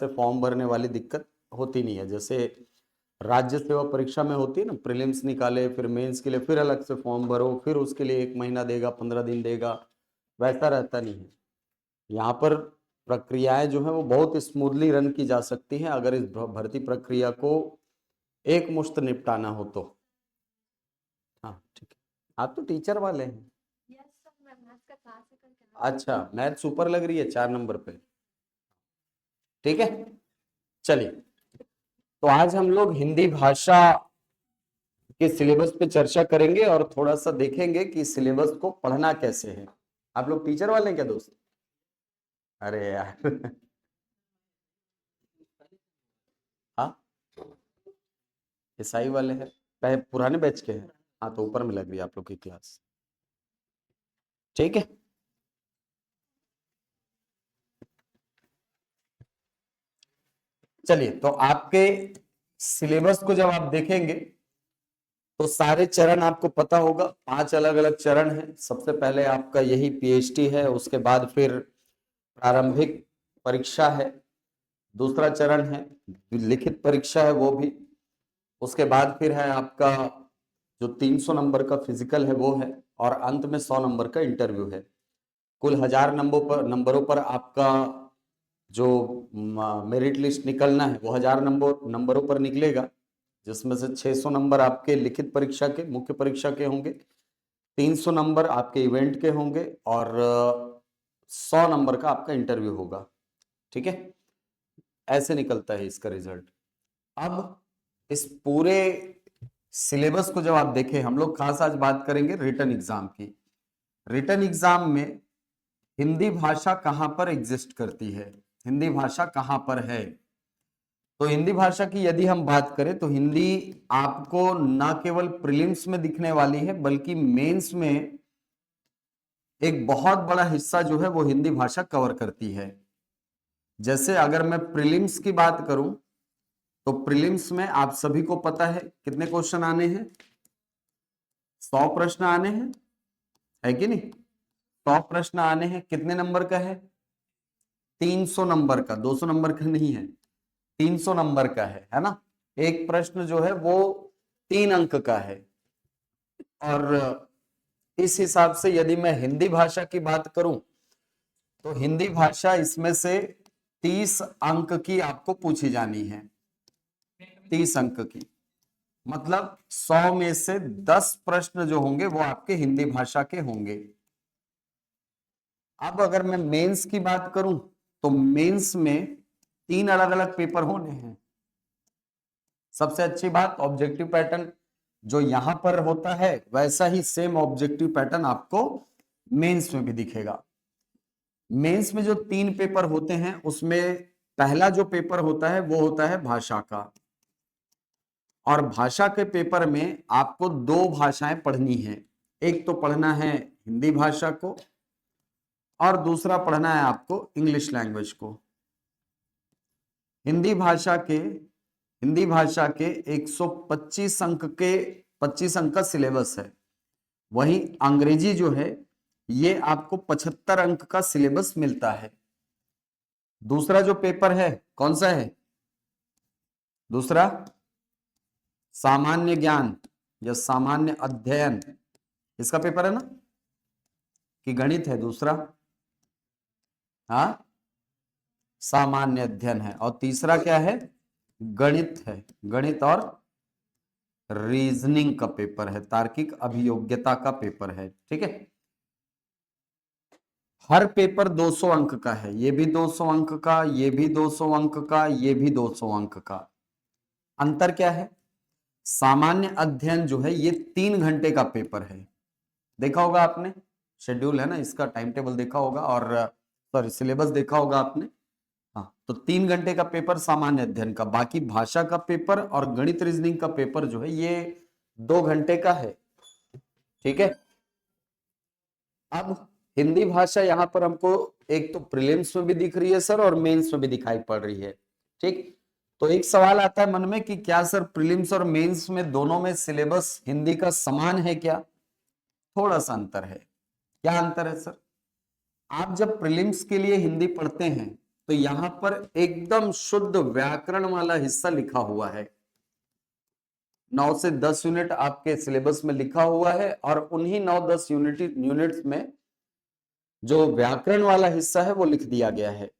से फॉर्म भरने वाली दिक्कत होती नहीं है। जैसे राज्य सेवा परीक्षा में होती है ना, प्रीलिम्स निकाले, फिर मेंस के लिए फिर अलग से फॉर्म भरो, फिर उसके लिए 1 महीना देगा, 15 दिन देगा, वैसा रहता नहीं है। यहाँ पर प्रक्रियाएं जो है वो बहुत स्मूथली रन की जा सकती हैं अगर इस भर्ती प्रक्रिया को एक मुश्त निपटाना हो तो। हाँ ठीक है, आप तो टीचर वाले हैं। अच्छा, मैथ सुपर लग रही है 4 नंबर पे। ठीक है, चलिए, तो आज हम लोग हिंदी भाषा के सिलेबस पे चर्चा करेंगे और थोड़ा सा देखेंगे कि सिलेबस को पढ़ना कैसे है। आप लोग टीचर वाले हैं क्या दोस्त? अरे यार हाँ, ईसाई वाले हैं, पहले पुराने बैच के हैं। हाँ, तो ऊपर में लग रही है आप लोग की क्लास। ठीक है, चलिए, तो आपके सिलेबस को जब आप देखेंगे तो सारे चरण आपको पता होगा। 5 अलग अलग चरण हैं। सबसे पहले आपका यही पीएचडी है, उसके बाद फिर प्रारंभिक परीक्षा है, दूसरा चरण है लिखित परीक्षा है वो भी, उसके बाद फिर है आपका जो 300 नंबर का फिजिकल है वो है, और अंत में 100 नंबर का इंटरव्यू है। कुल 1000 नंबरों पर आपका जो मेरिट लिस्ट निकलना है वो 1000 नंबरों पर निकलेगा, जिसमें से 600 नंबर आपके लिखित परीक्षा के, मुख्य परीक्षा के होंगे, 300 नंबर आपके इवेंट के होंगे, और 100 नंबर का आपका इंटरव्यू होगा। ठीक है, ऐसे निकलता है इसका रिजल्ट। अब इस पूरे सिलेबस को जब आप देखें, हम लोग खास आज बात करेंगे रिटन एग्जाम की। रिटन एग्जाम में हिंदी भाषा कहां पर एग्जिस्ट करती है, हिंदी भाषा कहां पर है। तो हिंदी भाषा की यदि हम बात करें तो हिंदी आपको ना केवल प्रीलिम्स में दिखने वाली है, बल्कि मेंस में एक बहुत बड़ा हिस्सा जो है वो हिंदी भाषा कवर करती है। जैसे अगर मैं प्रीलिम्स की बात करूं तो प्रीलिम्स में आप सभी को पता है कितने क्वेश्चन आने हैं, 100 प्रश्न आने हैं, है कि नहीं? 100 प्रश्न आने हैं, कितने नंबर का है? 300 नंबर का, 200 नंबर का नहीं है, 300 नंबर का है ना? एक प्रश्न जो है वो 3 अंक का है। और इस हिसाब से यदि मैं हिंदी भाषा की बात करूं तो हिंदी भाषा इसमें से 30 अंक की आपको पूछी जानी है, 30 अंक की। मतलब 100 में से 10 प्रश्न जो होंगे वो आपके हिंदी भाषा के होंगे। अब अगर मैं मेंस की बात करूं तो मेंस में 3 अलग अलग पेपर होने हैं। सबसे अच्छी बात, ऑब्जेक्टिव पैटर्न जो यहां पर होता है वैसा ही सेम ऑब्जेक्टिव पैटर्न आपको मेंस में भी दिखेगा। मेंस में जो 3 पेपर होते हैं उसमें पहला जो पेपर होता है वो होता है भाषा का, और भाषा के पेपर में आपको 2 भाषाएं पढ़नी है। एक तो पढ़ना है हिंदी भाषा को, और दूसरा पढ़ना है आपको इंग्लिश लैंग्वेज को। हिंदी भाषा के 125 अंक के 25 अंक का सिलेबस है। वहीं अंग्रेजी जो है ये आपको 75 अंक का सिलेबस मिलता है। दूसरा जो पेपर है कौन सा है? दूसरा सामान्य ज्ञान या सामान्य अध्ययन, इसका पेपर है ना, कि गणित है दूसरा? हाँ, सामान्य अध्ययन है। और तीसरा क्या है? गणित है, गणित और रीजनिंग का पेपर है, तार्किक अभियोग्यता का पेपर है। ठीक है, हर पेपर 200 अंक का है, ये भी 200 अंक का, ये भी 200 अंक का, ये भी 200 अंक का। अंतर क्या है? सामान्य अध्ययन जो है ये 3 घंटे का पेपर है। देखा होगा आपने, शेड्यूल है ना इसका, टाइम टेबल देखा होगा, और सॉरी सिलेबस देखा होगा आपने। हाँ, तो 3 घंटे का पेपर सामान्य अध्ययन का। बाकी भाषा का पेपर और गणित रीजनिंग का पेपर जो है ये 2 घंटे का है। ठीक है, अब हिंदी भाषा यहां पर हमको एक तो प्रीलिम्स में भी दिख रही है सर, और मेंस में भी दिखाई पड़ रही है। ठीक, तो एक सवाल आता है मन में कि क्या सर प्रीलिम्स और मेंस में दोनों में सिलेबस हिंदी का समान है क्या? थोड़ा सा अंतर है। क्या अंतर है सर? आप जब प्रीलिम्स के लिए हिंदी पढ़ते हैं तो यहां पर एकदम शुद्ध व्याकरण वाला हिस्सा लिखा हुआ है। 9 से 10 यूनिट आपके सिलेबस में लिखा हुआ है और उन्हीं 9-10 यूनिट्स में जो व्याकरण वाला हिस्सा है वो लिख दिया गया है।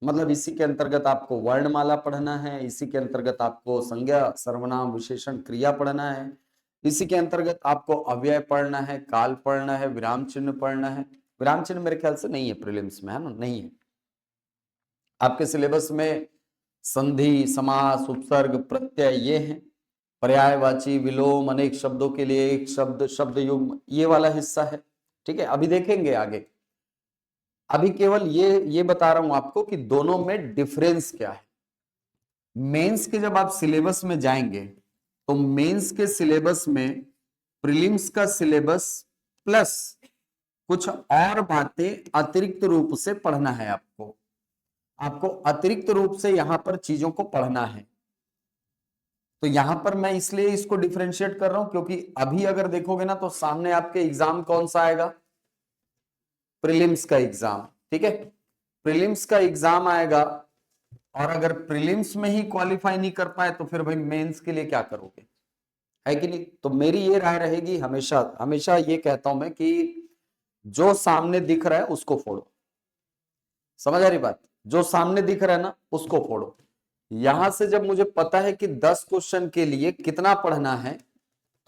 मतलब इसी के अंतर्गत आपको वर्णमाला पढ़ना है, इसी के अंतर्गत आपको संज्ञा, सर्वनाम, विशेषण, क्रिया पढ़ना है, इसी के अंतर्गत आपको अव्यय पढ़ना है, काल पढ़ना है, विराम चिन्ह पढ़ना है। विराम चिन्ह मेरे ख्याल से नहीं है प्रीलिम्स में, है ना? नहीं है आपके सिलेबस में। संधि, समास, उपसर्ग, प्रत्यय ये हैं। पर्यायवाची, विलोम, अनेक शब्दों के लिए एक शब्द, शब्द युग्म, ये वाला हिस्सा है। ठीक है, अभी देखेंगे आगे। अभी केवल ये बता रहा हूं आपको कि दोनों में डिफरेंस क्या है। मेंस के जब आप सिलेबस में जाएंगे तो मेंस के सिलेबस में प्रीलिम्स का सिलेबस प्लस कुछ और बातें अतिरिक्त रूप से पढ़ना है आपको। आपको अतिरिक्त रूप से यहां पर चीजों को पढ़ना है। तो यहां पर मैं इसलिए इसको डिफरेंशिएट कर रहा हूं क्योंकि अभी अगर देखोगे ना तो सामने आपके एग्जाम कौन सा आएगा? प्रीलिम्स का एग्जाम। ठीक है, प्रीलिम्स का एग्जाम आएगा और अगर प्रीलिम्स में ही क्वालिफाई नहीं कर पाए तो फिर भाई मेंस के लिए क्या करोगे? है कि नहीं? तो मेरी ये राय रहेगी, हमेशा हमेशा ये कहता हूं मैं कि जो सामने दिख रहा है उसको फोड़ो। समझ आ रही बात? जो सामने दिख रहा है ना उसको फोड़ो। यहां से जब मुझे पता है कि 10 क्वेश्चन के लिए कितना पढ़ना है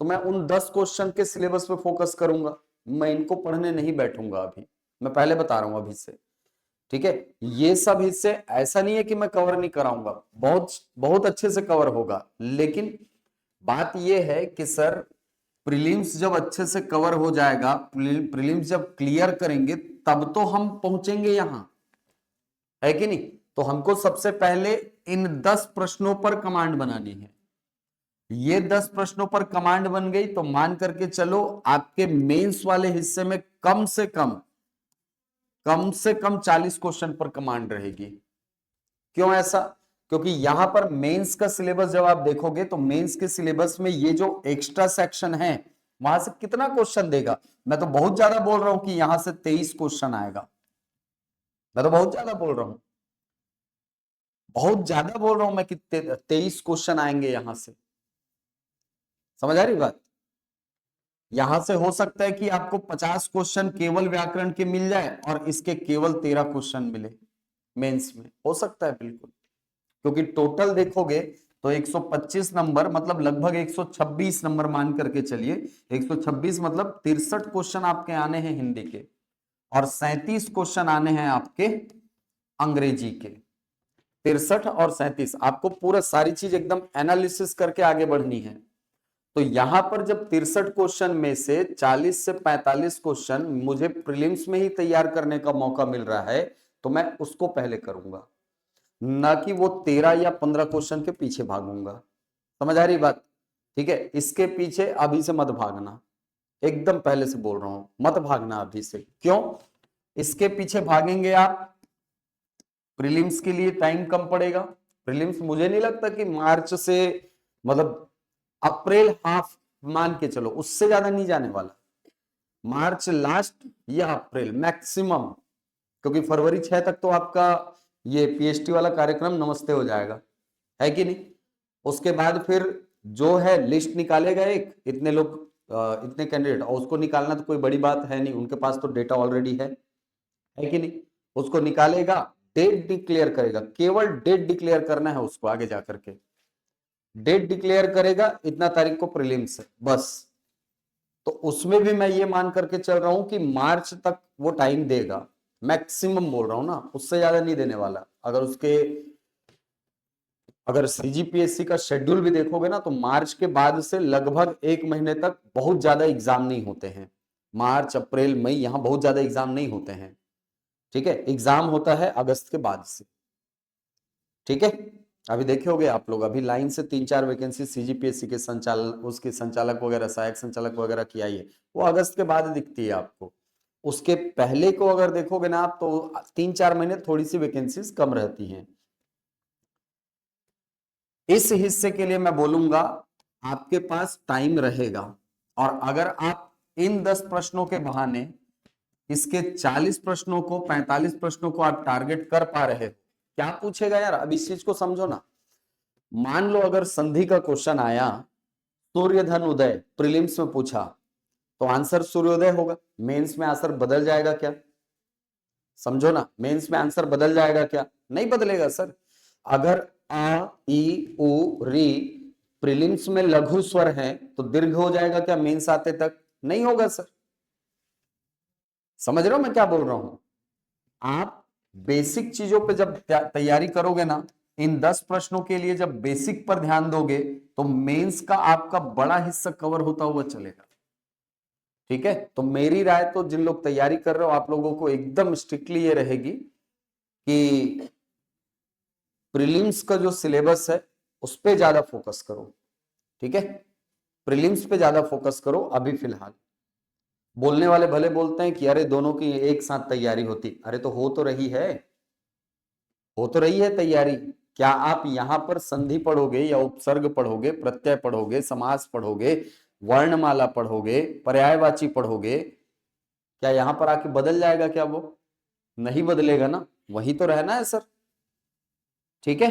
तो मैं उन 10 क्वेश्चन के सिलेबस पे फोकस करूंगा। मैं इनको पढ़ने नहीं बैठूंगा अभी, मैं पहले बता रहा हूं अभी से। ठीक है, ये सब हिस्से ऐसा नहीं है कि मैं कवर नहीं कराऊंगा, बहुत बहुत अच्छे से कवर होगा। लेकिन बात यह है कि सर प्रीलिम्स जब अच्छे से कवर हो जाएगा, प्रीलिम्स जब क्लियर करेंगे तब तो हम पहुंचेंगे यहां, है कि नहीं? तो हमको सबसे पहले इन 10 प्रश्नों पर कमांड बनानी है। ये 10 प्रश्नों पर कमांड बन गई तो मान करके चलो आपके मेंस वाले हिस्से में कम से कम 40 क्वेश्चन पर कमांड रहेगी। क्यों ऐसा? क्योंकि यहां पर मेंस का सिलेबस जब आप देखोगे तो मेंस के सिलेबस में ये जो एक्स्ट्रा सेक्शन है वहां से कितना क्वेश्चन देगा? मैं तो बहुत ज्यादा बोल रहा हूं कि यहां से 23 क्वेश्चन आएगा। मैं तो बहुत ज्यादा बोल रहा हूं, बहुत ज्यादा बोल रहा हूं मैं कि 23 क्वेश्चन आएंगे यहां से। समझ आ रही बात? यहां से हो सकता है कि आपको 50 क्वेश्चन केवल व्याकरण के मिल जाए और इसके केवल 13 क्वेश्चन मिले मेंस में, हो सकता है बिल्कुल। क्योंकि टोटल देखोगे तो 125 नंबर मतलब लगभग 126 नंबर मान करके चलिए। 126 मतलब 63 क्वेश्चन आपके आने हैं हिंदी के और 37 क्वेश्चन आने हैं आपके अंग्रेजी के। 63 और 37 आपको पूरा सारी चीज एकदम एनालिसिस करके आगे बढ़नी है। तो यहां पर जब 63 क्वेश्चन में से 40 से 45 क्वेश्चन मुझे प्रीलिम्स में ही तैयार करने का मौका मिल रहा है तो मैं उसको पहले करूंगा, ना कि वो 13 या 15 क्वेश्चन के पीछे भागूंगा। समझ आ रही बात? ठीक है, इसके पीछे अभी से मत भागना, एकदम पहले से बोल रहा हूं, मत भागना अभी से। क्यों? इसके पीछे भागेंगे आप, प्रीलिम्स के लिए टाइम कम पड़ेगा। प्रीलिम्स मुझे नहीं लगता कि मार्च से, मतलब अप्रैल हाफ मान के चलो, उससे ज्यादा नहीं जाने वाला। मार्च लास्ट या अप्रैल मैक्सिमम, क्योंकि फरवरी 6 तक तो आपका ये पीएचडी वाला कार्यक्रम नमस्ते हो जाएगा, है कि नहीं? उसके बाद फिर जो है लिस्ट निकालेगा एक, इतने लोग इतने कैंडिडेट, और उसको निकालना तो कोई बड़ी बात है नहीं, उनके पास तो डेटा ऑलरेडी है कि नहीं? उसको निकालेगा, डेट डिक्लेयर करेगा, केवल डेट डिक्लेयर करना है उसको, आगे जाकर के डेट डिक्लेयर करेगा इतना तारीख को प्रीलिम्स है बस। तो उसमें भी मैं ये मान करके चल रहा हूं कि मार्च तक वो टाइम देगा, मैक्सिमम बोल रहा हूं ना, उससे ज्यादा नहीं देने वाला। अगर सीजीपीएससी का शेड्यूल भी देखोगे ना तो मार्च के बाद से लगभग 1 महीने तक बहुत ज्यादा एग्जाम नहीं होते हैं। मार्च, अप्रैल, मई यहां बहुत ज्यादा एग्जाम नहीं होते हैं। ठीक है, एग्जाम होता है अगस्त के बाद से। ठीक है, अभी देखे होगे आप लोग, अभी लाइन से 3-4 वैकेंसी सीजीपीएससी के उसके संचालक वगैरह, सहायक संचालक वगैरह की आई है, वो अगस्त के बाद दिखती है आपको। उसके पहले को अगर देखोगे ना आप तो 3-4 महीने थोड़ी सी वैकेंसीज कम रहती हैं। इस हिस्से के लिए मैं बोलूंगा आपके पास टाइम रहेगा, और अगर आप इन 10 प्रश्नों के बहाने इसके 40 प्रश्नों को, 45 प्रश्नों को आप टारगेट कर पा रहे हो क्या पूछेगा यार, अब इस चीज को समझो ना। मान लो अगर संधि का क्वेश्चन आया, सूर्यधन उदय प्रीलिम्स में पूछा, तो आंसर सूर्योदय होगा। मेंस में आंसर बदल जाएगा क्या? समझो ना, मेंस में आंसर बदल जाएगा क्या? नहीं बदलेगा सर। अगर आ ई उ री प्रीलिम्स में लघु स्वर है तो दीर्घ हो जाएगा क्या मेंस आते तक? नहीं होगा सर। समझ रहे हो मैं क्या बोल रहा हूं? आप बेसिक चीजों पे जब तैयारी करोगे ना, इन 10 प्रश्नों के लिए जब बेसिक पर ध्यान दोगे तो मेंस का आपका बड़ा हिस्सा कवर होता हुआ चलेगा। ठीक है, तो मेरी राय तो जिन लोग तैयारी कर रहे हो आप लोगों को एकदम स्ट्रिक्टली ये रहेगी कि प्रीलिम्स का जो सिलेबस है उस पे ज्यादा फोकस करो। ठीक है, प्रीलिम्स पे ज्यादा फोकस करो अभी फिलहाल। बोलने वाले भले बोलते हैं कि अरे दोनों की एक साथ तैयारी होती, अरे तो हो तो रही है, हो तो रही है तैयारी। क्या आप यहां पर संधि पढ़ोगे या उपसर्ग पढ़ोगे, प्रत्यय पढ़ोगे, समास पढ़ोगे, वर्णमाला पढ़ोगे, पर्यायवाची पढ़ोगे, क्या यहां पर आके बदल जाएगा क्या? वो नहीं बदलेगा ना, वही तो रहना है सर। ठीक है,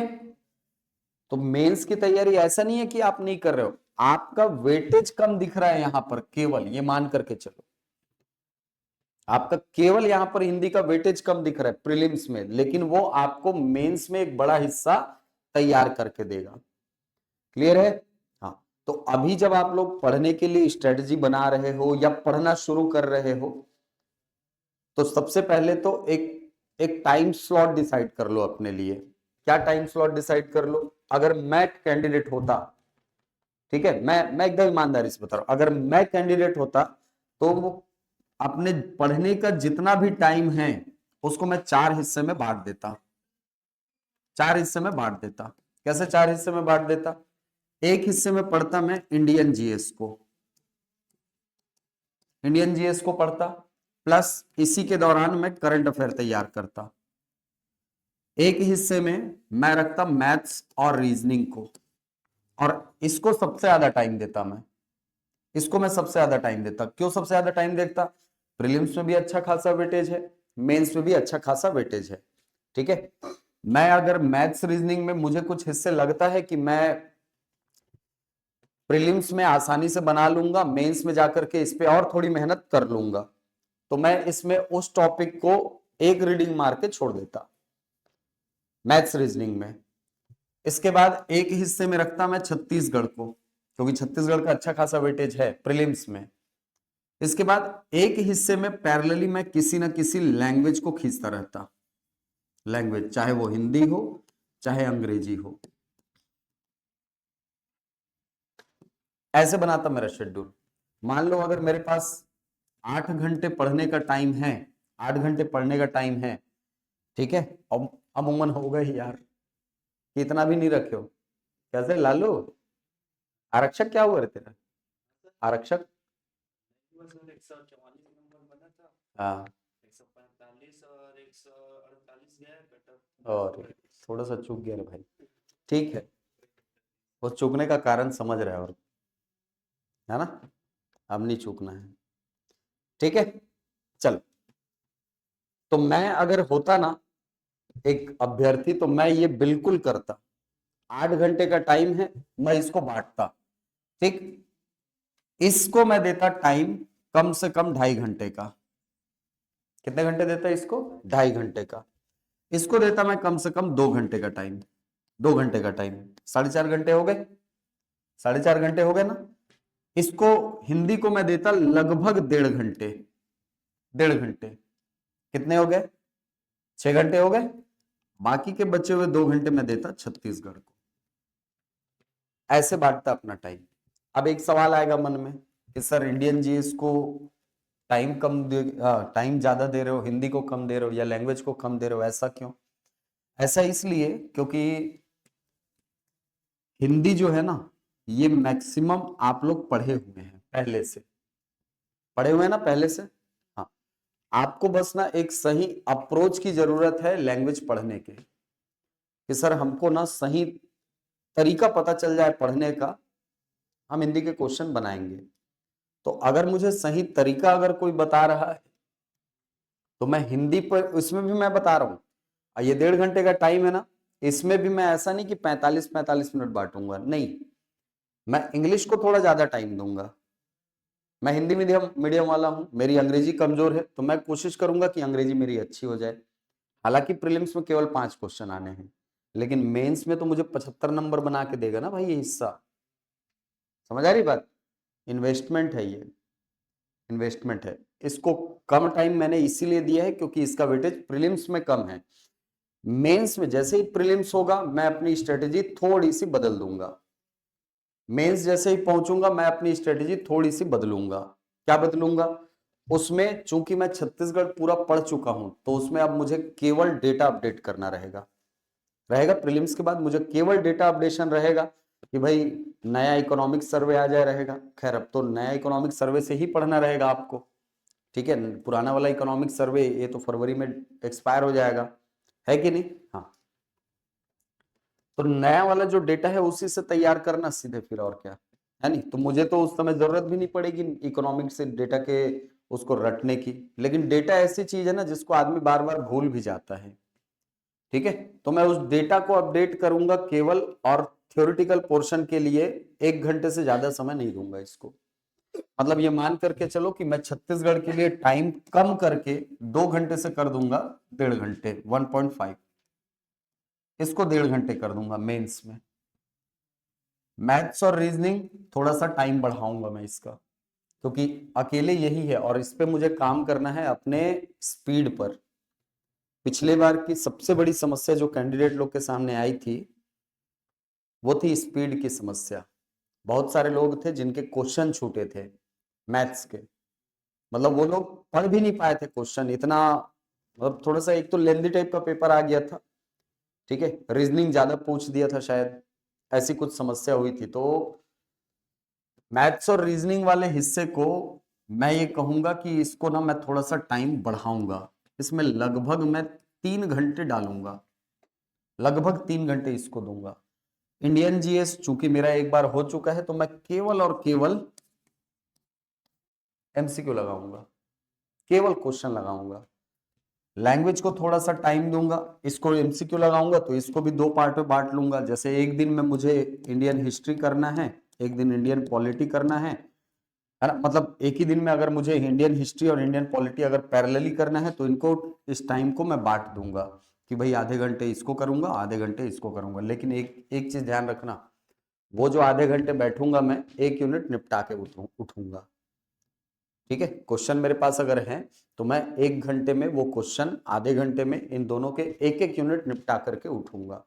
तो मेंस की तैयारी ऐसा नहीं है कि आप नहीं कर रहे हो, आपका वेटेज कम दिख रहा है यहां पर, केवल ये मान करके चलो। आपका केवल यहां पर हिंदी का वेटेज कम दिख रहा है प्रीलिम्स में, लेकिन वो आपको मेंस में एक बड़ा हिस्सा तैयार करके देगा। क्लियर है? हाँ, तो अभी जब आप लोग पढ़ने के लिए स्ट्रेटजी बना रहे हो या पढ़ना शुरू कर रहे हो, तो सबसे पहले तो एक टाइम स्लॉट डिसाइड कर लो अपने लिए। क्या टाइम स्लॉट डिसाइड कर लो? अगर मैं कैंडिडेट होता, ठीक है, मैं एकदम ईमानदारी से बता रहा हूं, अगर मैं कैंडिडेट होता तो वो अपने पढ़ने का जितना भी टाइम है उसको मैं 4 हिस्से में बांट देता। 4 हिस्से में बांट देता। कैसे 4 हिस्से में बांट देता? एक हिस्से में पढ़ता मैं इंडियन जीएस को, इंडियन जीएस को पढ़ता, प्लस इसी के दौरान मैं करंट अफेयर तैयार करता। एक हिस्से में मैं रखता मैथ्स और रीजनिंग को, और इसको सबसे ज्यादा टाइम देता मैं, इसको मैं सबसे ज्यादा टाइम देता। क्यों सबसे ज्यादा टाइम देता? प्रीलिम्स में भी अच्छा खासा वेटेज है, मेंस में भी अच्छा खासा वेटेज है। ठीक है, मैं अगर मैथ्स रीजनिंग में मुझे कुछ हिस्से लगता है कि मैं प्रीलिम्स में आसानी से बना लूंगा, मेंस में जाकर के इस पे और थोड़ी मेहनत कर लूंगा, तो मैं इसमें उस टॉपिक को एक रीडिंग मार के छोड़ देता मैथ्स रीजनिंग में। इसके बाद एक हिस्से में रखता मैं छत्तीसगढ़ को, क्योंकि छत्तीसगढ़ का अच्छा खासा वेटेज है प्रीलिम्स में। इसके बाद एक हिस्से में पैरेलली मैं किसी ना किसी लैंग्वेज को खींचता रहता, लैंग्वेज चाहे वो हिंदी हो चाहे अंग्रेजी हो, ऐसे बनाता मेरा शेड्यूल। मान लो अगर मेरे पास 8 घंटे पढ़ने का टाइम है, 8 घंटे पढ़ने का टाइम है, ठीक है, अब अमूमन हो गए यार, इतना भी नहीं रखे हो। कैसे लालू, आरक्षक क्या हुआ रे तेरा? आरक्षक, हाँ, और थोड़ा सा चूक गया रे भाई। ठीक है, वो चूकने का कारण समझ रहे हैं, और है ना, अब नहीं चूकना है। ठीक है, चल, तो मैं अगर होता ना एक अभ्यर्थी तो मैं ये बिल्कुल करता। 8 घंटे का टाइम है, मैं इसको बांटता। ठीक, इसको मैं देता टाइम कम से कम 2.5 घंटे का। कितने घंटे देता है इसको? 2.5 घंटे का। इसको देता मैं कम से कम 2 घंटे का टाइम, 2 घंटे का टाइम, 4.5 घंटे हो गए, 4.5 घंटे हो गए ना। इसको हिंदी को मैं देता लगभग 1.5 घंटे, 1.5 घंटे, कितने हो गए? 6 घंटे हो गए। बाकी के बचे हुए 2 घंटे मैं देता छत्तीसगढ़ को। ऐसे बांटता अपना टाइम। अब एक सवाल आएगा मन में कि सर इंडियन जीएस को टाइम कम दे, टाइम ज्यादा दे रहे हो, हिंदी को कम दे रहे हो या लैंग्वेज को कम दे रहे हो, ऐसा क्यों? ऐसा इसलिए क्योंकि हिंदी जो है ना, ये मैक्सिमम आप लोग पढ़े हुए हैं पहले से, पढ़े हुए हैं ना पहले से। हाँ, आपको बस ना एक सही अप्रोच की जरूरत है लैंग्वेज पढ़ने के, कि सर हमको ना सही तरीका पता चल जाए पढ़ने का, हम हिंदी के क्वेश्चन बनाएंगे। तो अगर मुझे सही तरीका अगर कोई बता रहा है तो मैं हिंदी पर, उसमें भी मैं बता रहा हूं, और ये 1.5 घंटे का टाइम है ना, इसमें भी मैं ऐसा नहीं कि 45-45 मिनट बांटूंगा, नहीं, मैं इंग्लिश को थोड़ा ज्यादा टाइम दूंगा। मैं हिंदी मीडियम मीडियम वाला हूं, मेरी अंग्रेजी कमजोर है, तो मैं कोशिश करूंगा कि अंग्रेजी मेरी अच्छी हो जाए। हालांकि प्रीलिम्स में केवल 5 क्वेश्चन आने हैं, लेकिन मेंस में तो मुझे 75 नंबर बना के देगा ना भाई ये हिस्सा। समझ आ रही बात? इन्वेस्टमेंट है ये, इन्वेस्टमेंट है। इसको कम टाइम मैंने इसीलिए दिया है क्योंकि इसका वेटेज प्रीलिम्स में कम है। मेंस में जैसे ही प्रीलिम्स होगा मैं अपनी स्ट्रेटेजी थोड़ी सी बदल दूंगा। मेंस जैसे ही पहुंचूंगा मैं अपनी स्ट्रेटेजी थोड़ी सी बदलूंगा। क्या बदलूंगा? उसमें चूंकि मैं छत्तीसगढ़ पूरा पढ़ चुका हूं, तो उसमें अब मुझे केवल डेटा अपडेट करना रहेगा। प्रीलिम्स के बाद मुझे केवल डेटा अपडेशन रहेगा कि भाई नया इकोनॉमिक सर्वे आ जाए रहेगा। खैर अब तो नया इकोनॉमिक सर्वे से ही पढ़ना रहेगा आपको, ठीक है। पुराना वाला इकोनॉमिक सर्वे ये तो फरवरी में एक्सपायर हो जाएगा, है कि नहीं? हाँ, तो नया वाला जो डेटा है उसी से तैयार करना सीधे, फिर और क्या है। नहीं तो मुझे तो उस समय जरूरत भी नहीं पड़ेगी इकोनॉमिक से डेटा के उसको रटने की। लेकिन डेटा ऐसी चीज है ना जिसको आदमी बार बार भूल भी जाता है, ठीक है। तो मैं उस डेटा को अपडेट करूंगा केवल, और थ्योरेटिकल पोर्शन के लिए 1 घंटे से ज्यादा समय नहीं दूंगा इसको। मतलब ये मान करके चलो कि मैं छत्तीसगढ़ के लिए टाइम कम करके 2 घंटे से कर दूंगा 1.5 घंटे, 1.5, इसको 1.5 घंटे कर दूंगा मेंस में। मैथ्स और रीजनिंग थोड़ा सा टाइम बढ़ाऊंगा मैं इसका, क्योंकि अकेले यही है और इस पे मुझे काम करना है अपने स्पीड पर। पिछले बार की सबसे बड़ी समस्या जो कैंडिडेट लोग के सामने आई थी वो थी स्पीड की समस्या। बहुत सारे लोग थे जिनके क्वेश्चन छूटे थे मैथ्स के, मतलब वो लोग पढ़ भी नहीं पाए थे क्वेश्चन इतना, मतलब थोड़ा सा एक तो लेंदी टाइप का पेपर आ गया था, ठीक है। रीजनिंग ज्यादा पूछ दिया था शायद, ऐसी कुछ समस्या हुई थी। तो मैथ्स और रीजनिंग वाले हिस्से को मैं ये कहूंगा कि इसको ना मैं थोड़ा सा टाइम बढ़ाऊंगा। इसमें लगभग मैं 3 घंटे डालूंगा, लगभग 3 घंटे इसको दूंगा। इंडियन जीएस चूंकि मेरा एक बार हो चुका है, तो मैं केवल और केवल एमसीक्यू लगाऊंगा, केवल क्वेश्चन लगाऊंगा। लैंग्वेज को थोड़ा सा टाइम दूंगा, इसको एमसीक्यू लगाऊंगा तो इसको भी 2 पार्ट में बांट लूंगा। जैसे एक दिन में मुझे इंडियन हिस्ट्री करना है, एक दिन इंडियन पॉलिटी करना है ना। मतलब एक ही दिन में अगर मुझे इंडियन हिस्ट्री और इंडियन पॉलिटी अगर पैरेलली करना है तो इनको, इस टाइम को मैं बांट दूंगा कि भाई आधे घंटे इसको करूंगा, आधे घंटे इसको करूंगा। लेकिन एक एक चीज ध्यान रखना, वो जो आधे घंटे बैठूंगा मैं 1 यूनिट निपटा के उठूंगा, ठीक है। क्वेश्चन मेरे पास अगर है तो मैं 1 घंटे में वो क्वेश्चन, आधे घंटे में इन दोनों के एक एक यूनिट निपटा करके उठूंगा।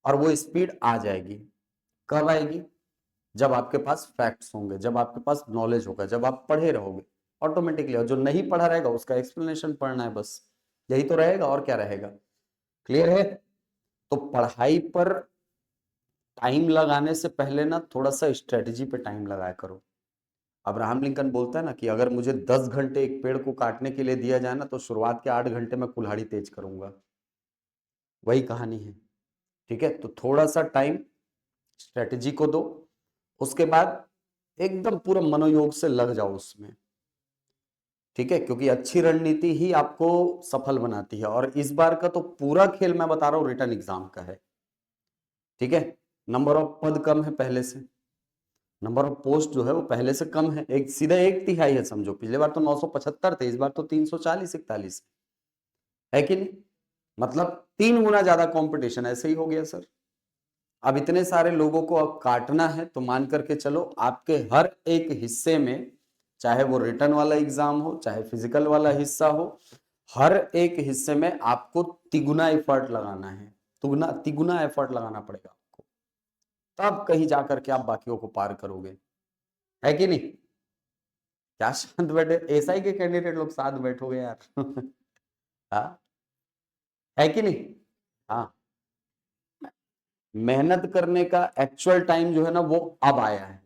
और वो स्पीड आ जाएगी। कब आएगी? जब आपके पास फैक्ट्स होंगे, जब आपके पास नॉलेज होगा, जब आप पढ़े रहोगे ऑटोमेटिकली। और जो नहीं पढ़ा रहेगा उसका एक्सप्लेनेशन पढ़ना है, बस यही तो रहेगा और क्या रहेगा। क्लियर है? तो पढ़ाई पर टाइम लगाने से पहले ना थोड़ा सा स्ट्रेटजी पे टाइम लगाया करो। अब्राहम लिंकन बोलता है ना कि अगर मुझे 10 घंटे एक पेड़ को काटने के लिए दिया जाए ना, तो शुरुआत के 8 घंटे में कुल्हाड़ी तेज करूंगा। वही कहानी है, ठीक है। तो थोड़ा सा टाइम स्ट्रेटजी को दो, उसके बाद एकदम पूरा मनोयोग से लग जाओ उसमें, ठीक है। क्योंकि अच्छी रणनीति ही आपको सफल बनाती है। और इस बार का तो पूरा खेल मैं बता रहा हूं रिटर्न एग्जाम का है, ठीक है। नंबर ऑफ पद कम है पहले से, नंबर ऑफ पोस्ट जो है वो पहले से कम है, एक सीधा 1/3 है समझो। पिछले बार तो 975 थे, इस बार तो 340-41 है कि नहीं। मतलब 3 गुना ज्यादा कंपटीशन ऐसे ही हो गया सर। अब इतने सारे लोगों को अब काटना है, तो मान करके चलो आपके हर एक हिस्से में, चाहे वो रिटर्न वाला एग्जाम हो, चाहे फिजिकल वाला हिस्सा हो, हर एक हिस्से में आपको तिगुना एफर्ट लगाना है, तिगुना तिगुना एफर्ट लगाना पड़ेगा आपको। तब कहीं जाकर के आप बाकियों को पार करोगे, है कि नहीं। क्या शांत बैठे, एसआई के कैंडिडेट लोग साथ बैठोगे यार। हाँ, है कि नहीं। हाँ, मेहनत करने का एक्चुअल टाइम जो है ना वो अब आया है,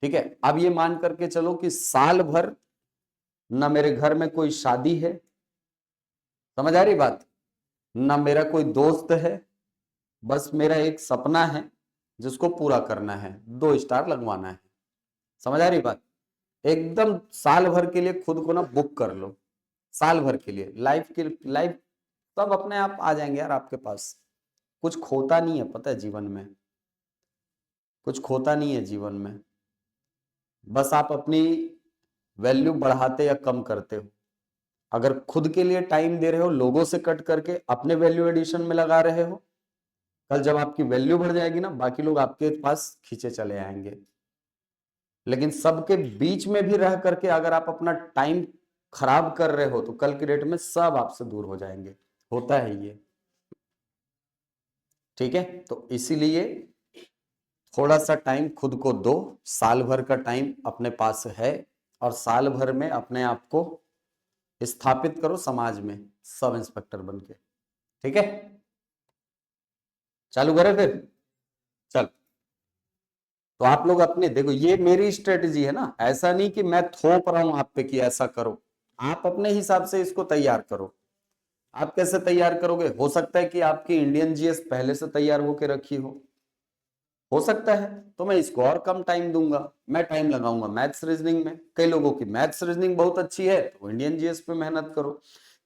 ठीक है। अब ये मान करके चलो कि साल भर ना मेरे घर में कोई शादी है, समझ आ रही बात, ना मेरा कोई दोस्त है, बस मेरा एक सपना है जिसको पूरा करना है, 2 स्टार लगवाना है। समझ आ रही बात। एकदम साल भर के लिए खुद को ना बुक कर लो, साल भर के लिए, लाइफ सब अपने आप आ जाएंगे यार आपके पास। कुछ खोता नहीं है, पता है जीवन में, कुछ खोता नहीं है जीवन में, बस आप अपनी वैल्यू बढ़ाते या कम करते हो। अगर खुद के लिए टाइम दे रहे हो, लोगों से कट करके अपने वैल्यू एडिशन में लगा रहे हो, कल जब आपकी वैल्यू बढ़ जाएगी ना, बाकी लोग आपके पास खींचे चले आएंगे। लेकिन सबके बीच में भी रह करके अगर आप अपना टाइम खराब कर रहे हो तो कल की डेट में सब आपसे दूर हो जाएंगे। होता है ये, ठीक है। तो इसीलिए थोड़ा सा टाइम खुद को दो, साल भर का टाइम अपने पास है, और साल भर में अपने आप को स्थापित करो समाज में सब इंस्पेक्टर बन के, ठीक है। चालू करें फिर, चल। तो आप लोग अपने देखो, ये मेरी स्ट्रेटजी है ना, ऐसा नहीं कि मैं थोप रहा हूं आप पे कि ऐसा करो, आप अपने हिसाब से इसको तैयार करो। आप कैसे तैयार करोगे? हो सकता है कि आपकी इंडियन जीएस पहले से तैयार होके रखी हो सकता है, तो मैं इसको और कम टाइम दूंगा, मैं टाइम लगाऊंगा मैथ्स रीजनिंग में। कई लोगों की मैथ्स रीजनिंग बहुत अच्छी है तो इंडियन जीएस पे मेहनत करो।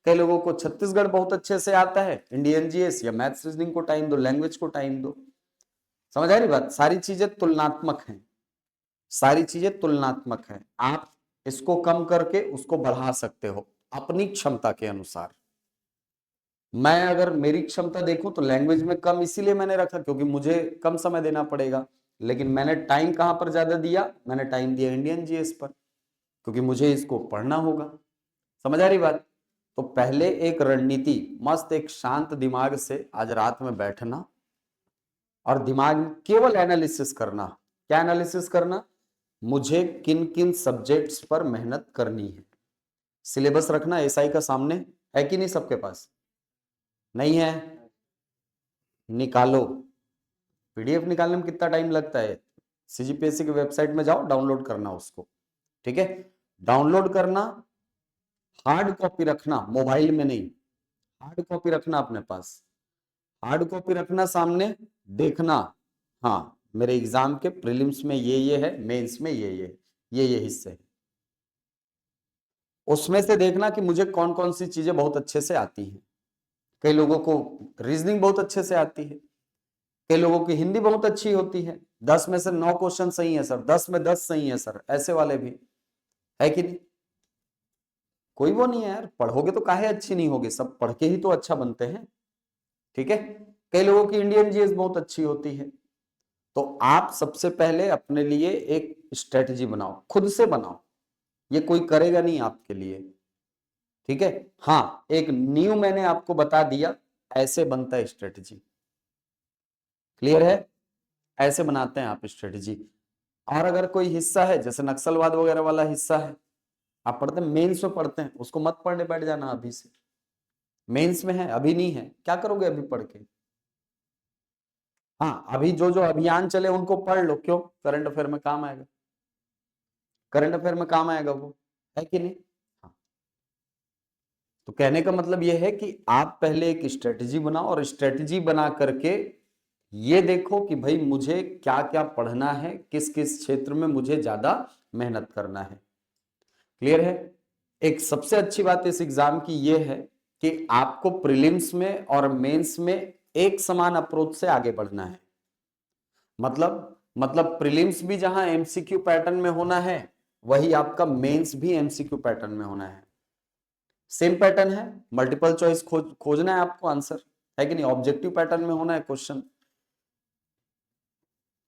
कई लोगों को छत्तीसगढ़ बहुत अच्छे से आता है, इंडियन जीएस या मैथ्स रीजनिंग को टाइम दो, लैंग्वेज को टाइम दो। समझ आ रही बात? सारी चीजें तुलनात्मक हैं, सारी चीजें तुलनात्मक है। आप इसको कम करके उसको बढ़ा सकते हो अपनी क्षमता के अनुसार। मैं अगर मेरी क्षमता देखूं तो लैंग्वेज में कम इसीलिए मैंने रखा क्योंकि मुझे कम समय देना पड़ेगा, लेकिन मैंने टाइम कहां पर ज्यादा दिया? मैंने टाइम दिया इंडियन जीएस पर, क्योंकि मुझे इसको पढ़ना होगा। समझ आ रही बात? तो पहले एक रणनीति, मस्त एक शांत दिमाग से आज रात में बैठना और दिमाग में केवल एनालिसिस करना। क्या एनालिसिस करना? मुझे किन किन सब्जेक्ट्स पर मेहनत करनी है। सिलेबस रखना एसआई का सामने, है कि नहीं सबके पास? नहीं है? निकालो। पीडीएफ निकालने में कितना टाइम लगता है? सीजीपीएससी की वेबसाइट में जाओ, डाउनलोड करना उसको, ठीक है। डाउनलोड करना, हार्ड कॉपी रखना, मोबाइल में नहीं, हार्ड कॉपी रखना अपने पास, हार्ड कॉपी रखना सामने, देखना। हाँ, मेरे एग्जाम के प्रीलिम्स में ये है, मेंस में ये हिस्से हैं। उसमें से देखना कि मुझे कौन कौन सी चीजें बहुत अच्छे से आती हैं। कई लोगों को रीजनिंग बहुत अच्छे से आती है, कई लोगों की हिंदी बहुत अच्छी होती है, 10 में से 9 क्वेश्चन सही है सर, 10 में 10 सही है सर, ऐसे वाले भी है कि नहीं? कोई वो नहीं है यार, पढ़ोगे तो काहे अच्छी नहीं होगी, सब पढ़ के ही तो अच्छा बनते हैं, ठीक है। कई लोगों की इंडियन जीएस बहुत अच्छी होती है। तो आप सबसे पहले अपने लिए एक स्ट्रेटजी बनाओ, खुद से बनाओ, ये कोई करेगा नहीं आपके लिए, ठीक है। हाँ, एक न्यू मैंने आपको बता दिया, ऐसे बनता है स्ट्रेटजी, क्लियर है? ऐसे बनाते हैं आप स्ट्रेटजी। और अगर कोई हिस्सा है जैसे नक्सलवाद वगैरह वाला हिस्सा है, आप पढ़ते हैं, मेंस में पढ़ते हैं, उसको मत पढ़ने बैठ जाना अभी से। मेंस में है, अभी नहीं है, क्या करोगे अभी पढ़ के? हाँ, अभी जो जो अभियान चले उनको पढ़ लो, क्यों? करंट अफेयर में काम आएगा, करंट अफेयर में काम आएगा वो, है कि नहीं? हाँ। तो कहने का मतलब यह है कि आप पहले एक स्ट्रेटजी बनाओ, और स्ट्रेटजी बना करके ये देखो कि भाई मुझे क्या क्या पढ़ना है, किस किस क्षेत्र में मुझे ज्यादा मेहनत करना है, क्लियर है? एक सबसे अच्छी बात इस एग्जाम की यह है कि आपको प्रीलिम्स में और मेंस में एक समान अप्रोच से आगे बढ़ना है। मतलब प्रीलिम्स भी जहां एमसीक्यू पैटर्न में होना है, वही आपका मेंस भी एमसीक्यू पैटर्न में होना है। सेम पैटर्न है, मल्टीपल चॉइस खोजना है आपको आंसर, है कि नहीं? ऑब्जेक्टिव पैटर्न में होना है क्वेश्चन।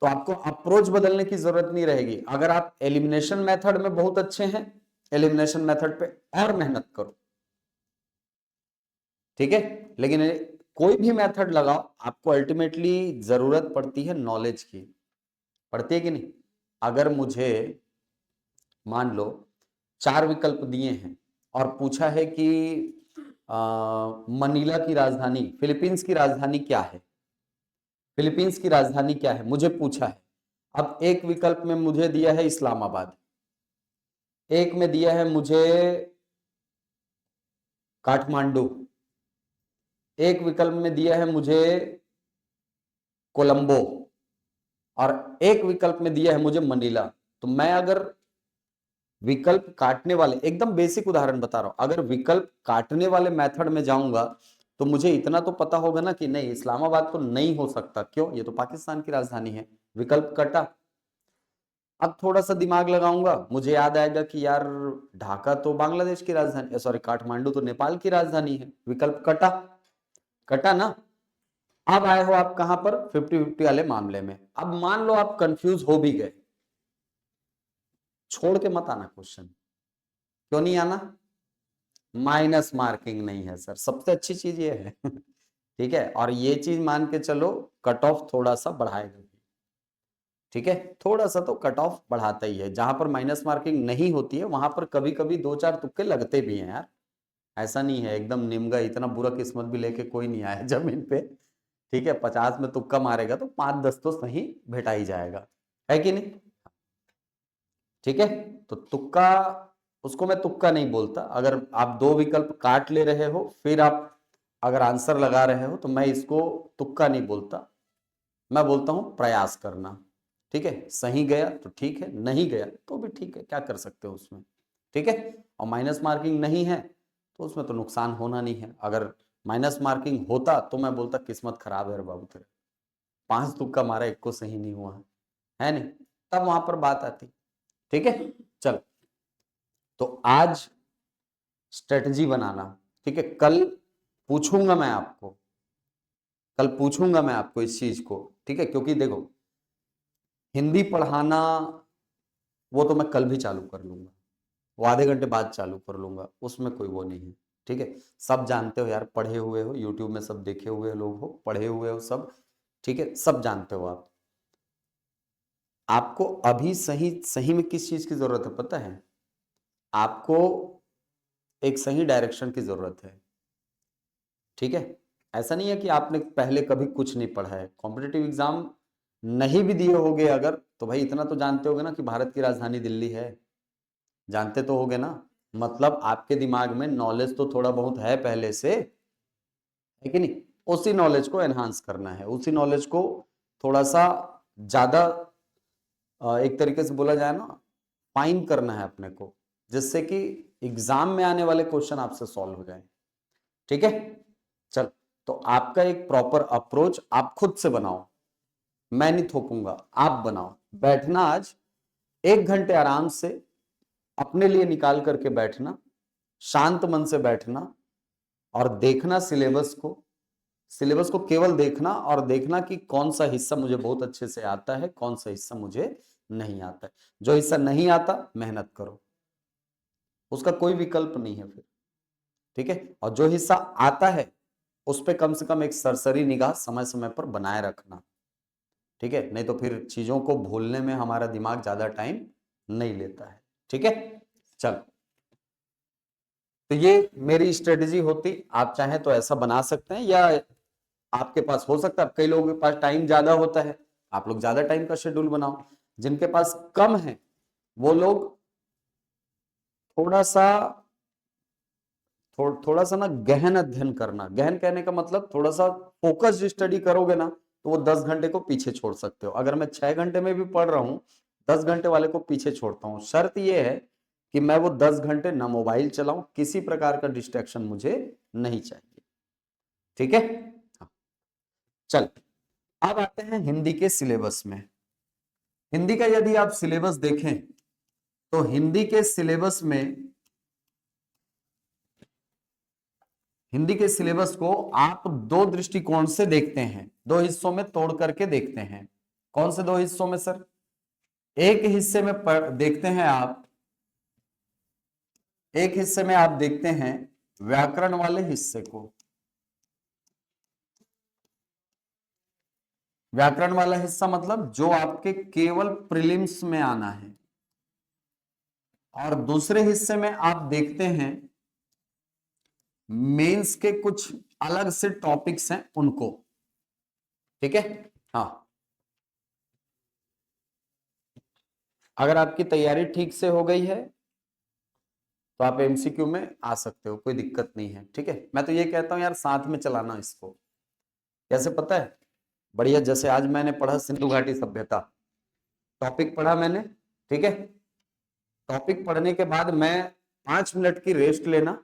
तो आपको अप्रोच बदलने की जरूरत नहीं रहेगी। अगर आप एलिमिनेशन मेथड में बहुत अच्छे हैं, एलिमिनेशन मेथड पे और मेहनत करो, ठीक है। लेकिन कोई भी मेथड लगाओ, आपको अल्टीमेटली जरूरत पड़ती है नॉलेज की, पड़ती है कि नहीं? अगर मुझे मान लो 4 विकल्प दिए हैं और पूछा है कि मनीला की राजधानी, फिलीपींस की राजधानी क्या है, फिलीपींस की राजधानी क्या है मुझे पूछा है। अब एक विकल्प में मुझे दिया है इस्लामाबाद, एक में दिया है मुझे काठमांडू, एक विकल्प में दिया है मुझे कोलंबो, और एक विकल्प में दिया है मुझे मनीला। तो मैं अगर विकल्प काटने वाले, एकदम बेसिक उदाहरण बता रहा हूं, अगर विकल्प काटने वाले मेथड में जाऊंगा तो मुझे इतना तो पता होगा ना कि नहीं, इस्लामाबाद तो नहीं हो सकता। क्यों? ये तो पाकिस्तान की राजधानी है। विकल्प कटा। अब थोड़ा सा दिमाग लगाऊंगा, मुझे याद आएगा कि यार ढाका तो बांग्लादेश की राजधानी, सॉरी काठमांडू तो नेपाल की राजधानी है। विकल्प कटा। कटा ना। अब आए हो आप कहां पर? 50-50 वाले मामले में। अब मान लो आप कंफ्यूज हो भी गए, छोड़ के मत आना क्वेश्चन। क्यों नहीं आना? माइनस मार्किंग नहीं है सर, सबसे अच्छी चीज ये है। ठीक है, और ये चीज मान के चलो कट ऑफ थोड़ा सा बढ़ाएगा। ठीक है, थोड़ा सा तो कट ऑफ बढ़ाता ही है। जहां पर माइनस मार्किंग नहीं होती है वहां पर कभी कभी 2-4 तुक्के लगते भी हैं यार। ऐसा नहीं है एकदम निमगा, इतना बुरा किस्मत भी लेके कोई नहीं आया जमीन पे। ठीक है, 50 में तुक्का मारेगा तो 5-10 तो सही भेटा ही जाएगा, है कि नहीं? ठीक है, तो तुक्का, उसको मैं तुक्का नहीं बोलता। अगर आप दो विकल्प काट ले रहे हो फिर आप अगर आंसर लगा रहे हो तो मैं इसको तुक्का नहीं बोलता, मैं बोलता हूं प्रयास करना। ठीक है, सही गया तो ठीक है, नहीं गया तो भी ठीक है, क्या कर सकते हो उसमें। ठीक है, और माइनस मार्किंग नहीं है तो उसमें तो नुकसान होना नहीं है। अगर माइनस मार्किंग होता तो मैं बोलता किस्मत खराब है रे बाबू तेरे, 5 तुक्का मारा, एक को सही नहीं हुआ है नहीं, तब वहां पर बात आती। ठीक है, चल, तो आज स्ट्रेटजी बनाना। ठीक है, कल पूछूंगा मैं आपको, कल पूछूंगा मैं आपको इस चीज को। ठीक है, क्योंकि देखो हिंदी पढ़ाना वो तो मैं कल भी चालू कर लूंगा, वो आधे घंटे बाद चालू कर लूंगा, उसमें कोई वो नहीं है। ठीक है, सब जानते हो यार, पढ़े हुए हो, यूट्यूब में सब देखे हुए लोग हो, पढ़े हुए हो सब। ठीक है, सब जानते हो आप। आपको अभी सही सही में किस चीज की जरूरत है पता है? आपको एक सही डायरेक्शन की जरूरत है। ठीक है, ऐसा नहीं है कि आपने पहले कभी कुछ नहीं पढ़ा है, कॉम्पिटिटिव एग्जाम नहीं भी दिए होगे अगर, तो भाई इतना तो जानते होगे ना कि भारत की राजधानी दिल्ली है, जानते तो होगे ना। मतलब आपके दिमाग में नॉलेज तो थोड़ा बहुत है पहले से, है कि नहीं? उसी नॉलेज को एनहांस करना है, उसी नॉलेज को थोड़ा सा ज्यादा एक तरीके से बोला जाए ना, फाइन करना है अपने को, जिससे कि एग्जाम में आने वाले क्वेश्चन आपसे सॉल्व हो जाए। ठीक है, चल, तो आपका एक प्रॉपर अप्रोच आप खुद से बनाओ, मैं नहीं थोपूंगा, आप बनाओ। बैठना आज 1 घंटे आराम से अपने लिए निकाल करके बैठना, शांत मन से बैठना और देखना सिलेबस को, सिलेबस को केवल देखना और देखना कि कौन सा हिस्सा मुझे बहुत अच्छे से आता है, कौन सा हिस्सा मुझे नहीं आता है। जो हिस्सा नहीं आता मेहनत करो, उसका कोई विकल्प नहीं है फिर। ठीक है, और जो हिस्सा आता है उस पर कम से कम एक सरसरी निगाह समय समय पर बनाए रखना। ठीक है, नहीं तो फिर चीजों को भूलने में हमारा दिमाग ज्यादा टाइम नहीं लेता है। ठीक है, चल, तो ये मेरी स्ट्रेटेजी होती, आप चाहें तो ऐसा बना सकते हैं, या आपके पास हो सकता है, कई लोगों के पास टाइम ज्यादा होता है, आप लोग ज्यादा टाइम का शेड्यूल बनाओ। जिनके पास कम है वो लोग थोड़ा सा थोड़ा सा ना गहन अध्ययन करना, गहन कहने का मतलब थोड़ा सा फोकस्ड स्टडी करोगे ना तो वो 10 घंटे को पीछे छोड़ सकते हो। अगर मैं 6 घंटे में भी पढ़ रहा हूं, 10 घंटे वाले को पीछे छोड़ता हूं। शर्त ये है कि मैं वो 10 घंटे ना मोबाइल चलाऊं, किसी प्रकार का डिस्ट्रैक्शन मुझे नहीं चाहिए। ठीक है, हाँ। चल, अब आते हैं हिंदी के सिलेबस में। हिंदी का यदि आप सिलेबस देखें तो हिंदी के सिलेबस में, हिंदी के सिलेबस को आप दो दृष्टिकोण से देखते हैं, दो हिस्सों में तोड़ करके देखते हैं। कौन से दो हिस्सों में सर? एक हिस्से में देखते हैं आप, एक हिस्से में आप देखते हैं व्याकरण वाले हिस्से को। व्याकरण वाला हिस्सा मतलब जो आपके केवल प्रीलिम्स में आना है, और दूसरे हिस्से में आप देखते हैं मेंस के कुछ अलग से टॉपिक्स हैं उनको। ठीक है, हाँ, अगर आपकी तैयारी ठीक से हो गई है तो आप एमसीक्यू में आ सकते हो, कोई दिक्कत नहीं है। ठीक है, मैं तो ये कहता हूं यार साथ में चलाना इसको। कैसे पता है? बढ़िया, जैसे आज मैंने पढ़ा सिंधु घाटी सभ्यता, टॉपिक पढ़ा मैंने। ठीक है, टॉपिक पढ़ने के बाद मैं 5 मिनट की रेस्ट लेना,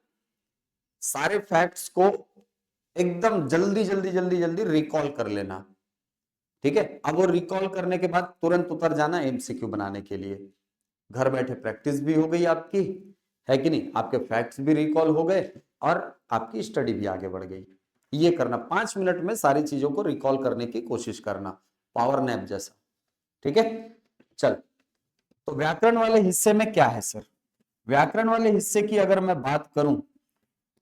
सारे फैक्ट्स को एकदम जल्दी जल्दी जल्दी जल्दी रिकॉल कर लेना, ठीक है। अब वो रिकॉल करने के बाद तुरंत उतर जाना एमसीक्यू बनाने के लिए। घर बैठे प्रैक्टिस भी हो गई आपकी, है कि नहीं, आपके फैक्ट्स भी रिकॉल हो गए और आपकी स्टडी भी आगे बढ़ गई। ये करना, 5 मिनट में सारी चीजों को रिकॉल करने की कोशिश करना, पावर नैप जैसा, ठीक है। चल, तो व्याकरण वाले हिस्से में क्या है सर? व्याकरण वाले हिस्से की अगर मैं बात करूं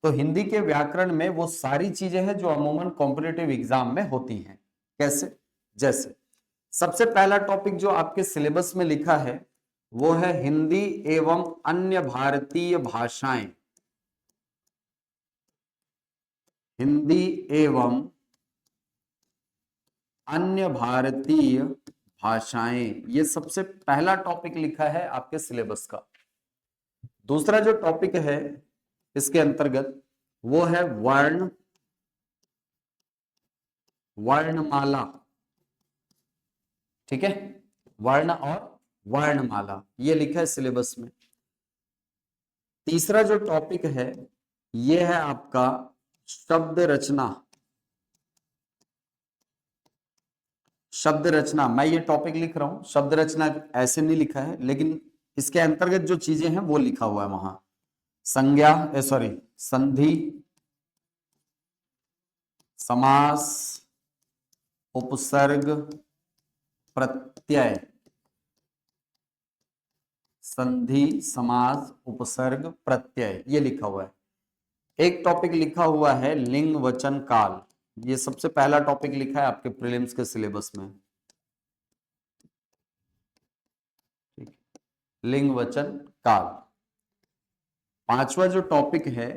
तो हिंदी के व्याकरण में वो सारी चीजें हैं जो अमूमन कॉम्पिटिटिव एग्जाम में होती हैं। कैसे? जैसे सबसे पहला टॉपिक जो आपके सिलेबस में लिखा है वो है हिंदी एवं अन्य भारतीय भाषाएं। हिंदी एवं अन्य भारतीय भाषाएं, ये सबसे पहला टॉपिक लिखा है आपके सिलेबस का। दूसरा जो टॉपिक है इसके अंतर्गत वो है वर्णमाला, ठीक है, वर्ण और वर्णमाला, ये लिखा है सिलेबस में। तीसरा जो टॉपिक है ये है आपका शब्द रचना। शब्द रचना, मैं ये टॉपिक लिख रहा हूं, शब्द रचना ऐसे नहीं लिखा है, लेकिन इसके अंतर्गत जो चीजें हैं वो लिखा हुआ है वहां। संज्ञा, सॉरी, संधि, समास, उपसर्ग, प्रत्यय, संधि, समास, उपसर्ग, प्रत्यय, ये लिखा हुआ है। एक टॉपिक लिखा हुआ है लिंग वचन काल, ये सबसे पहला टॉपिक लिखा है आपके प्रीलिम्स के सिलेबस में, लिंग वचन काल। पांचवा जो टॉपिक है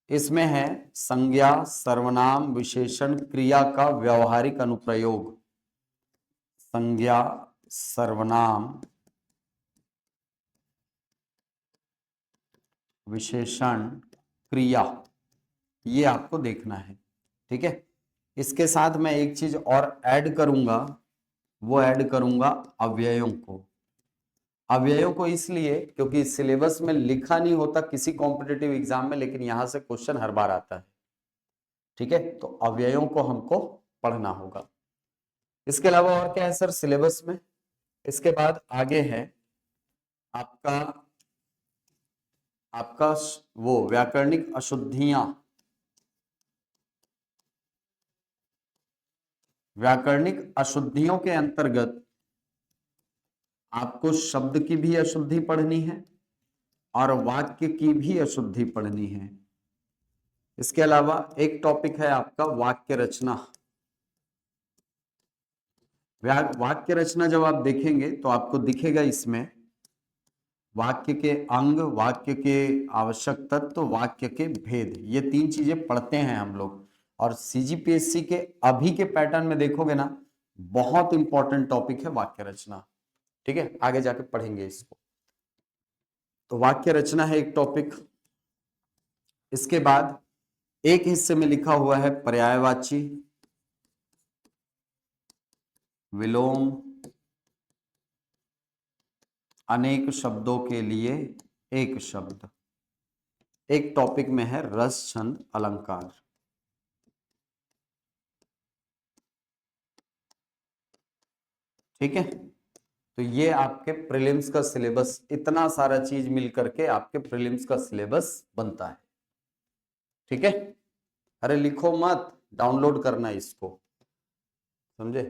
इसमें है संज्ञा, सर्वनाम, विशेषण, क्रिया का व्यवहारिक अनुप्रयोग। संज्ञा, सर्वनाम, विशेषण, क्रिया, ये आपको देखना है, ठीक है। इसके साथ मैं एक चीज और ऐड करूंगा, वो ऐड करूंगा अव्ययों को। अव्ययों को इसलिए क्योंकि सिलेबस में लिखा नहीं होता किसी कॉम्पिटिटिव एग्जाम में, लेकिन यहां से क्वेश्चन हर बार आता है, ठीक है। तो अव्ययों को हमको पढ़ना होगा। इसके अलावा और क्या है सर सिलेबस में? इसके बाद आगे है आपका आपका वो व्याकरणिक अशुद्धियां। व्याकरणिक अशुद्धियों के अंतर्गत आपको शब्द की भी अशुद्धि पढ़नी है और वाक्य की भी अशुद्धि पढ़नी है। इसके अलावा एक टॉपिक है आपका वाक्य रचना। वाक्य रचना जब आप देखेंगे तो आपको दिखेगा इसमें वाक्य के अंग, वाक्य के आवश्यक तत्व, वाक्य के भेद, ये 3 चीजें पढ़ते हैं हम लोग। और सीजीपीएससी के अभी के पैटर्न में देखोगे ना, बहुत इंपॉर्टेंट टॉपिक है वाक्य रचना, ठीक है, आगे जाके पढ़ेंगे इसको। तो वाक्य रचना है एक टॉपिक। इसके बाद एक हिस्से में लिखा हुआ है पर्यायवाची, विलोम, अनेक शब्दों के लिए एक शब्द। एक टॉपिक में है रस, छंद, अलंकार, ठीक है। तो ये आपके प्रीलिम्स का सिलेबस, इतना सारा चीज मिलकर के आपके प्रीलिम्स का सिलेबस बनता है, ठीक है। अरे लिखो मत, डाउनलोड करना इसको, समझे?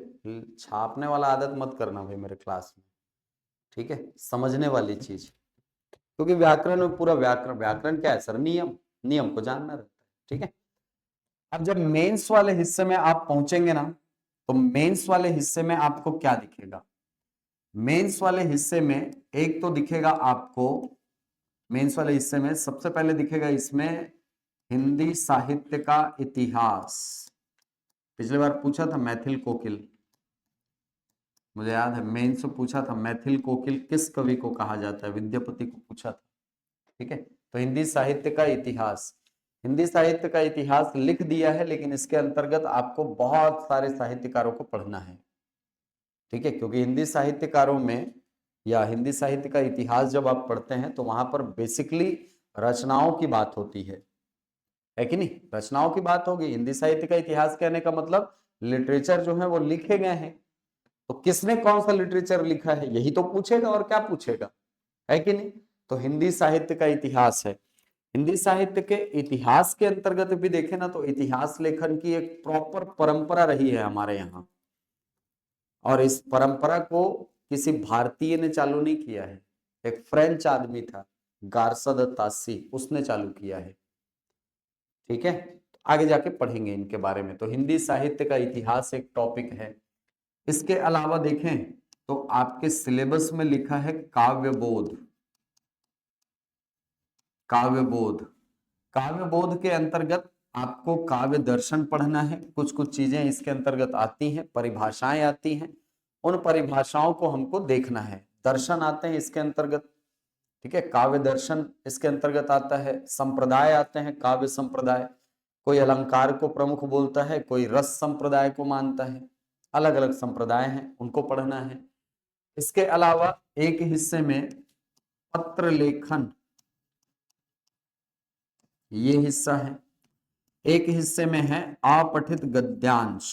छापने वाला आदत मत करना भाई मेरे क्लास में, ठीक है, समझने वाली चीज। क्योंकि व्याकरण में पूरा व्याकरण, व्याकरण क्या है सर? नियम, नियम को जानना रहता है, ठीक है। अब जब मेंस वाले हिस्से में आप पहुंचेंगे ना, तो मेंस वाले हिस्से में आपको क्या दिखेगा? मेंस वाले हिस्से में एक तो दिखेगा आपको, मेंस वाले हिस्से में सबसे पहले दिखेगा इसमें हिंदी साहित्य का इतिहास। पिछली बार पूछा था मैथिल कोकिल, मुझे याद है मेंस में पूछा था मैथिल कोकिल किस कवि को कहा जाता है, विद्यापति को पूछा था, ठीक है। तो हिंदी साहित्य का इतिहास, हिंदी साहित्य का इतिहास लिख दिया है, लेकिन इसके अंतर्गत आपको बहुत सारे साहित्यकारों को पढ़ना है, ठीक है। क्योंकि हिंदी साहित्यकारों में या हिंदी साहित्य का इतिहास जब आप पढ़ते हैं तो वहां पर बेसिकली रचनाओं की बात होती है, है कि नहीं। रचनाओं की बात होगी। हिंदी साहित्य का इतिहास कहने का मतलब लिटरेचर जो है वो लिखे गए हैं, तो किसने कौन सा लिटरेचर लिखा है यही तो पूछेगा, और क्या पूछेगा, है कि नहीं। तो हिंदी साहित्य का इतिहास है। हिंदी साहित्य के इतिहास के अंतर्गत भी देखें ना, तो इतिहास लेखन की एक प्रॉपर परंपरा रही है हमारे यहाँ, और इस परंपरा को किसी भारतीय ने चालू नहीं किया है। एक फ्रेंच आदमी था, गार्सा द तासी, उसने चालू किया है। ठीक है, आगे जाके पढ़ेंगे इनके बारे में। तो हिंदी साहित्य का इतिहास एक टॉपिक है। इसके अलावा देखें तो आपके सिलेबस में लिखा है काव्यबोध। काव्यबोध, काव्यबोध के अंतर्गत आपको काव्य दर्शन पढ़ना है। कुछ कुछ चीजें इसके अंतर्गत आती हैं, परिभाषाएं आती हैं, उन परिभाषाओं को हमको देखना है। दर्शन आते हैं इसके अंतर्गत, ठीक है, काव्य दर्शन इसके अंतर्गत आता है। संप्रदाय आते हैं, काव्य संप्रदाय, कोई अलंकार को प्रमुख बोलता है, कोई रस संप्रदाय को मानता है, अलग अलग संप्रदाय हैं, उनको पढ़ना है। इसके अलावा एक हिस्से में पत्र लेखन, ये हिस्सा है। एक हिस्से में है अपठित गद्यांश,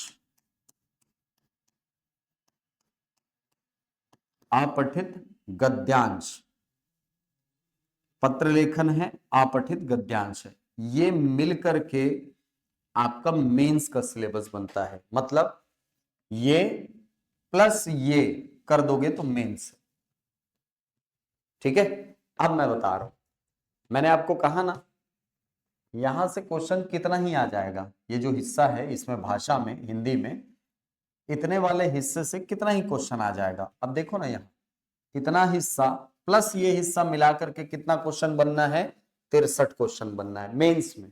अपठित गद्यांश, पत्र लेखन है, अपठित गद्यांश है। ये मिलकर के आपका मेंस का सिलेबस बनता है। मतलब ये प्लस ये कर दोगे तो मेंस। ठीक है, अब मैं बता रहा हूं, मैंने आपको कहा ना यहां से क्वेश्चन कितना ही आ जाएगा। ये जो हिस्सा है इसमें भाषा में, हिंदी में इतने वाले हिस्से से कितना ही क्वेश्चन आ जाएगा। अब देखो ना, यहाँ इतना हिस्सा प्लस ये हिस्सा मिलाकर के कितना क्वेश्चन बनना है, 63 क्वेश्चन बनना है मेंस में,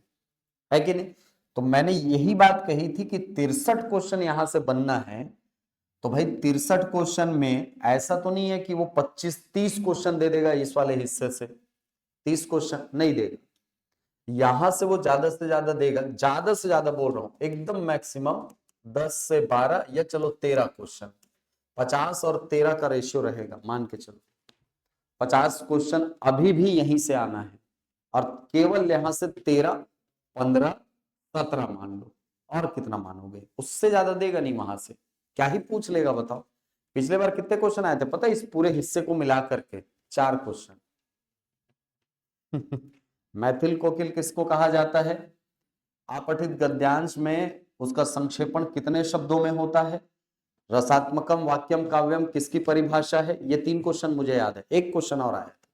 है कि नहीं। तो मैंने यही बात कही थी कि 63 क्वेश्चन यहां से बनना है। तो भाई 63 क्वेश्चन में ऐसा तो नहीं है कि वो 25-30 क्वेश्चन दे देगा इस वाले हिस्से से, 30 क्वेश्चन नहीं देगा। यहां से वो ज्यादा से ज्यादा देगा, ज्यादा से ज्यादा बोल रहा हूं, एकदम मैक्सिमम 10 से 12 या चलो 13 क्वेश्चन, 50 और 13 का रेशियो रहेगा, मान के चलो 50 क्वेश्चन अभी भी यहीं से आना है, और केवल यहां से 13, 15, 17 मान लो, और कितना मानोगे, उससे ज्यादा देगा नहीं वहां से। क्या ही पूछ लेगा बताओ। पिछले बार कितने क्वेश्चन आए थे पता है, इस पूरे हिस्से को मिला करके 4 क्वेश्चन। मैथिल कोकिल किसको कहा जाता है? अपठित गद्यांश में उसका संक्षेपण कितने शब्दों में होता है? रसात्मकम वाक्यम काव्यम किसकी परिभाषा है? ये 3 क्वेश्चन मुझे याद है। एक क्वेश्चन और आया था।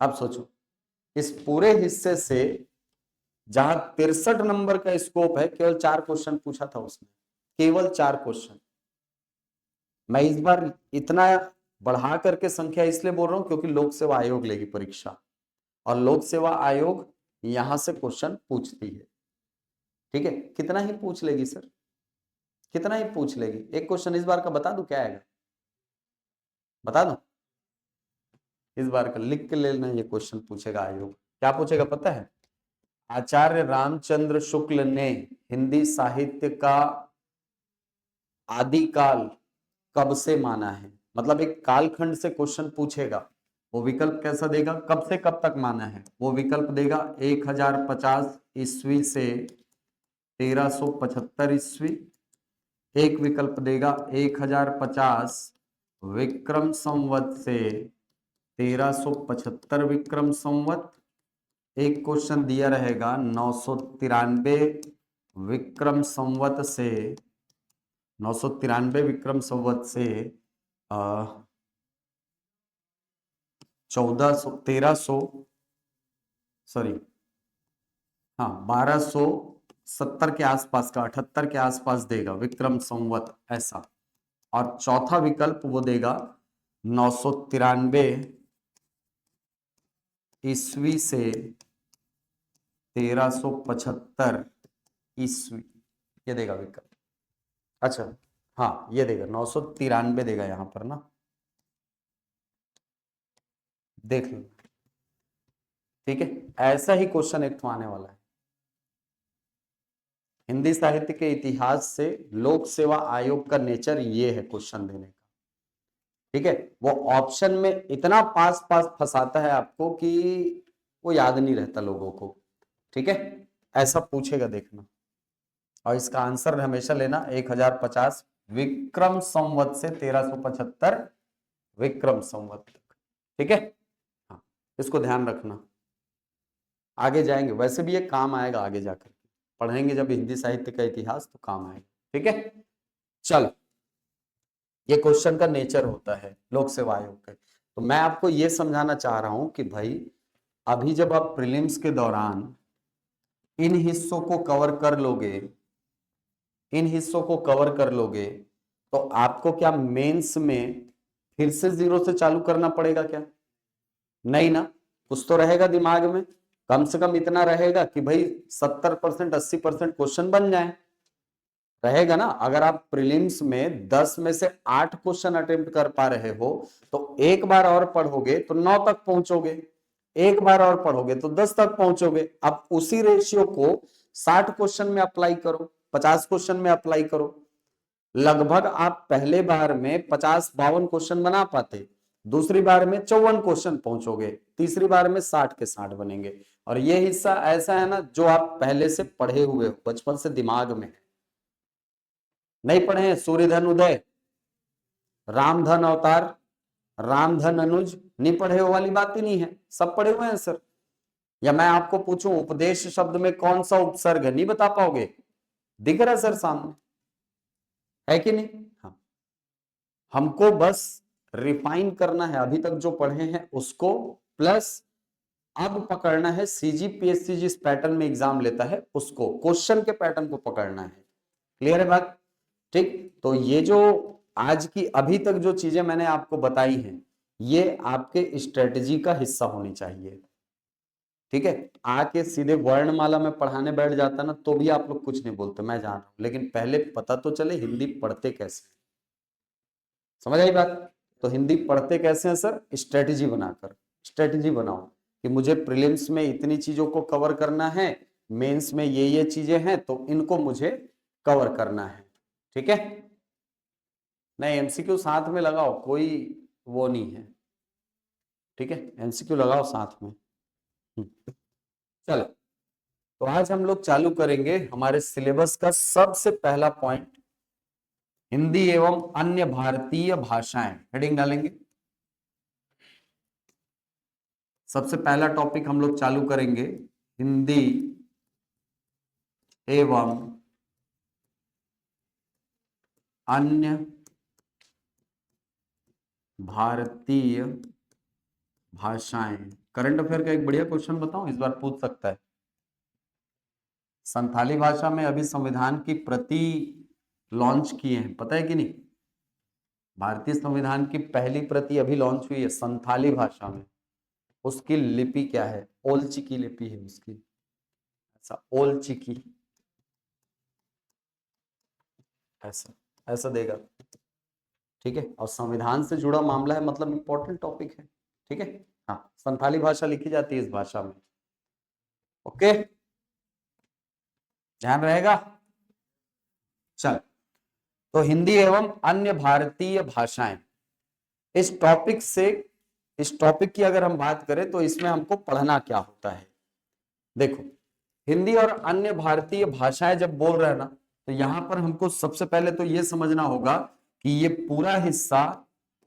अब सोचो, इस पूरे हिस्से से जहां 63 नंबर का स्कोप है, केवल 4 क्वेश्चन पूछा था उसने, केवल 4 क्वेश्चन। मैं इस बार इतना बढ़ा करके संख्या इसलिए बोल रहा हूं क्योंकि लोक सेवा आयोग लेगी परीक्षा, और लोक सेवा आयोग यहां से क्वेश्चन पूछती है। ठीक है, कितना ही पूछ लेगी सर, कितना ही पूछ लेगी। एक क्वेश्चन इस बार का बता दूं क्या आएगा, बता दूं? इस बार का लिख के ले लेना, ये क्वेश्चन पूछेगा आयोग। क्या पूछेगा पता है? आचार्य रामचंद्र शुक्ल ने हिंदी साहित्य का आदिकाल कब से माना है। मतलब एक कालखंड से क्वेश्चन पूछेगा, वो विकल्प कैसा देगा, कब से कब तक माना है। वो विकल्प देगा 1050 ईस्वी से 1375 ईस्वी। एक विकल्प देगा 1050 विक्रम संवत से 1375 विक्रम संवत। एक क्वेश्चन दिया रहेगा 993 विक्रम संवत से 993 विक्रम संवत से 1300 सॉरी, हाँ 1270 के आसपास का, 78 के आसपास देगा विक्रम संवत ऐसा। और चौथा विकल्प वो देगा 993 ईस्वी से 1375 ईस्वी, ये देगा विकल्प। अच्छा हाँ, ये देगा 993 देगा यहां पर ना, देख लो। ठीक है, ऐसा ही क्वेश्चन एक तो आने वाला है। हिंदी साहित्य के इतिहास से लोक सेवा आयोग का नेचर ये है क्वेश्चन देने का। ठीक है, वो ऑप्शन में इतना पास पास फंसाता है आपको कि वो याद नहीं रहता लोगों को। ठीक है, ऐसा पूछेगा देखना। और इसका आंसर हमेशा लेना 1050 विक्रम संवत से 1375 विक्रम संवत तक। ठीक है, हाँ, इसको ध्यान रखना, आगे जाएंगे वैसे भी ये काम आएगा, आगे जाकर पढ़ेंगे जब हिंदी साहित्य का इतिहास तो काम आएगा। ठीक है, चलो, ये क्वेश्चन का नेचर होता है लोक सेवा आयोग का। तो मैं आपको ये समझाना चाह रहा हूं कि भाई अभी जब आप प्रीलिम्स के दौरान इन हिस्सों को कवर कर लोगे, इन हिस्सों को कवर कर लोगे, तो आपको क्या मेंस में फिर से जीरो से चालू करना पड़ेगा क्या? नहीं ना, कुछ तो रहेगा दिमाग में, कम से कम इतना रहेगा कि भाई 70% 80% क्वेश्चन बन जाए, रहेगा ना। अगर आप प्रीलिम्स में 10 में से 8 क्वेश्चन अटेम्प्ट कर पा रहे हो तो एक बार और पढ़ोगे तो 9 तक पहुंचोगे, एक बार और पढ़ोगे तो 10 तक पहुंचोगे। अब उसी रेशियो को 60 क्वेश्चन में अप्लाई करो, 50 क्वेश्चन में अप्लाई करो, लगभग आप पहले बार में 50-52 क्वेश्चन बना पाते, दूसरी बार में 54 क्वेश्चन पहुंचोगे, तीसरी बार में 60 के 60 बनेंगे। और ये हिस्सा ऐसा है ना जो आप पहले से पढ़े हुए हो, बचपन से दिमाग में है। नहीं पढ़े हैं सूर्यधन उदय, रामधन अवतार, रामधन अनुज, नहीं पढ़े हो वाली बात ही नहीं है, सब पढ़े हुए हैं सर। या मैं आपको पूछूं उपदेश शब्द में कौन सा उपसर्ग है, नहीं बता पाओगे? दिख रहा है सर सामने, है कि नहीं? हाँ, हमको बस रिफाइन करना है अभी तक जो पढ़े हैं उसको, प्लस अब पकड़ना है सीजीपीएससी जिस पैटर्न में एग्जाम लेता है उसको, क्वेश्चन के पैटर्न को पकड़ना है। क्लियर है बात? ठीक, तो ये जो आज की अभी तक जो चीजें मैंने आपको बताई हैं ये आपके स्ट्रेटजी का हिस्सा होनी चाहिए। ठीक है, आके सीधे वर्णमाला में पढ़ाने बैठ जाता ना तो भी आप लोग कुछ नहीं बोलते, मैं जान रहा हूं, लेकिन पहले पता तो चले हिंदी पढ़ते कैसे। समझ आई बात? तो हिंदी पढ़ते कैसे हैं सर? स्ट्रेटजी बनाकर, स्ट्रेटजी बनाओ कि मुझे प्रीलिम्स में इतनी चीजों को कवर करना है, मेंस में ये चीजें हैं तो इनको मुझे कवर करना है। ठीक है, नहीं एमसीक्यू साथ में लगाओ, कोई वो नहीं है। ठीक है, एमसीक्यू लगाओ साथ में। चलो, तो आज हम लोग चालू करेंगे हमारे सिलेबस का सबसे पहला पॉइंट, हिंदी एवं अन्य भारतीय भाषाएं, हेडिंग डालेंगे। सबसे पहला टॉपिक हम लोग चालू करेंगे हिंदी एवं अन्य भारतीय भाषाएं। करंट अफेयर का एक बढ़िया क्वेश्चन बताऊं, इस बार पूछ सकता है। संथाली भाषा में अभी संविधान की प्रति लॉन्च किए हैं, पता है कि नहीं? भारतीय संविधान की पहली प्रति अभी लॉन्च हुई है संथाली भाषा में। उसकी लिपि क्या है? ओलचिकी लिपि है उसकी, ऐसा ओलचिकी, ऐसा ऐसा देगा। ठीक है, और संविधान से जुड़ा मामला है, मतलब इंपॉर्टेंट टॉपिक है। ठीक है, हाँ, संथाली भाषा लिखी जाती है इस भाषा में। ओके, ध्यान रहेगा। चल, तो हिंदी एवं अन्य भारतीय भाषाएं, इस टॉपिक से, इस टॉपिक की अगर हम बात करें तो इसमें हमको पढ़ना क्या होता है। देखो, हिंदी और अन्य भारतीय भाषाएं जब बोल रहे हैं ना, तो यहां पर हमको सबसे पहले तो यह समझना होगा कि ये पूरा हिस्सा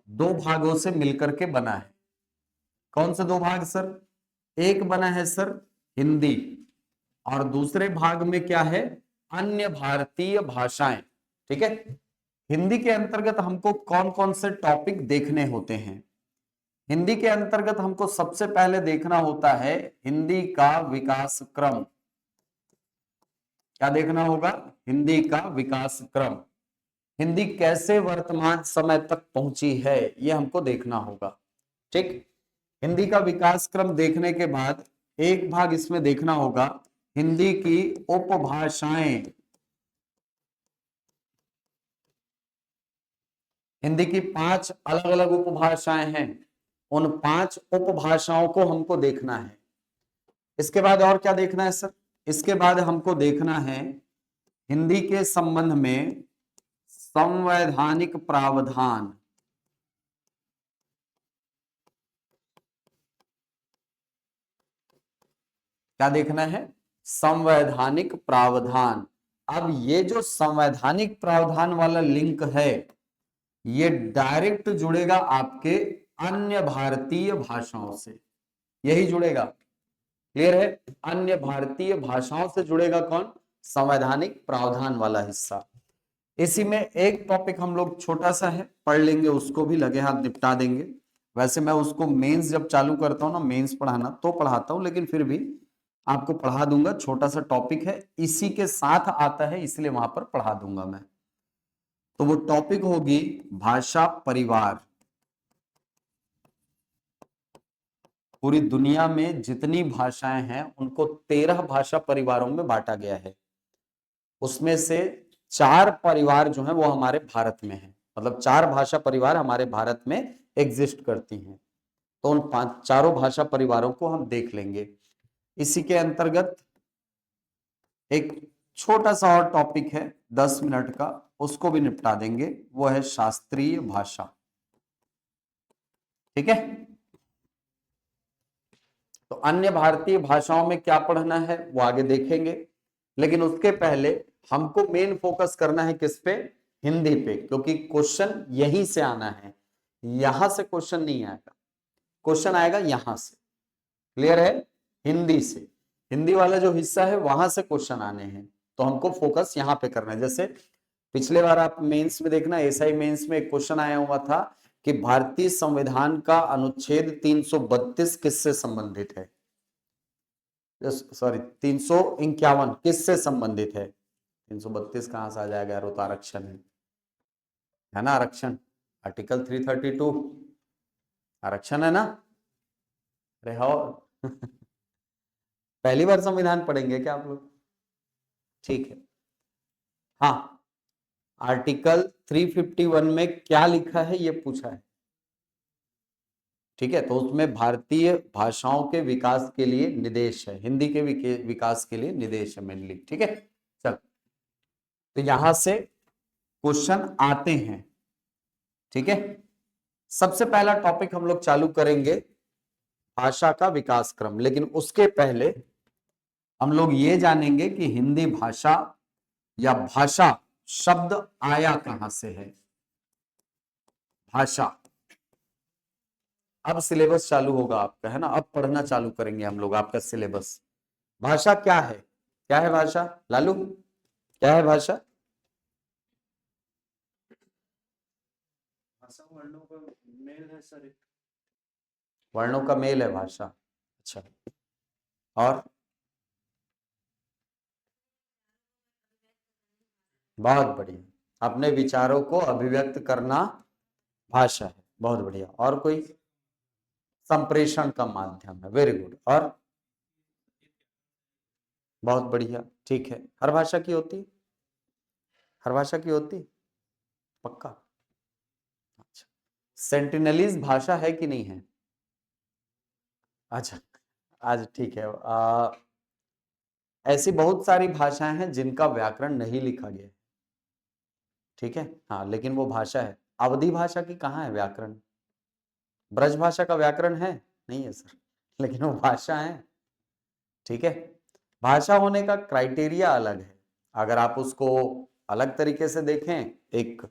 दो भागों से मिलकर के बना है। कौन से दो भाग सर? एक बना है सर हिंदी, और दूसरे भाग में क्या है? अन्य भारतीय भाषाएं। ठीक है, हिंदी के अंतर्गत हमको कौन कौन से टॉपिक देखने होते हैं? हिंदी के अंतर्गत हमको सबसे पहले देखना होता है हिंदी का विकास क्रम। क्या देखना होगा? हिंदी का विकास क्रम, हिंदी कैसे वर्तमान समय तक पहुंची है यह हमको देखना होगा। ठीक, हिंदी का विकास क्रम देखने के बाद एक भाग इसमें देखना होगा हिंदी की उपभाषाएं। हिंदी की 5 अलग अलग उपभाषाएं हैं, उन 5 उपभाषाओं को हमको देखना है। इसके बाद और क्या देखना है सर? इसके बाद हमको देखना है हिंदी के संबंध में संवैधानिक प्रावधान। क्या देखना है? संवैधानिक प्रावधान। अब ये जो संवैधानिक प्रावधान वाला लिंक है ये डायरेक्ट जुड़ेगा आपके अन्य भारतीय भाषाओं से, यही जुड़ेगा। क्लियर है? अन्य भारतीय भाषाओं से जुड़ेगा कौन? संवैधानिक प्रावधान वाला हिस्सा। इसी में एक टॉपिक हम लोग छोटा सा है, पढ़ लेंगे, उसको भी लगे हाथ निपटा देंगे। वैसे मैं उसको मेंस जब चालू करता हूं ना, मेंस पढ़ाना तो पढ़ाता हूं, लेकिन फिर भी आपको पढ़ा दूंगा। छोटा सा टॉपिक है, इसी के साथ आता है, इसलिए वहां पर पढ़ा दूंगा मैं। तो वो टॉपिक होगी भाषा परिवार। पूरी दुनिया में जितनी भाषाएं हैं उनको 13 भाषा परिवारों में बांटा गया है। उसमें से 4 परिवार जो हैं वो हमारे भारत में हैं, मतलब 4 भाषा परिवार हमारे भारत में एग्जिस्ट करती हैं। तो उन चारों भाषा परिवारों को हम देख लेंगे। इसी के अंतर्गत एक छोटा सा और टॉपिक है 10 मिनट का, उसको भी निपटा देंगे, वो है शास्त्रीय भाषा। ठीक है? तो अन्य भारतीय भाषाओं में क्या पढ़ना है वो आगे देखेंगे, लेकिन उसके पहले हमको मेन फोकस करना है किस पे? हिंदी पे, क्योंकि क्वेश्चन यहीं से आना है, यहां से क्वेश्चन नहीं आएगा, क्वेश्चन आएगा यहां से। क्लियर है? हिंदी से, हिंदी वाला जो हिस्सा है वहां से क्वेश्चन आने हैं, तो हमको फोकस यहां पे करना है। जैसे पिछले बार आप मेंस में देखना, एसआई मेंस में एक क्वेश्चन आया हुआ था कि भारतीय संविधान का अनुच्छेद 332 किससे संबंधित है? सॉरी 351 किससे संबंधित है? 332 कहां से आ जाएगा यार, वो तो आरक्षण है ना? आरक्षण, आर्टिकल 332 आरक्षण है ना? अरे हो पहली बार संविधान पढ़ेंगे क्या आप लोग? ठीक है। हाँ, आर्टिकल 351 में क्या लिखा है ये पूछा है। ठीक है, तो उसमें भारतीय भाषाओं के विकास के लिए निर्देश है, हिंदी के विकास के लिए निर्देश है मेनली। ठीक है, चल, तो यहां से क्वेश्चन आते हैं। ठीक है, सबसे पहला टॉपिक हम लोग चालू करेंगे भाषा का विकास क्रम, लेकिन उसके पहले हम लोग ये जानेंगे कि हिंदी भाषा या भाषा शब्द आया कहां से है। भाषा, अब सिलेबस चालू होगा आपका, है ना? अब पढ़ना चालू करेंगे हम लोग आपका सिलेबस। भाषा क्या है? क्या है भाषा लालू? क्या है भाषा? भाषा वर्णों का मेल है सर। वर्णों का मेल है भाषा। अच्छा, और बहुत बढ़िया, अपने विचारों को अभिव्यक्त करना भाषा है। बहुत बढ़िया। और कोई? संप्रेषण का माध्यम है। Very good. और बहुत बढ़िया, ठीक है। हर भाषा की होती? हर भाषा की होती? पक्का? अच्छा, सेंटिनलीज भाषा है कि नहीं है? अच्छा, आज ठीक है। ऐसी बहुत सारी भाषाएं हैं जिनका व्याकरण नहीं लिखा गया। ठीक है, हाँ, लेकिन वो भाषा है। अवधी भाषा की कहाँ है व्याकरण? ब्रज भाषा का व्याकरण है? नहीं है सर, लेकिन वो भाषा है। ठीक है, भाषा होने का क्राइटेरिया अलग है। अगर आप उसको अलग तरीके से देखें, एक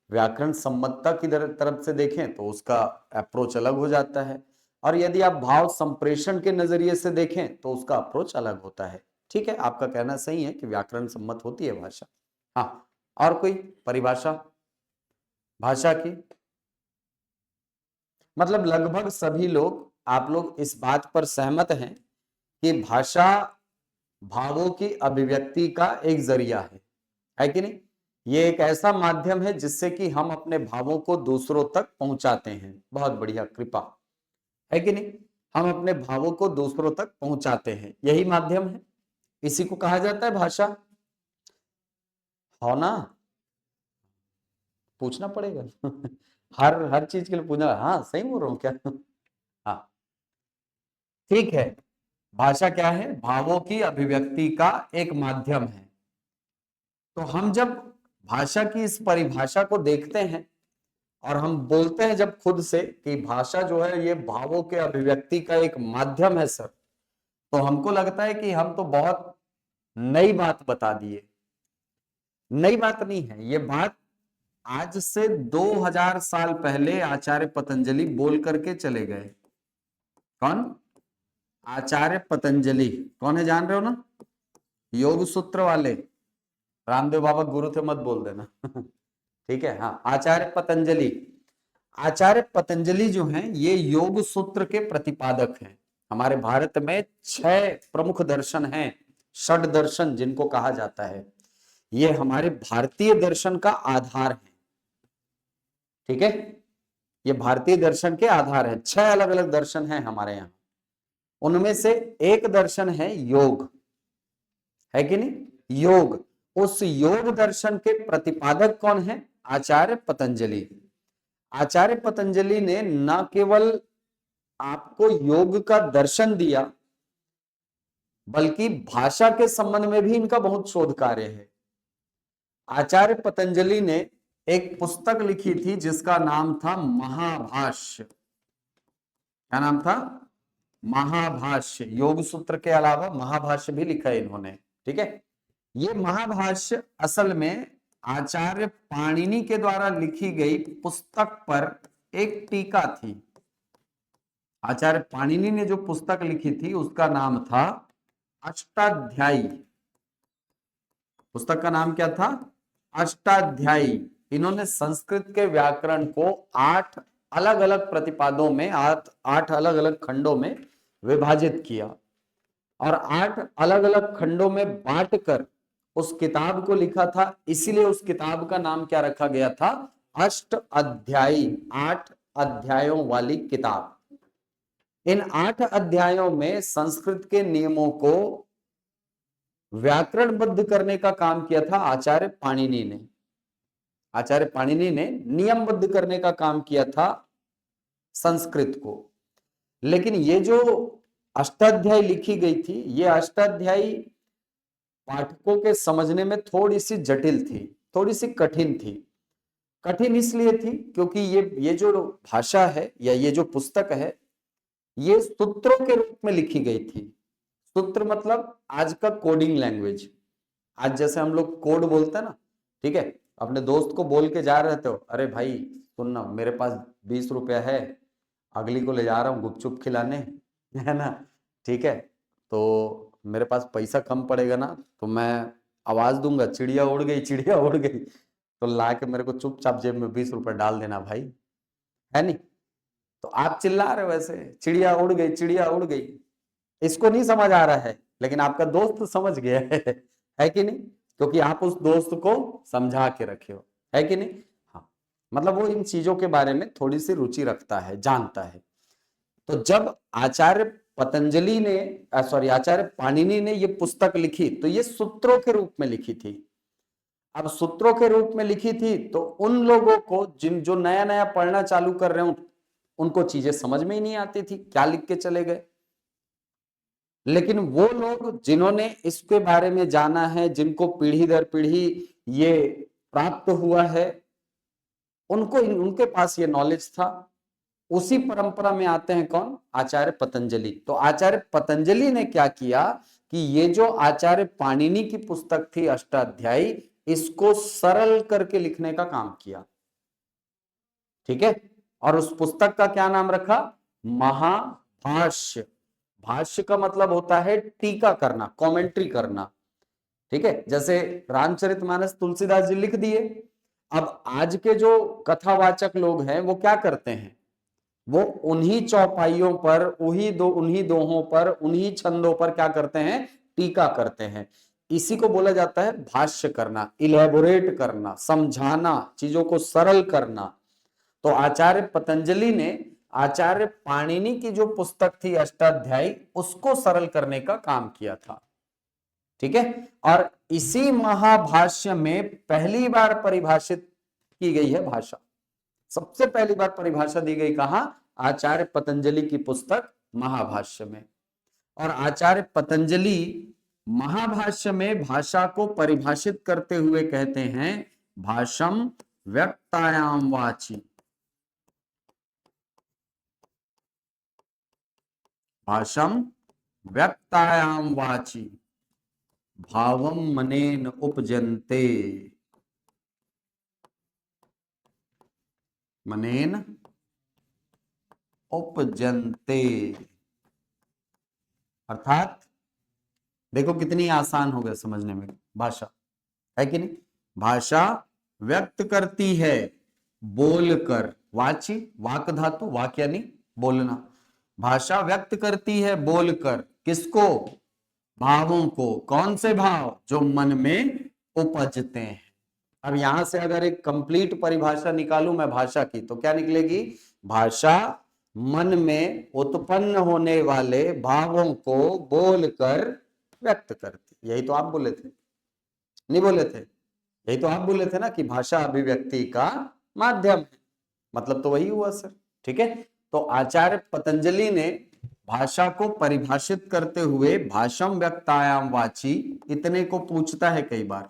व्याकरण सम्मतता की तरफ से देखें तो उसका अप्रोच अलग हो जाता है, और यदि आप भाव संप्रेषण के नजरिए से देखें तो उसका अप्रोच अलग होता है। ठीक है, आपका कहना सही है कि व्याकरण सम्मत होती है भाषा। हाँ, और कोई परिभाषा भाषा की? मतलब लगभग सभी लोग, आप लोग इस बात पर सहमत हैं कि भाषा भावों की अभिव्यक्ति का एक जरिया है कि नहीं? ये एक ऐसा माध्यम है जिससे कि हम अपने भावों को दूसरों तक पहुंचाते हैं। बहुत बढ़िया, कृपा, है कि नहीं? हम अपने भावों को दूसरों तक पहुंचाते हैं, यही माध्यम है, इसी को कहा जाता है भाषा। हो ना? पूछना पड़ेगा हर हर चीज के लिए पूछना। हाँ, सही बोल रहा हूँ क्या? हाँ, ठीक है। भाषा क्या है? भावों की अभिव्यक्ति का एक माध्यम है। तो हम जब भाषा की इस परिभाषा को देखते हैं और हम बोलते हैं जब खुद से कि भाषा जो है ये भावों के अभिव्यक्ति का एक माध्यम है सर, तो हमको लगता है कि हम तो बहुत नई बात बता दिए। नई बात नहीं है ये बात, आज से 2000 साल पहले आचार्य पतंजलि बोल करके चले गए। कौन? आचार्य पतंजलि। कौन है जान रहे हो ना? योग सूत्र वाले। रामदेव बाबा गुरु थे मत बोल देना। ठीक है, हाँ, आचार्य पतंजलि। आचार्य पतंजलि जो हैं ये योग सूत्र के प्रतिपादक हैं। हमारे भारत में 6 प्रमुख दर्शन हैं, षड दर्शन जिनको कहा जाता है। ये हमारे भारतीय दर्शन का आधार है। ठीक है, ये भारतीय दर्शन के आधार है। 6 अलग अलग दर्शन हैं हमारे यहाँ, उनमें से एक दर्शन है योग, है कि नहीं? योग। उस योग दर्शन के प्रतिपादक कौन है? आचार्य पतंजलि। आचार्य पतंजलि ने न केवल आपको योग का दर्शन दिया, बल्कि भाषा के संबंध में भी इनका बहुत शोध कार्य है। आचार्य पतंजलि ने एक पुस्तक लिखी थी जिसका नाम था महाभाष्य। क्या नाम था? महाभाष्य। योग सूत्र के अलावा महाभाष्य भी लिखा है इन्होंने। ठीक है, ये महाभाष्य असल में आचार्य पाणिनि के द्वारा लिखी गई पुस्तक पर एक टीका थी। आचार्य पाणिनि ने जो पुस्तक लिखी थी उसका नाम था अष्टाध्यायी। पुस्तक का नाम क्या था? अष्टाध्यायी। इन्होंने संस्कृत के व्याकरण को 8 अलग अलग प्रतिपादों में, 8 अलग अलग खंडों में विभाजित किया और 8 अलग अलग खंडों में बांटकर उस किताब को लिखा था। इसीलिए उस किताब का नाम क्या रखा गया था? अष्ट अध्यायी, 8 अध्यायों वाली किताब। इन 8 अध्यायों में संस्कृत के नियमों को व्याकरणबद्ध करने का काम किया था आचार्य पाणिनि ने। आचार्य पाणिनि ने नियमबद्ध करने का काम किया था संस्कृत को। लेकिन ये जो अष्टाध्यायी लिखी गई थी, ये अष्टाध्यायी पाठकों के समझने में थोड़ी सी जटिल थी, थोड़ी सी कठिन थी। कठिन इसलिए थी क्योंकि ये जो भाषा है या ये जो पुस्तक है, ये सूत्रों के रूप में लिखी गई थी। सूत्र मतलब आज का कोडिंग लैंग्वेज। आज जैसे हम लोग कोड बोलते हैं ना, ठीक है, अपने दोस्त को बोल के जा रहे थे, अरे भाई सुनना, मेरे पास 20 रुपया है, अगली को ले जा रहा हूँ गुपचुप खिलाने, है ना, ठीक है, तो मेरे पास पैसा कम पड़ेगा ना, तो मैं आवाज दूंगा चिड़िया उड़ गई, चिड़िया उड़ गई, तो ला के मेरे को चुपचाप जेब में 20 रुपए डाल देना भाई, है नहीं? तो आप चिल्ला रहे हो वैसे, चिड़िया उड़ गई, चिड़िया उड़ गई। इसको नहीं समझ आ रहा है, लेकिन आपका दोस्त समझ गया है कि नहीं? क्योंकि आप उस दोस्त को समझा के रखे हो, है कि नहीं? हाँ, मतलब वो इन चीजों के बारे में थोड़ी सी रुचि रखता है, जानता है। तो जब आचार्य पतंजलि ने, सॉरी, आचार्य पाणिनि ने ये पुस्तक लिखी तो ये सूत्रों के रूप में लिखी थी। अब सूत्रों के रूप में लिखी थी तो उन लोगों को जो नया नया पढ़ना चालू कर रहे हो, उनको चीजें समझ में ही नहीं आती थी, क्या लिख के चले गए। लेकिन वो लोग जिन्होंने इसके बारे में जाना है, जिनको पीढ़ी दर पीढ़ी ये प्राप्त हुआ है, उनको उनके पास ये नॉलेज था। उसी परंपरा में आते हैं कौन? आचार्य पतंजलि। तो आचार्य पतंजलि ने क्या किया कि ये जो आचार्य पाणिनि की पुस्तक थी अष्टाध्यायी, इसको सरल करके लिखने का काम किया। ठीक है, और उस पुस्तक का क्या नाम रखा? महाभाष्य। भाष्य का मतलब होता है टीका करना, कमेंट्री करना। ठीक है, जैसे रामचरितमानस तुलसीदास जी लिख दिए। अब आज के जो कथावाचक लोग हैं वो क्या करते हैं? वो उन्हीं चौपाइयों पर, उन्हीं दोहों पर, उन्हीं छंदों पर क्या करते हैं? टीका करते हैं। इसी को बोला जाता है भाष्य करना, इलेबोरेट करना, समझाना, चीजों को सरल करना। तो आचार्य पतंजलि ने आचार्य पाणिनि की जो पुस्तक थी अष्टाध्यायी, उसको सरल करने का काम किया था। ठीक है, और इसी महाभाष्य में पहली बार परिभाषित की गई है भाषा। सबसे पहली बार परिभाषा दी गई कहां? आचार्य पतंजलि की पुस्तक महाभाष्य में। और आचार्य पतंजलि महाभाष्य में भाषा को परिभाषित करते हुए कहते हैं भाषम व्यक्तायाम वाची। भाषम व्यक्तायाम वाची। भावम मनेन उपजन्ते, मनेन उपजन्ते, अर्थात देखो कितनी आसान हो गया समझने में, भाषा है कि नहीं। भाषा व्यक्त करती है बोलकर, वाची वाक धातु, वाक यानी बोलना। भाषा व्यक्त करती है बोलकर, किसको? भावों को। कौन से भाव? जो मन में उपजते हैं। अब यहां से अगर एक कंप्लीट परिभाषा निकालूं मैं भाषा की, तो क्या निकलेगी? भाषा मन में उत्पन्न होने वाले भावों को बोलकर व्यक्त करती। यही तो आप बोले थे, नहीं बोले थे? यही तो आप बोले थे ना कि भाषा अभिव्यक्ति का माध्यम है, मतलब तो वही हुआ सर। ठीक है, तो आचार्य पतंजलि ने भाषा को परिभाषित करते हुए भाषम व्यक्तायाम वाची, इतने को पूछता है कई बार,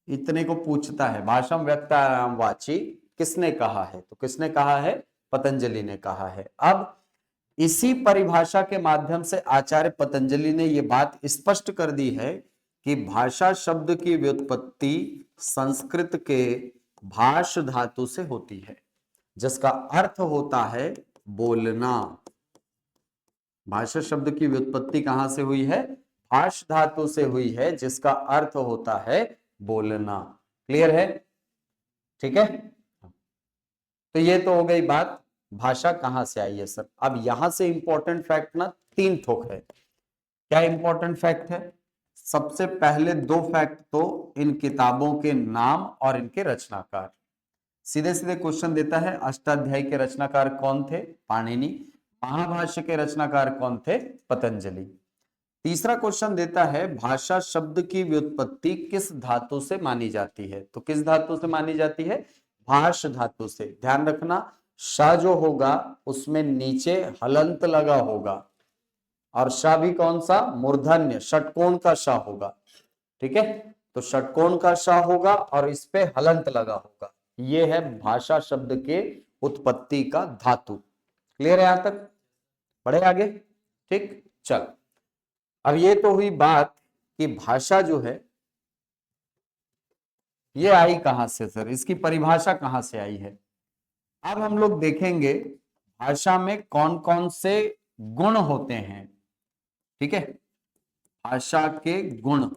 इतने को पूछता है, भाषम व्यक्तायाम वाची किसने कहा है? तो किसने कहा है? पतंजलि ने कहा है। अब इसी परिभाषा के माध्यम से आचार्य पतंजलि ने यह बात स्पष्ट कर दी है कि भाषा शब्द की व्युत्पत्ति संस्कृत के भाष धातु से होती है, जिसका अर्थ होता है बोलना। भाषा शब्द की व्युत्पत्ति कहां से हुई है? भाष धातु से हुई है, जिसका अर्थ होता है बोलना। क्लियर है? ठीक है, तो ये तो हो गई बात भाषा कहां से आई है सर। अब यहां से इंपॉर्टेंट फैक्ट ना 3 ठोक है। क्या इंपॉर्टेंट फैक्ट है? सबसे पहले 2 फैक्ट तो इन किताबों के नाम और इनके रचनाकार। सीधे सीधे क्वेश्चन देता है, अष्टाध्यायी के रचनाकार कौन थे? पाणिनि। महाभाष्य के रचनाकार कौन थे? पतंजलि। तीसरा क्वेश्चन देता है, भाषा शब्द की व्युत्पत्ति किस धातु से मानी जाती है? तो किस धातु से मानी जाती है? भाष धातु से। ध्यान रखना, श जो होगा उसमें नीचे हलंत लगा होगा, और श भी कौन सा? मूर्धन्य, षटकोण का श होगा। ठीक है, तो षटकोण का श होगा और इस पे हलंत लगा होगा। ये है भाषा शब्द के उत्पत्ति का धातु। क्लियर है यहां तक? बढ़े आगे? ठीक, चल। अब ये तो हुई बात कि भाषा जो है ये आई कहां से सर, इसकी परिभाषा कहां से आई है। अब हम लोग देखेंगे भाषा में कौन कौन से गुण होते हैं। ठीक है, भाषा के गुण,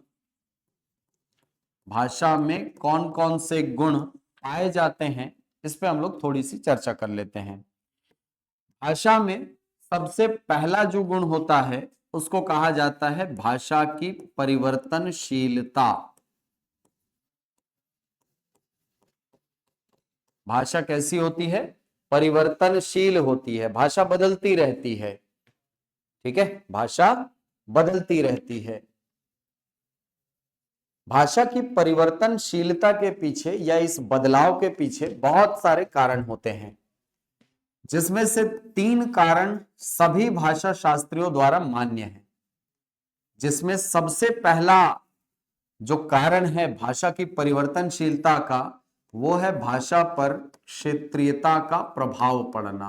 भाषा में कौन कौन से गुण पाए जाते हैं, इस पे हम लोग थोड़ी सी चर्चा कर लेते हैं। भाषा में सबसे पहला जो गुण होता है उसको कहा जाता है भाषा की परिवर्तनशीलता। भाषा कैसी होती है? परिवर्तनशील होती है, भाषा बदलती रहती है। ठीक है, भाषा बदलती रहती है। भाषा की परिवर्तनशीलता के पीछे या इस बदलाव के पीछे बहुत सारे कारण होते हैं, जिसमें से 3 कारण सभी भाषा शास्त्रियों द्वारा मान्य है। जिसमें सबसे पहला जो कारण है भाषा की परिवर्तनशीलता का, वो है भाषा पर क्षेत्रीयता का प्रभाव पड़ना।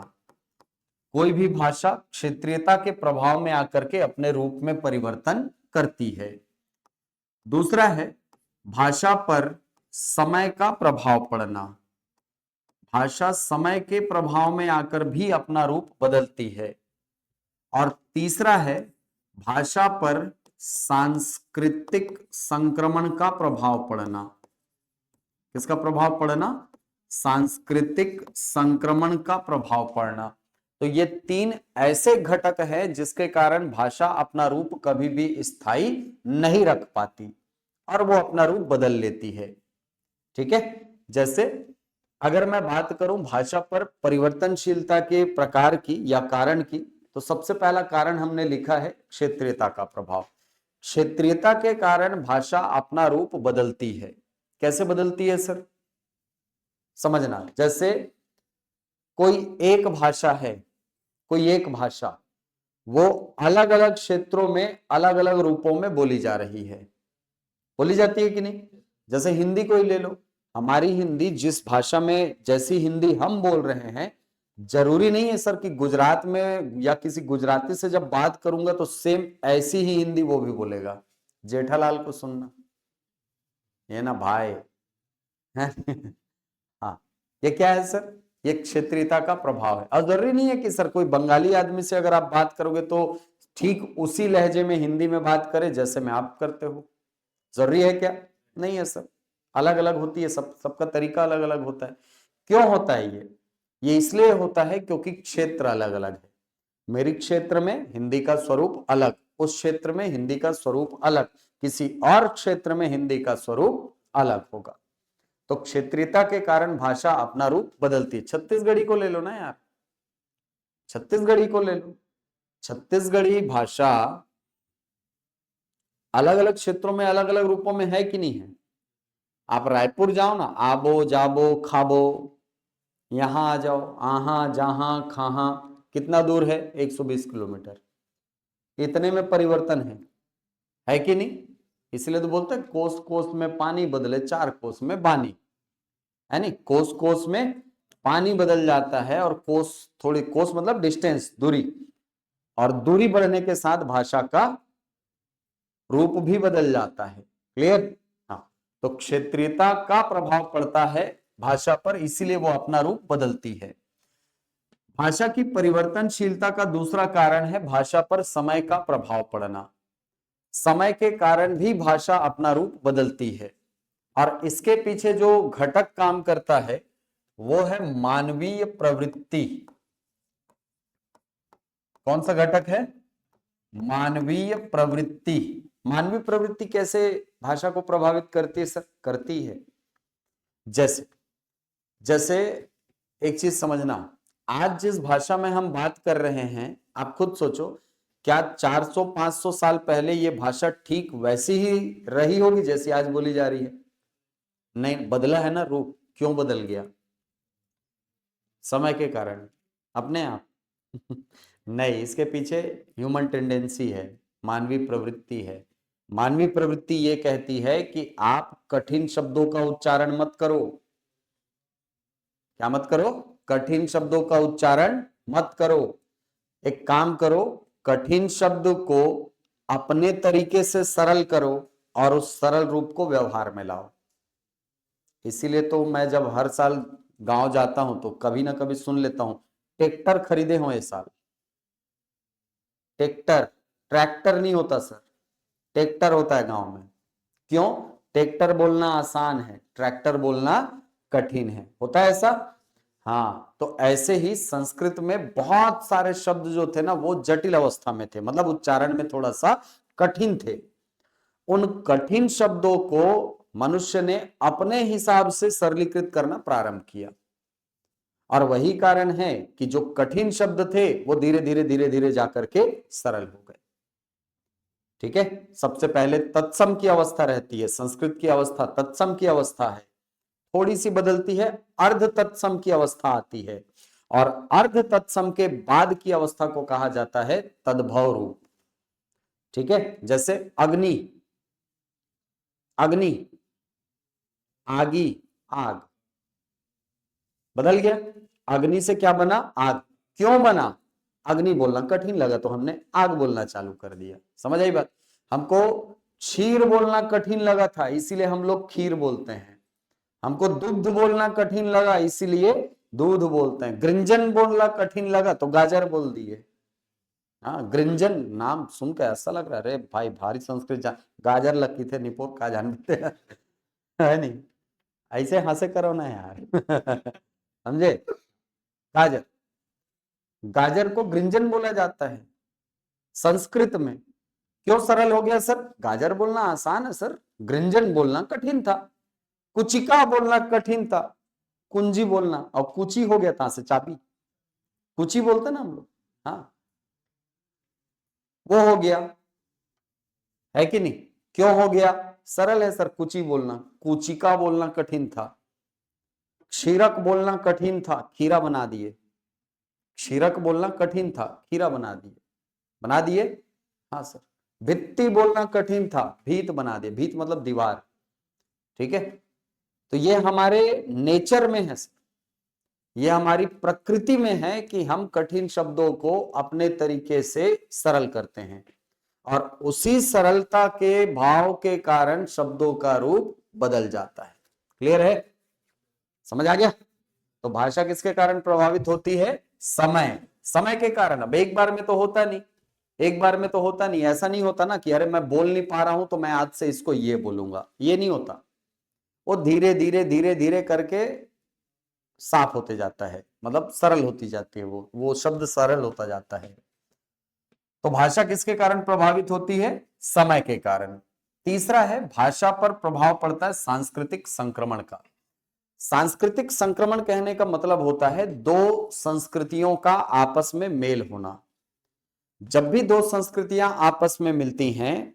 कोई भी भाषा क्षेत्रीयता के प्रभाव में आकर के अपने रूप में परिवर्तन करती है। दूसरा है भाषा पर समय का प्रभाव पड़ना। भाषा समय के प्रभाव में आकर भी अपना रूप बदलती है। और तीसरा है भाषा पर सांस्कृतिक संक्रमण का प्रभाव पड़ना। किसका प्रभाव पड़ना? सांस्कृतिक संक्रमण का प्रभाव पड़ना। तो ये 3 ऐसे घटक हैं जिसके कारण भाषा अपना रूप कभी भी स्थायी नहीं रख पाती और वो अपना रूप बदल लेती है। ठीक है, जैसे अगर मैं बात करूं भाषा पर परिवर्तनशीलता के प्रकार की या कारण की, तो सबसे पहला कारण हमने लिखा है क्षेत्रीयता का प्रभाव। क्षेत्रीयता के कारण भाषा अपना रूप बदलती है। कैसे बदलती है सर? समझना, जैसे कोई एक भाषा है, कोई एक भाषा वो अलग अलग क्षेत्रों में अलग अलग रूपों में बोली जा रही है, बोली जाती है कि नहीं? जैसे हिंदी को ही ले लो, हमारी हिंदी जिस भाषा में, जैसी हिंदी हम बोल रहे हैं, जरूरी नहीं है सर कि गुजरात में या किसी गुजराती से जब बात करूंगा तो सेम ऐसी ही हिंदी वो भी बोलेगा। जेठालाल को सुनना, ये ना भाई है। हाँ, ये क्या है सर, ये क्षेत्रीयता का प्रभाव है। और जरूरी नहीं है कि सर कोई बंगाली आदमी से अगर आप बात करोगे तो ठीक उसी लहजे में हिंदी में बात करे जैसे में आप करते हो, जरूरी है क्या? नहीं है सर, अलग अलग होती है, सबका तरीका अलग अलग होता है। क्यों होता है ये इसलिए होता है क्योंकि क्षेत्र अलग अलग है। मेरी क्षेत्र में हिंदी का स्वरूप अलग, उस क्षेत्र में हिंदी का स्वरूप अलग, किसी और क्षेत्र में हिंदी का स्वरूप अलग होगा। तो क्षेत्रीयता के कारण भाषा अपना रूप बदलती है। छत्तीसगढ़ी को ले लो ना यार, छत्तीसगढ़ी को ले लो, छत्तीसगढ़ी भाषा अलग अलग क्षेत्रों में अलग अलग रूपों में है कि नहीं है? आप रायपुर जाओ ना, आबो जाबो खाबो, यहां आ जाओ, आहा जहां खाहा, कितना दूर है? 120 किलोमीटर। इतने में परिवर्तन है कि नहीं? इसलिए तो बोलते हैं कोस कोस में पानी बदले, चार कोस में बानी, है नहीं? कोस कोस में पानी बदल जाता है, और कोस, थोड़ी कोस मतलब डिस्टेंस, दूरी, और दूरी बढ़ने के साथ भाषा का रूप भी बदल जाता है। क्लियर? हाँ, तो क्षेत्रीयता का प्रभाव पड़ता है भाषा पर, इसीलिए वो अपना रूप बदलती है। भाषा की परिवर्तनशीलता का दूसरा कारण है भाषा पर समय का प्रभाव पड़ना। समय के कारण भी भाषा अपना रूप बदलती है, और इसके पीछे जो घटक काम करता है वो है मानवीय प्रवृत्ति। कौन सा घटक है? मानवीय प्रवृत्ति। मानवीय प्रवृत्ति कैसे भाषा को प्रभावित करती है सर? करती है जैसे जैसे एक चीज समझना, आज जिस भाषा में हम बात कर रहे हैं, आप खुद सोचो, क्या 400-500 साल पहले ये भाषा ठीक वैसी ही रही होगी जैसी आज बोली जा रही है? नहीं, बदला है ना रूप। क्यों बदल गया? समय के कारण, अपने आप। नहीं, इसके पीछे ह्यूमन टेंडेंसी है, मानवीय प्रवृत्ति है। मानवीय प्रवृत्ति ये कहती है कि आप कठिन शब्दों का उच्चारण मत करो। क्या मत करो? कठिन शब्दों का उच्चारण मत करो। एक काम करो, कठिन शब्द को अपने तरीके से सरल करो और उस सरल रूप को व्यवहार में लाओ। इसीलिए तो मैं जब हर साल गांव जाता हूं तो कभी ना कभी सुन लेता हूं, ट्रैक्टर खरीदे हो इस साल। ट्रैक्टर, ट्रैक्टर नहीं होता सर, ट्रैक्टर होता है गांव में। क्यों? ट्रैक्टर बोलना आसान है, ट्रैक्टर बोलना कठिन है। होता है ऐसा? हाँ, तो ऐसे ही संस्कृत में बहुत सारे शब्द जो थे ना वो जटिल अवस्था में थे, मतलब उच्चारण में थोड़ा सा कठिन थे। उन कठिन शब्दों को मनुष्य ने अपने हिसाब से सरलीकृत करना प्रारंभ किया, और वही कारण है कि जो कठिन शब्द थे वो धीरे धीरे धीरे धीरे जाकर के सरल हो गए। ठीक है, सबसे पहले तत्सम की अवस्था रहती है, संस्कृत की अवस्था तत्सम की अवस्था है, थोड़ी सी बदलती है, अर्ध तत्सम की अवस्था आती है, और अर्ध तत्सम के बाद की अवस्था को कहा जाता है तद्भव रूप। ठीक है, जैसे अग्नि, अग्नि, आगी, आग, बदल गया। अग्नि से क्या बना? आग। क्यों बना? अग्नि बोलना कठिन लगा तो हमने आग बोलना चालू कर दिया। समझ आई बात? हमको क्षीर बोलना कठिन लगा था, इसीलिए हम लोग खीर बोलते हैं। हमको दुग्ध बोलना कठिन लगा, इसीलिए दूध बोलते हैं। गृंजन बोलना कठिन लगा तो गाजर बोल दिए। हाँ, गृंजन नाम सुन के ऐसा लग रहा है, अरे भाई भारी संस्कृत गाजर लगती थे निपोत का जानते हैं। है नहीं? ऐसे हंसे करो ना यार। समझे? गाजर, गाजर को गृंजन बोला जाता है संस्कृत में। क्यों सरल हो गया सर? गाजर बोलना आसान है सर, गृंजन बोलना कठिन था, कुचिका बोलना कठिन था, कुंजी बोलना, और कुची हो गया था से चाबी, कुची बोलते ना हम लोग। हाँ, वो हो गया, है कि नहीं? क्यों हो गया? सरल है सर, कुची बोलना, कुचिका बोलना कठिन था, क्षीरक बोलना कठिन था, खीरा बना दिए। क्षीरक बोलना कठिन था, खीरा बना दिए, बना दिए। हाँ सर, भित्ति बोलना कठिन था, भीत बना दिए, भीत मतलब दीवार। ठीक है, तो ये हमारे नेचर में है सर, ये हमारी प्रकृति में है कि हम कठिन शब्दों को अपने तरीके से सरल करते हैं। और उसी सरलता के भाव के कारण शब्दों का रूप बदल जाता है। क्लियर है? समझ आ गया? तो भाषा किसके कारण प्रभावित होती है? समय, समय के कारण। अब एक बार में तो होता नहीं, एक बार में तो होता नहीं, ऐसा नहीं होता ना कि अरे मैं बोल नहीं पा रहा हूं तो मैं आज से इसको ये बोलूंगा, ये नहीं होता। वो धीरे धीरे धीरे धीरे करके साफ होते जाता है, मतलब सरल होती जाती है, वो शब्द सरल होता जाता है। तो भाषा किसके कारण प्रभावित होती है? समय के कारण। तीसरा है, भाषा पर प्रभाव पड़ता है सांस्कृतिक संक्रमण का। सांस्कृतिक संक्रमण कहने का मतलब होता है दो संस्कृतियों का आपस में मेल होना। जब भी दो संस्कृतियां आपस में मिलती हैं,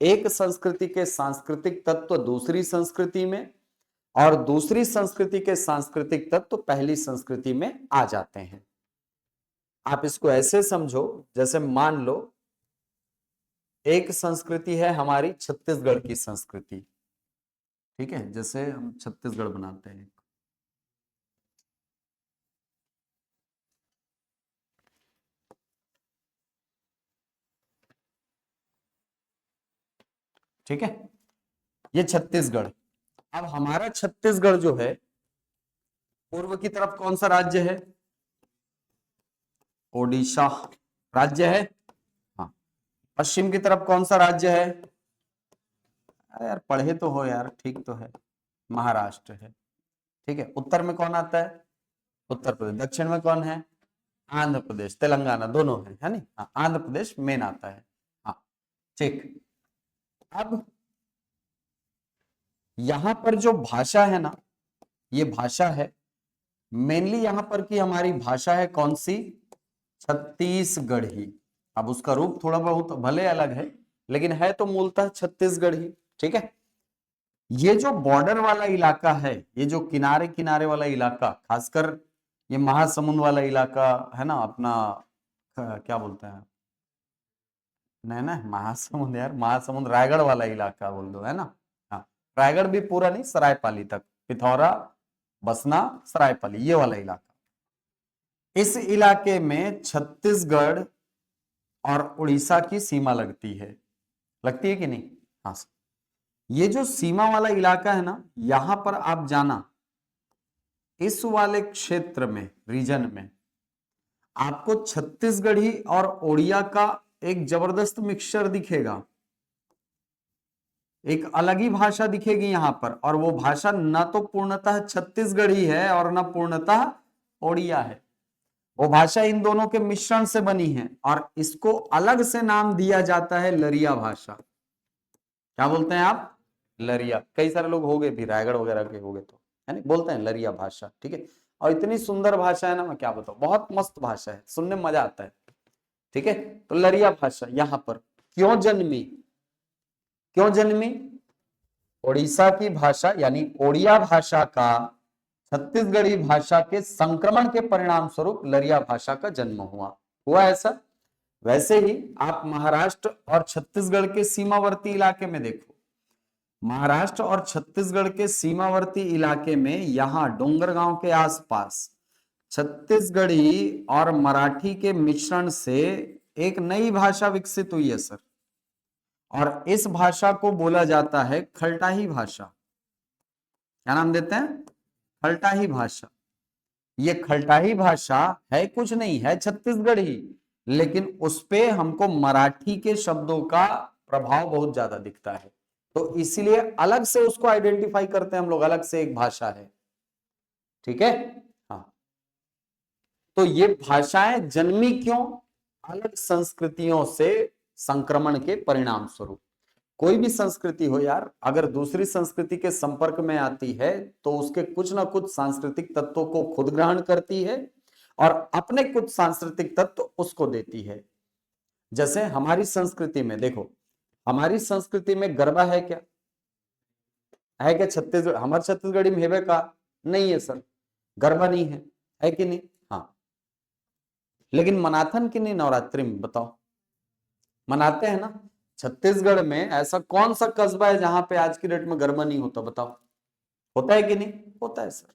एक संस्कृति के सांस्कृतिक तत्व दूसरी संस्कृति में और दूसरी संस्कृति के सांस्कृतिक तत्व पहली संस्कृति में आ जाते हैं। आप इसको ऐसे समझो, जैसे मान लो एक संस्कृति है हमारी छत्तीसगढ़ की संस्कृति, ठीक है, जैसे हम छत्तीसगढ़ बनाते हैं, ठीक है, ये छत्तीसगढ़। अब हमारा छत्तीसगढ़ जो है, पूर्व की तरफ कौन सा राज्य है? ओडिशा राज्य है। हाँ। पश्चिम की तरफ कौन सा राज्य है? अरे यार पढ़े तो हो यार, ठीक तो है, महाराष्ट्र है। ठीक है। उत्तर में कौन आता है? उत्तर प्रदेश। दक्षिण में कौन है? आंध्र प्रदेश, तेलंगाना दोनों है नहीं? हाँ, आंध्र प्रदेश मेन आता है। हाँ, ठीक। अब यहां पर जो भाषा है ना, ये भाषा है मेनली यहां पर की हमारी भाषा है कौन सी? छत्तीसगढ़ी। अब उसका रूप थोड़ा बहुत भले अलग है, लेकिन है तो मूलतः छत्तीसगढ़ी। ठीक है। ये जो बॉर्डर वाला इलाका है, ये जो किनारे किनारे वाला इलाका, खासकर ये महासमुंद वाला इलाका है ना अपना, क्या बोलते हैं, नहीं ना महासमुंद यार, महासमुंद रायगढ़ वाला इलाका बोल दो, है ना? हाँ, रायगढ़ भी पूरा नहीं, सरायपाली तक, पिथौरा, बसना, सरायपाली, ये वाला इलाका। इस इलाके में छत्तीसगढ़ और उड़ीसा की सीमा लगती है कि नहीं? हाँ। ये जो सीमा वाला इलाका है ना, यहां पर आप जाना, इस वाले क्षेत्र में, रीजन में आपको छत्तीसगढ़ी और ओडिया का एक जबरदस्त मिक्सचर दिखेगा, एक अलग ही भाषा दिखेगी यहां पर। और वो भाषा न तो पूर्णतः छत्तीसगढ़ी है और न पूर्णतः ओडिया है, वो भाषा इन दोनों के मिश्रण से बनी है, और इसको अलग से नाम दिया जाता है लरिया भाषा। क्या बोलते हैं आप? लरिया। कई सारे लोग हो गए भी, रायगढ़ वगैरह के हो गए तो, है ना, बोलते हैं लरिया भाषा। ठीक है। और इतनी सुंदर भाषा है ना, मैं क्या बताऊं, बहुत मस्त भाषा है, सुनने में मजा आता है। ठीक है। तो लरिया भाषा यहां पर क्यों जन्मी? क्यों जन्मी? ओडिशा की भाषा यानी ओडिया भाषा का छत्तीसगढ़ी भाषा के संक्रमण के परिणाम स्वरूप लरिया भाषा का जन्म हुआ ऐसा। वैसे ही आप महाराष्ट्र और छत्तीसगढ़ के सीमावर्ती इलाके में देखो, महाराष्ट्र और छत्तीसगढ़ के सीमावर्ती इलाके में यहां डोंगरगांव के आसपास छत्तीसगढ़ी और मराठी के मिश्रण से एक नई भाषा विकसित हुई है सर, और इस भाषा को बोला जाता है खलटाही भाषा। क्या नाम देते हैं? खलटाही भाषा। ये खलटाही भाषा है कुछ नहीं, है छत्तीसगढ़ी, लेकिन उस पे हमको मराठी के शब्दों का प्रभाव बहुत ज्यादा दिखता है, तो इसीलिए अलग से उसको आइडेंटिफाई करते हैं हम लोग, अलग से एक भाषा है। ठीक है। हाँ। तो ये भाषाएं जन्मी क्यों? अलग संस्कृतियों से संक्रमण के परिणाम स्वरूप। कोई भी संस्कृति हो यार, अगर दूसरी संस्कृति के संपर्क में आती है तो उसके कुछ ना कुछ सांस्कृतिक तत्वों को खुद ग्रहण करती है और अपने कुछ सांस्कृतिक तत्व उसको देती है। जैसे हमारी संस्कृति में देखो, हमारी संस्कृति में गरबा है क्या? है क्या छत्तीसगढ़, हमारे छत्तीसगढ़ी में हेबे का नहीं है सर, गरबा नहीं है कि नहीं? हाँ। लेकिन मनाथन की नहीं नवरात्रि में, बताओ मनाते हैं ना? छत्तीसगढ़ में ऐसा कौन सा कस्बा है जहां पे आज की डेट में गरबा नहीं होता? बताओ, होता है कि नहीं? होता है सर।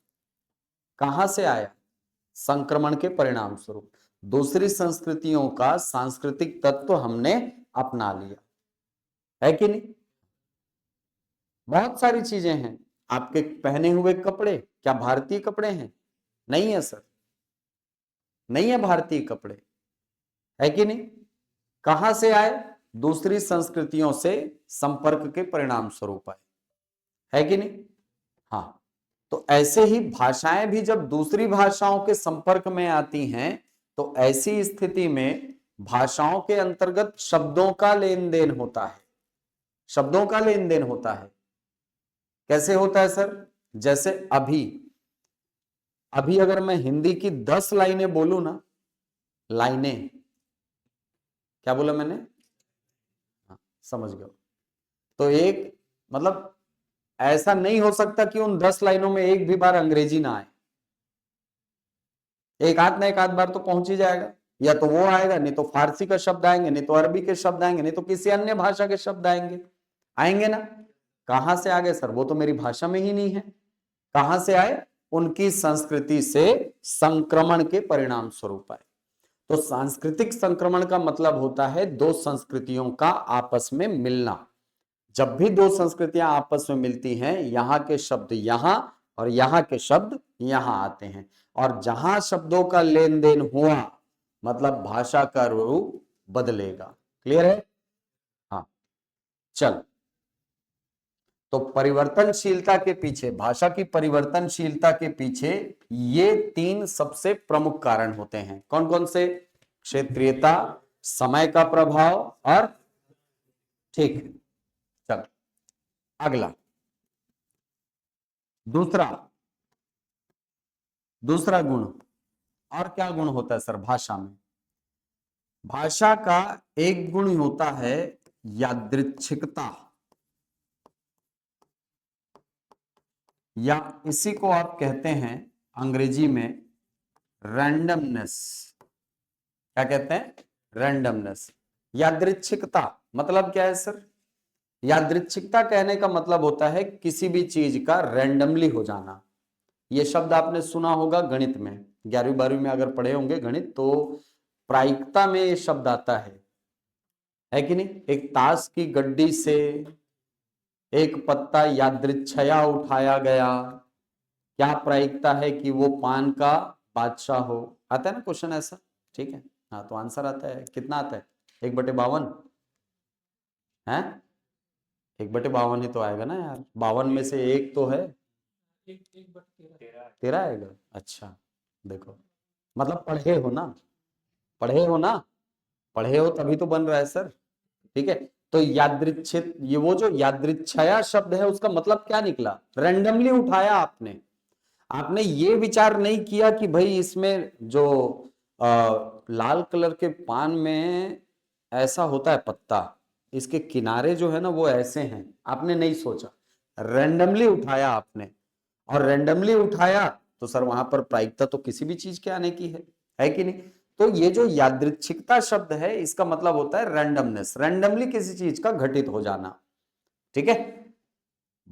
कहां से आया? संक्रमण के परिणाम स्वरूप दूसरी संस्कृतियों का सांस्कृतिक तत्व हमने अपना लिया, है कि नहीं? बहुत सारी चीजें हैं। आपके पहने हुए कपड़े क्या भारतीय कपड़े हैं? नहीं है सर, नहीं है भारतीय कपड़े, है कि नहीं? कहां से आए? दूसरी संस्कृतियों से संपर्क के परिणाम स्वरूप आए, है कि नहीं? हाँ, तो ऐसे ही भाषाएं भी जब दूसरी भाषाओं के संपर्क में आती हैं तो ऐसी स्थिति में भाषाओं के अंतर्गत शब्दों का लेन देन होता है। शब्दों का लेन देन होता है। कैसे होता है सर? जैसे अभी अभी अगर मैं हिंदी की 10 लाइनें बोलूं ना, लाइनें, क्या बोला मैंने? हाँ, समझ गए। तो एक मतलब ऐसा नहीं हो सकता कि उन 10 लाइनों में एक भी बार अंग्रेजी ना आए। एक आध बार तो पहुंच ही जाएगा, या तो वो आएगा, नहीं तो फारसी का शब्द आएंगे, नहीं तो अरबी के शब्द आएंगे, नहीं तो किसी अन्य भाषा के शब्द आएंगे। आएंगे ना? कहां से आ गए सर? वो तो मेरी भाषा में ही नहीं है। कहां से आए? उनकी संस्कृति से संक्रमण के परिणाम स्वरूप आए। तो सांस्कृतिक संक्रमण का मतलब होता है दो संस्कृतियों का आपस में मिलना। जब भी दो संस्कृतियां आपस में मिलती हैं, यहां के शब्द यहां और यहां के शब्द यहां आते हैं, और जहां शब्दों का लेन देन हुआ मतलब भाषा का रूप बदलेगा। क्लियर है? हाँ, चल। तो परिवर्तनशीलता के पीछे, भाषा की परिवर्तनशीलता के पीछे ये तीन सबसे प्रमुख कारण होते हैं। कौन कौन से? क्षेत्रीयता, समय का प्रभाव और, ठीक है, चल अगला। दूसरा दूसरा गुण, और क्या गुण होता है सर भाषा में? भाषा का एक गुण होता है यादृच्छिकता, या इसी को आप कहते हैं अंग्रेजी में रैंडमनेस। क्या कहते हैं? रैंडमनेस। यादृच्छिकता मतलब क्या है सर? यादृच्छिकता कहने का मतलब होता है किसी भी चीज का रैंडमली हो जाना। ये शब्द आपने सुना होगा गणित में, 11वीं 12वीं में अगर पढ़े होंगे गणित, तो प्रायिकता में ये शब्द आता है कि नहीं? एक ताश की गड्डी से एक पत्ता यादृच्छया उठाया गया, क्या प्रायिकता है कि वो पान का बादशाह हो? आता है ना क्वेश्चन ऐसा, ठीक है? हाँ, तो आंसर आता है, कितना आता है? 1/52 है? 1/52 ही तो आएगा ना यार, 52 में से एक तो है, 13 आएगा। अच्छा, देखो, मतलब पढ़े हो ना, पढ़े हो ना, पढ़े हो तभी तो बन रहा है सर, ठीक है? तो यादृच्छिक, ये वो जो यादृच्छया शब्द है उसका मतलब क्या निकला? रैंडमली उठाया आपने। आपने ये विचार नहीं किया कि भाई इसमें जो लाल कलर के पान में ऐसा होता है पत्ता, इसके किनारे जो है ना वो ऐसे हैं, आपने नहीं सोचा, रैंडमली उठाया आपने। और रैंडमली उठाया तो सर वहां पर प्रायिकता तो किसी भी चीज के आने की है कि नहीं? तो ये जो यादृच्छिकता शब्द है इसका मतलब होता है रैंडमनेस, रैंडमली किसी चीज का घटित हो जाना, ठीक है?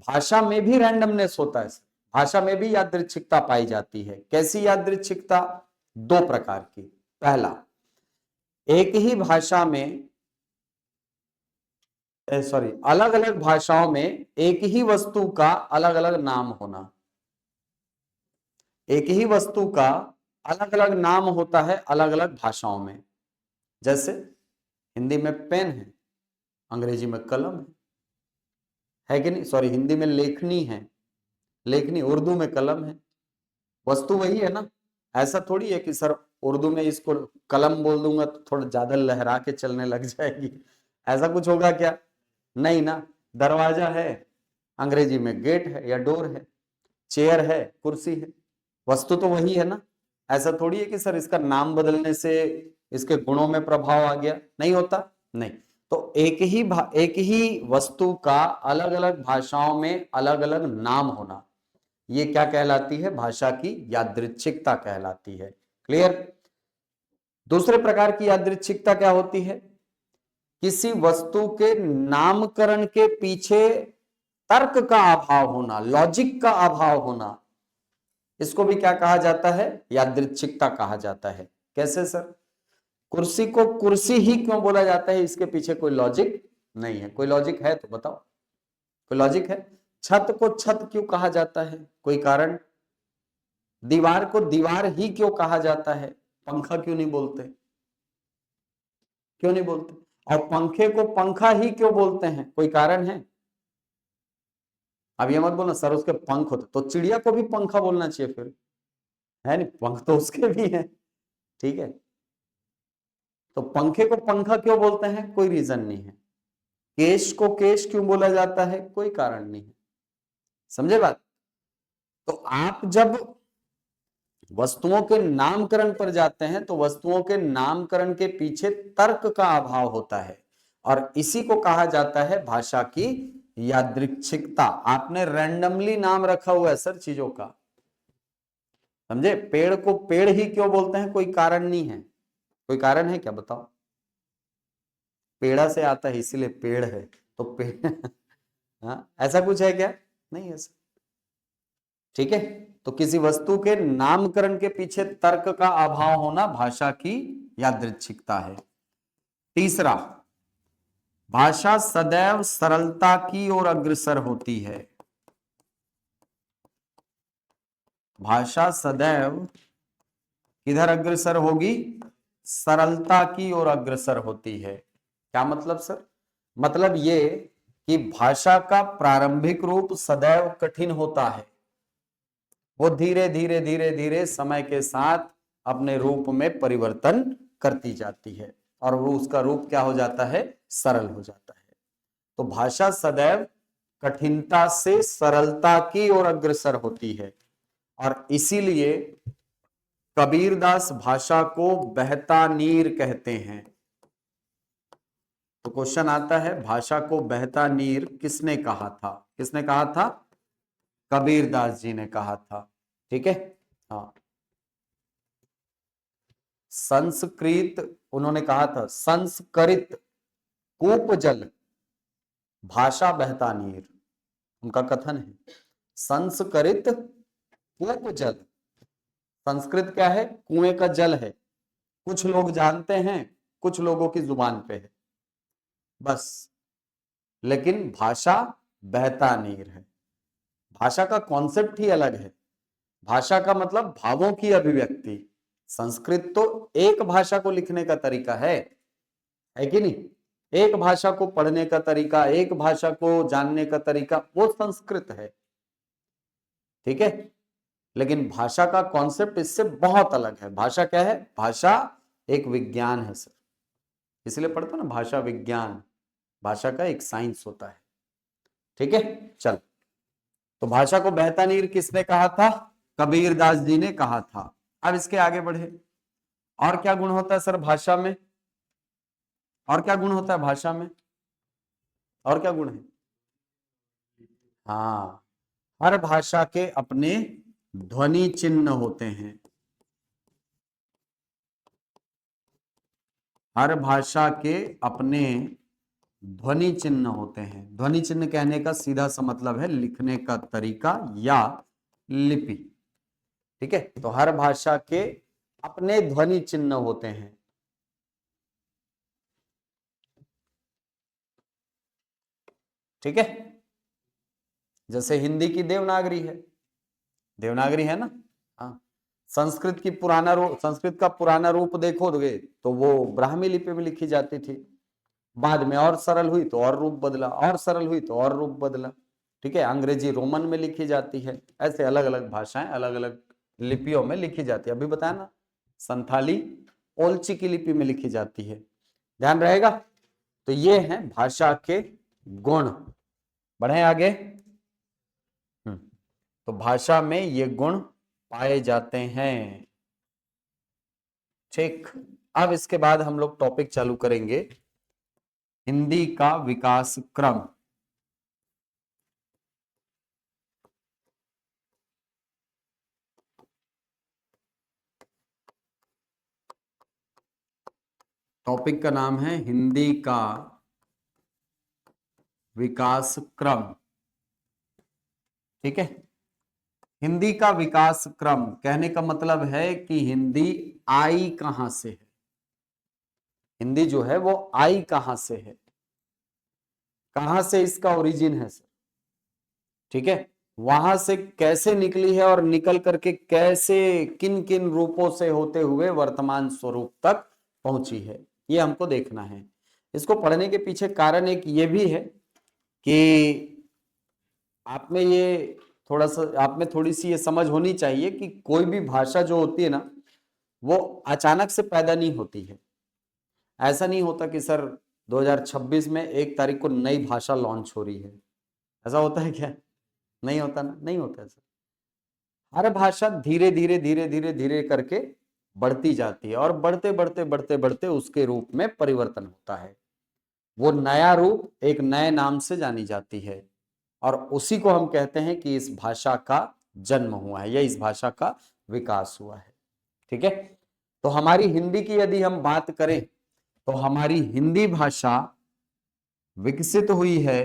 भाषा में भी रैंडमनेस होता है, भाषा में भी यादृच्छिकता पाई जाती है। कैसी यादृच्छिकता? दो प्रकार की। पहला, एक ही भाषा में, सॉरी, अलग अलग भाषाओं में एक ही वस्तु का अलग अलग नाम होना। एक ही वस्तु का अलग अलग नाम होता है अलग अलग भाषाओं में। जैसे हिंदी में पेन है, अंग्रेजी में कलम है कि नहीं? सॉरी, हिंदी में लेखनी है, लेखनी, उर्दू में कलम है। वस्तु वही है ना? ऐसा थोड़ी है कि सर उर्दू में इसको कलम बोल दूंगा तो थोड़ा ज्यादा लहरा के चलने लग जाएगी, ऐसा कुछ होगा क्या? नहीं ना। दरवाजा है, अंग्रेजी में गेट है या डोर है, चेयर है, कुर्सी है, वस्तु तो वही है ना। ऐसा थोड़ी है कि सर इसका नाम बदलने से इसके गुणों में प्रभाव आ गया, नहीं होता, नहीं। तो एक ही वस्तु का अलग अलग भाषाओं में अलग अलग नाम होना, ये क्या कहलाती है? भाषा की यादृच्छिकता कहलाती है। क्लियर? दूसरे प्रकार की यादृच्छिकता क्या होती है? किसी वस्तु के नामकरण के पीछे तर्क का अभाव होना, लॉजिक का अभाव होना, इसको भी क्या कहा जाता है? यादृच्छिकता कहा जाता है। कैसे सर? कुर्सी को कुर्सी ही क्यों बोला जाता है, इसके पीछे कोई लॉजिक नहीं है। कोई लॉजिक है तो बताओ, कोई लॉजिक है? छत को छत क्यों कहा जाता है, कोई कारण? दीवार को दीवार ही क्यों कहा जाता है, पंखा क्यों नहीं बोलते, क्यों नहीं बोलते? और पंखे को पंखा ही क्यों बोलते हैं, कोई कारण है? अब ये मत बोलना सर उसके पंख होते, तो चिड़िया को भी पंखा बोलना चाहिए फिर, है नहीं? पंख तो उसके भी हैं, ठीक है? तो पंखे को पंखा क्यों बोलते हैं, कोई रीजन नहीं है। केश को केश क्यों बोला जाता है, कोई कारण नहीं है। समझे बात? तो आप जब वस्तुओं के नामकरण पर जाते हैं तो वस्तुओं के नामकरण के पीछे तर्क का अभाव होता है, और इसी को कहा जाता है भाषा की यादृच्छिकता। आपने रैंडमली नाम रखा हुआ है सर चीजों का, समझे? पेड़ को पेड़ ही क्यों बोलते हैं, कोई कारण नहीं है। कोई कारण है क्या, बताओ? पेड़ा से आता है इसीलिए पेड़ है, तो पेड़ हाँ, ऐसा कुछ है क्या? नहीं ऐसा, ठीक है? तो किसी वस्तु के नामकरण के पीछे तर्क का अभाव होना भाषा की यादृच्छिकता है। तीसरा, भाषा सदैव सरलता की ओर अग्रसर होती है। भाषा सदैव किधर अग्रसर होगी, सरलता की ओर अग्रसर होती है। क्या मतलब सर? मतलब ये कि भाषा का प्रारंभिक रूप सदैव कठिन होता है, वो धीरे धीरे धीरे धीरे समय के साथ अपने रूप में परिवर्तन करती जाती है, और वो उसका रूप क्या हो जाता है, सरल हो जाता है। तो भाषा सदैव कठिनता से सरलता की ओर अग्रसर होती है, और इसीलिए कबीरदास भाषा को बहता नीर कहते हैं। तो क्वेश्चन आता है, भाषा को बहता नीर किसने कहा था, किसने कहा था? कबीरदास जी ने कहा था, ठीक है? हाँ, संस्कृत उन्होंने कहा था, संस्कृत कूप जल भाषा बहता नीर, उनका कथन है। संस्कृत कूप जल, संस्कृत क्या है, कुएं का जल है, कुछ लोग जानते हैं, कुछ लोगों की जुबान पे है, बस। लेकिन भाषा बहता नीर है। भाषा का कॉन्सेप्ट ही अलग है। भाषा का मतलब भावों की अभिव्यक्ति। संस्कृत तो एक भाषा को लिखने का तरीका है कि नहीं? एक भाषा को पढ़ने का तरीका, एक भाषा को जानने का तरीका, वो संस्कृत है, ठीक है? लेकिन भाषा का कॉन्सेप्ट इससे बहुत अलग है। भाषा क्या है? भाषा एक विज्ञान है सर, इसलिए पढ़ते ना भाषा विज्ञान, भाषा का एक साइंस होता है, ठीक है? चल, तो भाषा को बहता नीर किसने कहा था? कबीरदास जी ने कहा था। अब इसके आगे बढ़े, और क्या गुण होता है सर भाषा में, और क्या गुण होता है भाषा में, और क्या गुण है? हाँ, हर भाषा के अपने ध्वनि चिन्ह होते हैं। हर भाषा के अपने ध्वनि चिन्ह होते हैं। ध्वनि चिन्ह कहने का सीधा सा मतलब है लिखने का तरीका या लिपि, ठीक है? तो हर भाषा के अपने ध्वनि चिन्ह होते हैं, ठीक है? जैसे हिंदी की देवनागरी है, देवनागरी है ना? हाँ। संस्कृत की पुराना रूप, संस्कृत का पुराना रूप देखोगे तो वो ब्राह्मी लिपि में लिखी जाती थी, बाद में और सरल हुई तो और रूप बदला, और सरल हुई तो और रूप बदला, ठीक है? अंग्रेजी रोमन में लिखी जाती है, ऐसे अलग अलग भाषाएं अलग अलग लिपियों में लिखी जाती है। अभी बताया ना, संथाली ओल्ची की लिपि में लिखी जाती है, ध्यान रहेगा? तो ये हैं भाषा के गुण। बढ़े आगे। तो भाषा में ये गुण पाए जाते हैं, ठीक? अब इसके बाद हम लोग टॉपिक चालू करेंगे, हिंदी का विकास क्रम। टॉपिक का नाम है हिंदी का विकास क्रम, ठीक है? हिंदी का विकास क्रम कहने का मतलब है कि हिंदी आई कहां से है, हिंदी जो है वो आई कहां से है, कहां से इसका ओरिजिन है सर, ठीक है, वहां से कैसे निकली है और निकल करके कैसे किन किन रूपों से होते हुए वर्तमान स्वरूप तक पहुंची है, ये हमको देखना है। इसको पढ़ने के पीछे कारण एक ये भी है कि आप में ये थोड़ा सा, आप में थोड़ी सी ये समझ होनी चाहिए कि कोई भी भाषा जो होती है ना, वो अचानक से पैदा नहीं होती है। ऐसा नहीं होता कि सर 2026 में 1 तारीख को नई भाषा लॉन्च हो रही है, ऐसा होता है क्या? नहीं होता ना, नहीं होता है सर। हर भाषा धीरे धीरे धीरे धीरे धीरे करके बढ़ती जाती है और बढ़ते बढ़ते बढ़ते बढ़ते उसके रूप में परिवर्तन होता है। वो नया रूप एक नए नाम से जानी जाती है और उसी को हम कहते हैं कि इस भाषा का जन्म हुआ है या इस भाषा का विकास हुआ है। ठीक है, तो हमारी हिंदी की यदि हम बात करें तो हमारी हिंदी भाषा विकसित हुई है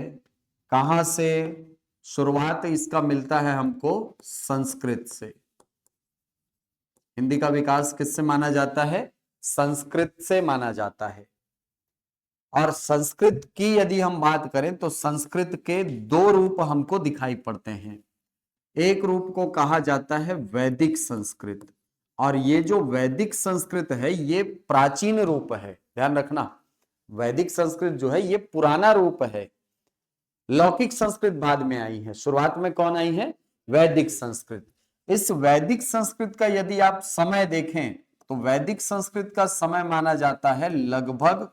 कहां से? शुरुआत इसका मिलता है हमको संस्कृत से। हिंदी का विकास किससे माना जाता है? संस्कृत से माना जाता है। और संस्कृत की यदि हम बात करें तो संस्कृत के 2 रूप हमको दिखाई पड़ते हैं। एक रूप को कहा जाता है वैदिक संस्कृत, और ये जो वैदिक संस्कृत है ये प्राचीन रूप है, ध्यान रखना। वैदिक संस्कृत जो है ये पुराना रूप है। लौकिक संस्कृत बाद में आई है, शुरुआत में कौन आई है? वैदिक संस्कृत। इस वैदिक संस्कृत का यदि आप समय देखें तो वैदिक संस्कृत का समय माना जाता है लगभग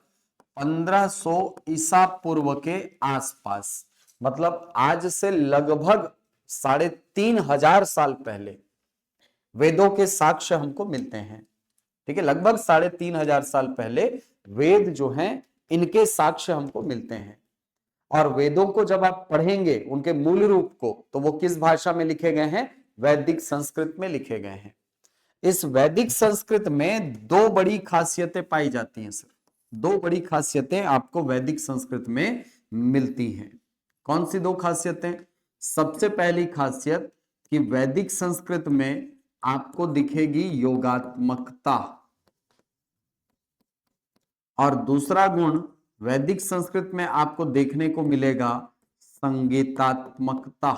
1500 ईसा पूर्व के आसपास। मतलब आज से लगभग 3500 साल पहले वेदों के साक्ष्य हमको मिलते हैं। ठीक है, लगभग 3500 साल पहले वेद जो हैं इनके साक्ष्य हमको मिलते हैं। और वेदों को जब आप पढ़ेंगे उनके मूल रूप को, तो वो किस भाषा में लिखे गए हैं? वैदिक संस्कृत में लिखे गए हैं। इस वैदिक संस्कृत में 2 बड़ी खासियतें पाई जाती हैं सर। 2 बड़ी खासियतें आपको वैदिक संस्कृत में मिलती हैं। कौन सी 2 खासियतें? सबसे पहली खासियत कि वैदिक संस्कृत में आपको दिखेगी योगात्मकता, और दूसरा गुण वैदिक संस्कृत में आपको देखने को मिलेगा संगीतात्मकता।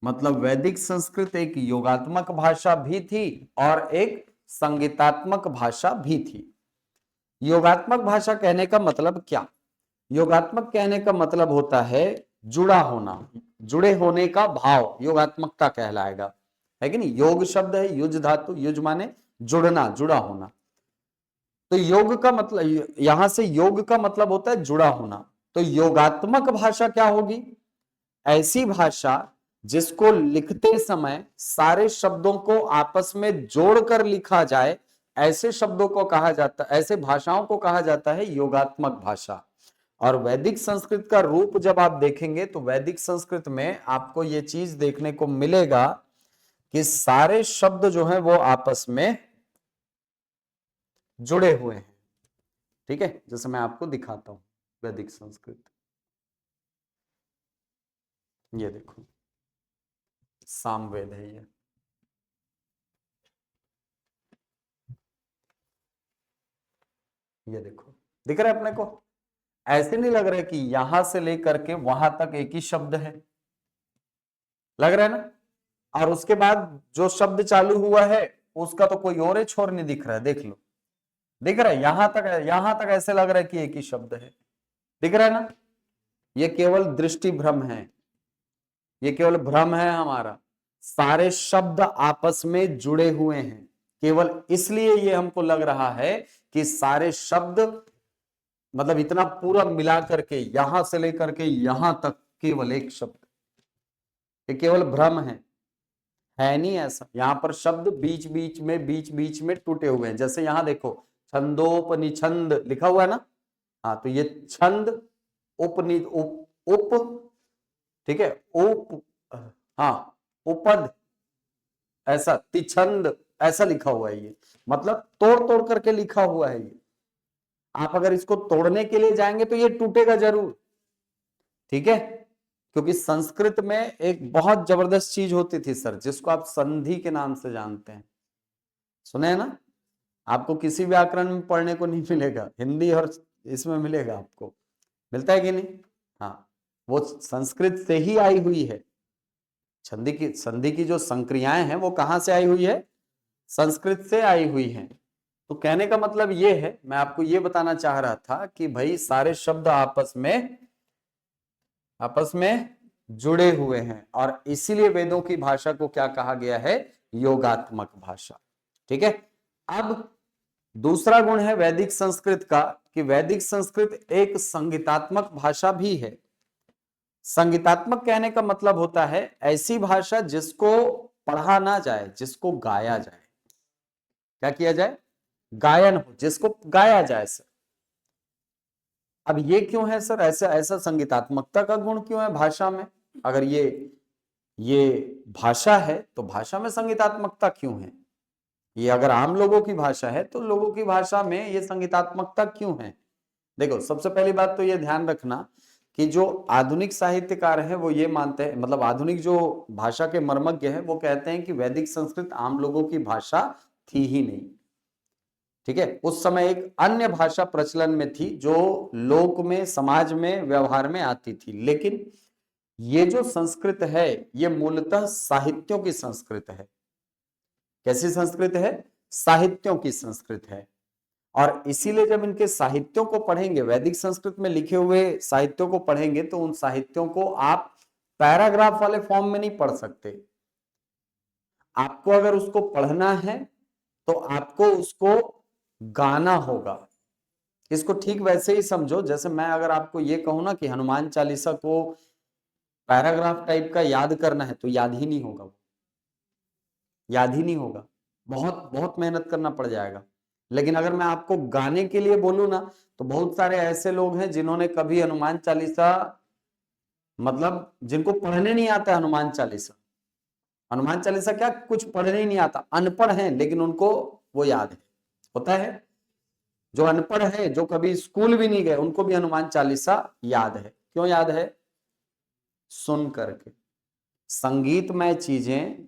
मतलब वैदिक संस्कृत एक योगात्मक भाषा भी थी और एक संगीतात्मक भाषा भी थी। योगात्मक भाषा कहने का मतलब क्या? योगात्मक कहने का मतलब होता है जुड़ा होना, जुड़े होने का भाव योगात्मकता कहलाएगा, है कि नहीं? योग शब्द है, युज धातु, युज माने जुड़ना, जुड़ा होना। तो योग का मतलब, यहां से योग का मतलब होता है जुड़ा होना। तो योगात्मक भाषा क्या होगी? ऐसी भाषा जिसको लिखते समय सारे शब्दों को आपस में जोड़कर लिखा जाए, ऐसे शब्दों को कहा जाता, ऐसे भाषाओं को कहा जाता है योगात्मक भाषा। और वैदिक संस्कृत का रूप जब आप देखेंगे तो वैदिक संस्कृत में आपको ये चीज देखने को मिलेगा कि सारे शब्द जो हैं वो आपस में जुड़े हुए हैं। ठीक है, जैसे मैं आपको दिखाता हूं वैदिक संस्कृत। ये देखो, सामवेद है ये देखो, दिख रहा है अपने को? ऐसे नहीं लग रहा है कि यहां से लेकर के वहां तक एक ही शब्द है, लग रहा है ना? और उसके बाद जो शब्द चालू हुआ है उसका तो कोई और छोर नहीं दिख रहा है, देख लो, दिख रहा है? यहां तक ऐसे लग रहा है कि एक ही शब्द है, दिख रहा है ना? ये केवल दृष्टि भ्रम है, ये केवल भ्रम है हमारा। सारे शब्द आपस में जुड़े हुए हैं, केवल इसलिए ये हमको लग रहा है कि सारे शब्द, मतलब इतना पूरा मिला करके यहां से लेकर के यहां तक केवल एक शब्द, ये केवल भ्रम है नहीं ऐसा। यहां पर शब्द बीच बीच में टूटे हुए हैं। जैसे यहां देखो छंदोपनिछंद लिखा हुआ है ना, हाँ, तो ये छंद उपनि उप, ठीक है, उप, हाँ, उपद, ऐसा तिछंद ऐसा लिखा हुआ है। ये मतलब तोड़ तोड़ करके लिखा हुआ है। ये आप अगर इसको तोड़ने के लिए जाएंगे तो ये टूटेगा जरूर। ठीक है, क्योंकि संस्कृत में एक बहुत जबरदस्त चीज होती थी सर, जिसको आप संधि के नाम से जानते हैं, सुने हैं ना? आपको किसी व्याकरण में पढ़ने को नहीं मिलेगा, हिंदी और इसमें मिलेगा आपको, मिलता है कि नहीं? हाँ, वो संस्कृत से ही आई हुई है। संधि की जो संक्रियाएं हैं वो कहां से आई हुई है? संस्कृत से आई हुई हैं। तो कहने का मतलब ये है, मैं आपको ये बताना चाह रहा था कि भाई सारे शब्द आपस में जुड़े हुए हैं, और इसीलिए वेदों की भाषा को क्या कहा गया है? योगात्मक भाषा। ठीक है। अब दूसरा गुण है वैदिक संस्कृत का, कि वैदिक संस्कृत एक संगीतात्मक भाषा भी है। संगीतात्मक कहने का मतलब होता है ऐसी भाषा जिसको पढ़ा ना जाए, जिसको गाया जाए। क्या किया जाए? गायन हो, जिसको गाया जाए सर। अब ये क्यों है सर? ऐसा ऐसा संगीतात्मकता का गुण क्यों है भाषा में? अगर ये भाषा है तो भाषा में संगीतात्मकता क्यों है? ये अगर आम लोगों की भाषा है तो लोगों की भाषा में ये संगीतात्मकता क्यों है? देखो, सबसे पहली बात तो ये ध्यान रखना कि जो आधुनिक साहित्यकार हैं वो ये मानते हैं, मतलब आधुनिक जो भाषा के मर्मज्ञ हैं वो कहते हैं कि वैदिक संस्कृत आम लोगों की भाषा थी ही नहीं। ठीक है। उस समय एक अन्य भाषा प्रचलन में थी जो लोक में, समाज में, व्यवहार में आती थी। लेकिन ये जो संस्कृत है ये मूलतः साहित्यों की संस्कृत है। कैसी संस्कृत है? साहित्यों की संस्कृत है। और इसीलिए जब इनके साहित्यों को पढ़ेंगे, वैदिक संस्कृत में लिखे हुए साहित्यों को पढ़ेंगे, तो उन साहित्यों को आप पैराग्राफ वाले फॉर्म में नहीं पढ़ सकते। आपको अगर उसको पढ़ना है तो आपको उसको गाना होगा। इसको ठीक वैसे ही समझो जैसे मैं अगर आपको ये कहूं ना कि हनुमान चालीसा को पैराग्राफ टाइप का याद करना है, तो याद ही नहीं होगा, याद ही नहीं होगा, बहुत बहुत मेहनत करना पड़ जाएगा। लेकिन अगर मैं आपको गाने के लिए बोलूं ना, तो बहुत सारे ऐसे लोग हैं जिन्होंने कभी हनुमान चालीसा, मतलब जिनको पढ़ने नहीं आता हनुमान चालीसा, हनुमान चालीसा क्या, कुछ पढ़ने ही नहीं आता, अनपढ़ हैं, लेकिन उनको वो याद है। होता है जो अनपढ़ है, जो कभी स्कूल भी नहीं गए, उनको भी हनुमान चालीसा याद है। क्यों याद है? सुन करके। संगीतमय चीजें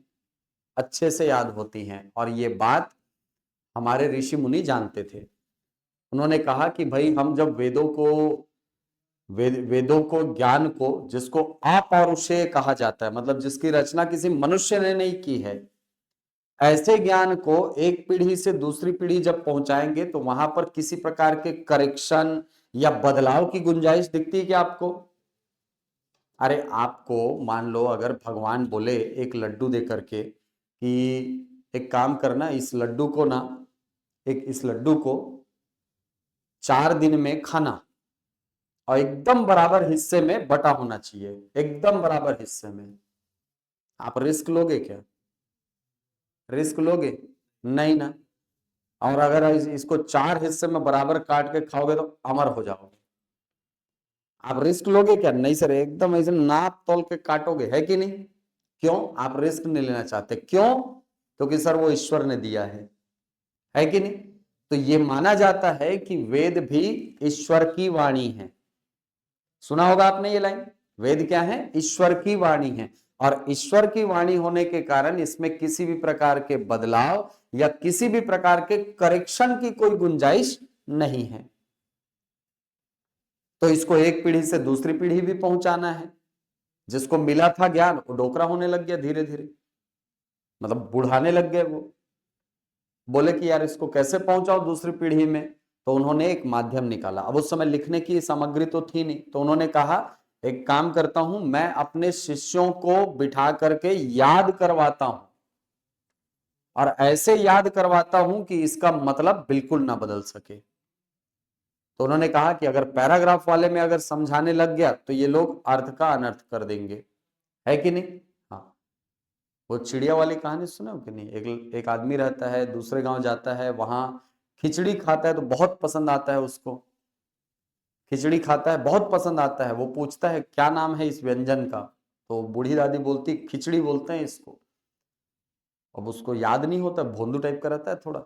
अच्छे से याद होती हैं, और ये बात हमारे ऋषि मुनि जानते थे। उन्होंने कहा कि भाई हम जब वेदों को ज्ञान को, जिसको अपौरुषेय कहा जाता है, मतलब जिसकी रचना किसी मनुष्य ने नहीं की है, ऐसे ज्ञान को एक पीढ़ी से दूसरी पीढ़ी जब पहुंचाएंगे तो वहां पर किसी प्रकार के करेक्शन या बदलाव की गुंजाइश दिखती है क्या आपको? अरे आपको मान लो अगर भगवान बोले एक लड्डू दे करके कि एक काम करना, इस लड्डू को 4 दिन में खाना, और एकदम बराबर हिस्से में बटा होना चाहिए, एकदम बराबर हिस्से में, आप रिस्क लोगे क्या? रिस्क लोगे? नहीं ना। और अगर इसको 4 हिस्से में बराबर काट के खाओगे तो अमर हो जाओगे। आप रिस्क लोगे क्या? नहीं सर, एकदम ऐसे नाप तोल के काटोगे, है कि नहीं? क्यों? आप रिस्क नहीं लेना चाहते। क्यों? क्योंकि सर वो ईश्वर ने दिया है कि नहीं? तो ये माना जाता है कि वेद भी ईश्वर की वाणी है। सुना होगा आपने ये लाइन, वेद क्या है? ईश्वर की वाणी है। और ईश्वर की वाणी होने के कारण इसमें किसी भी प्रकार के बदलाव या किसी भी प्रकार के करेक्शन की कोई गुंजाइश नहीं है। तो इसको एक पीढ़ी से दूसरी पीढ़ी भी पहुंचाना है। जिसको मिला था ज्ञान वो डोकरा होने लग गया धीरे धीरे, मतलब बुढ़ाने लग गए। वो बोले कि यार इसको कैसे पहुंचाओ दूसरी पीढ़ी में, तो उन्होंने एक माध्यम निकाला। अब उस समय लिखने की सामग्री तो थी नहीं, तो उन्होंने कहा एक काम करता हूं, मैं अपने शिष्यों को बिठा करके याद करवाता हूं, और ऐसे याद करवाता हूं कि इसका मतलब बिल्कुल ना बदल सके। तो उन्होंने कहा कि अगर पैराग्राफ वाले में अगर समझाने लग गया तो ये लोग अर्थ का अनर्थ कर देंगे, है कि नहीं? हाँ, वो चिड़िया वाली कहानी सुने हो कि नहीं? एक आदमी रहता है, दूसरे गांव जाता है, वहां खिचड़ी खाता है तो बहुत पसंद आता है उसको। खिचड़ी खाता है, बहुत पसंद आता है, वो पूछता है क्या नाम है इस व्यंजन का, तो बूढ़ी दादी बोलती खिचड़ी बोलते हैं इसको। अब उसको याद नहीं होता, भोंदू टाइप का रहता है थोड़ा।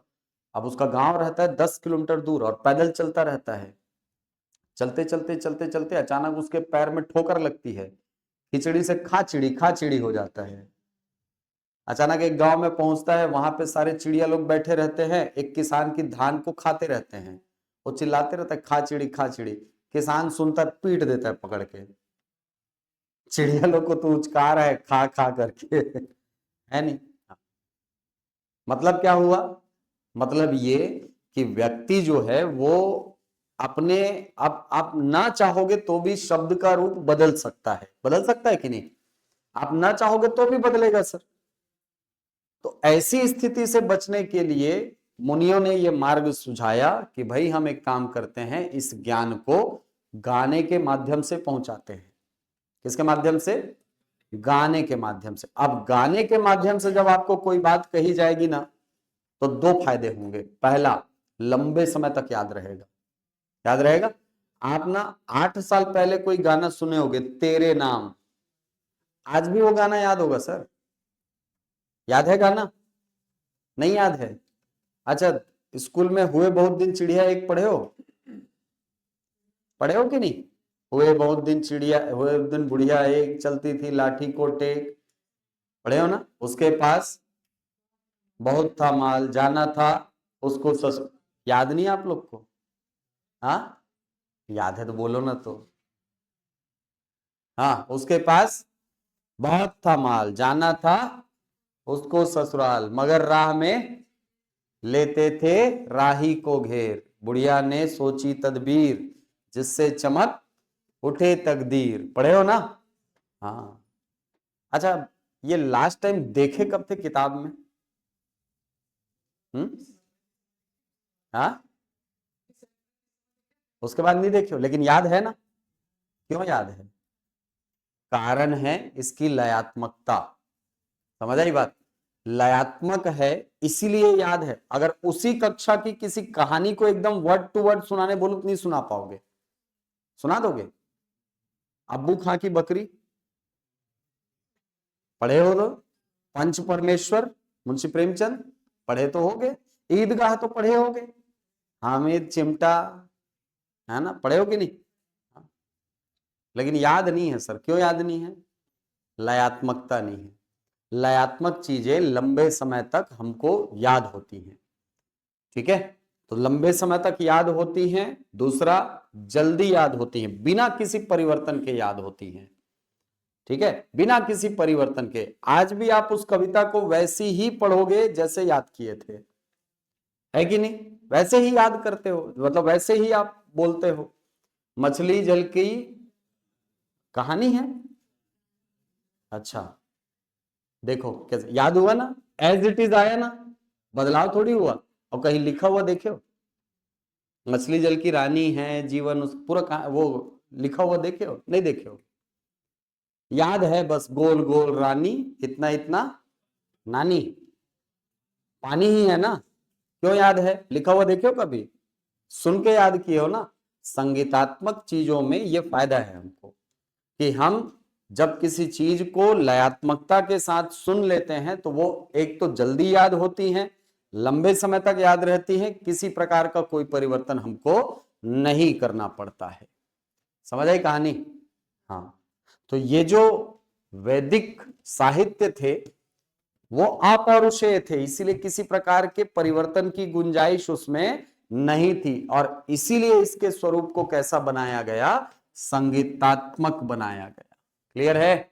अब उसका गांव रहता है 10 किलोमीटर दूर और पैदल चलता रहता है। चलते चलते चलते चलते अचानक उसके पैर में ठोकर लगती है, खिचड़ी से खाचिड़ी खाचिड़ी हो जाता है। अचानक एक गांव में पहुंचता है, वहां पे सारे चिड़िया लोग बैठे रहते हैं, एक किसान की धान को खाते रहते हैं, वो चिल्लाते रहता है खा चिड़ी खा चिड़ी। किसान सुनता है, पीट देता है पकड़ के, चिड़िया लोग को तो उचका रहा है खा खा करके है नहीं। मतलब क्या हुआ? मतलब ये कि व्यक्ति जो है वो अपने, अब आप ना चाहोगे तो भी शब्द का रूप बदल सकता है, बदल सकता है कि नहीं? आप ना चाहोगे तो भी बदलेगा सर। तो ऐसी स्थिति से बचने के लिए मुनियों ने यह मार्ग सुझाया कि भाई हम एक काम करते हैं, इस ज्ञान को गाने के माध्यम से पहुंचाते हैं। किसके माध्यम से? गाने के माध्यम से। अब गाने के माध्यम से जब आपको कोई बात कही जाएगी ना, तो दो फायदे होंगे। पहला, लंबे समय तक याद रहेगा। याद रहेगा। आप ना 8 साल पहले कोई गाना सुने होगे, तेरे नाम, आज भी वो गाना याद होगा सर। याद है गाना? नहीं याद है? अच्छा, स्कूल में हुए बहुत दिन चिड़िया एक पढ़े हो? पढ़े हो कि नहीं? हुए बहुत दिन चिड़िया, हुए दिन बुढ़िया एक, चलती थी लाठी को टेक, पढ़े हो ना? उसके पास बहुत था माल, जाना था उसको याद नहीं आप लोग को? हाँ, याद है तो बोलो ना तो। हाँ, उसके पास बहुत था माल, जाना था उसको ससुराल, मगर राह में लेते थे राही को घेर, बुढ़िया ने सोची तदबीर, जिससे चमक उठे तकदीर। पढ़े हो ना? हाँ। अच्छा, ये लास्ट टाइम देखे कब थे किताब में? हाँ, उसके बाद नहीं देखे हो, लेकिन याद है ना? क्यों याद है? कारण है इसकी लयात्मकता। समझ आई बात? लयात्मक है इसीलिए याद है। अगर उसी कक्षा की किसी कहानी को एकदम वर्ड टू वर्ड सुनाने बोलो तो नहीं सुना पाओगे। सुना दोगे? अब्बू खां की बकरी पढ़े हो तो? पंच परमेश्वर मुंशी प्रेमचंद पढ़े तो होगे। ईदगाह तो पढ़े होगे। हामिद चिमटा, है ना? पढ़े हो कि नहीं? लेकिन याद नहीं है सर। क्यों याद नहीं है? लयात्मकता नहीं है। लयात्मक चीजें लंबे समय तक हमको याद होती हैं। ठीक है? तो लंबे समय तक याद होती हैं। दूसरा, जल्दी याद होती हैं, बिना किसी परिवर्तन के याद होती हैं। ठीक है? बिना किसी परिवर्तन के। आज भी आप उस कविता को वैसी ही पढ़ोगे जैसे याद किए थे, है कि नहीं? वैसे ही याद करते हो, मतलब वैसे ही आप बोलते हो। मछली जल की कहानी है। अच्छा, देखो कैसे याद हुआ ना, एज इट इज आया ना, बदलाव थोड़ी हुआ। और कहीं लिखा हुआ देखे हो? मछली जल की रानी है, जीवन उस पूरा वो लिखा हुआ देखे हो? नहीं देखे हो। याद है बस, गोल गोल रानी, इतना इतना नानी, पानी ही है ना। क्यों याद है? लिखा हुआ देखे हो कभी? सुन के याद किए हो ना। संगीतात्मक चीजों में ये फायदा है हमको कि हम जब किसी चीज को लयात्मकता के साथ सुन लेते हैं तो वो एक तो जल्दी याद होती हैं, लंबे समय तक याद रहती हैं, किसी प्रकार का कोई परिवर्तन हमको नहीं करना पड़ता है। समझ आई कहानी? हाँ। तो ये जो वैदिक साहित्य थे वो अपौरुषेय थे, इसीलिए किसी प्रकार के परिवर्तन की गुंजाइश उसमें नहीं थी, और इसीलिए इसके स्वरूप को कैसा बनाया गया? संगीतात्मक बनाया गया। क्लियर है?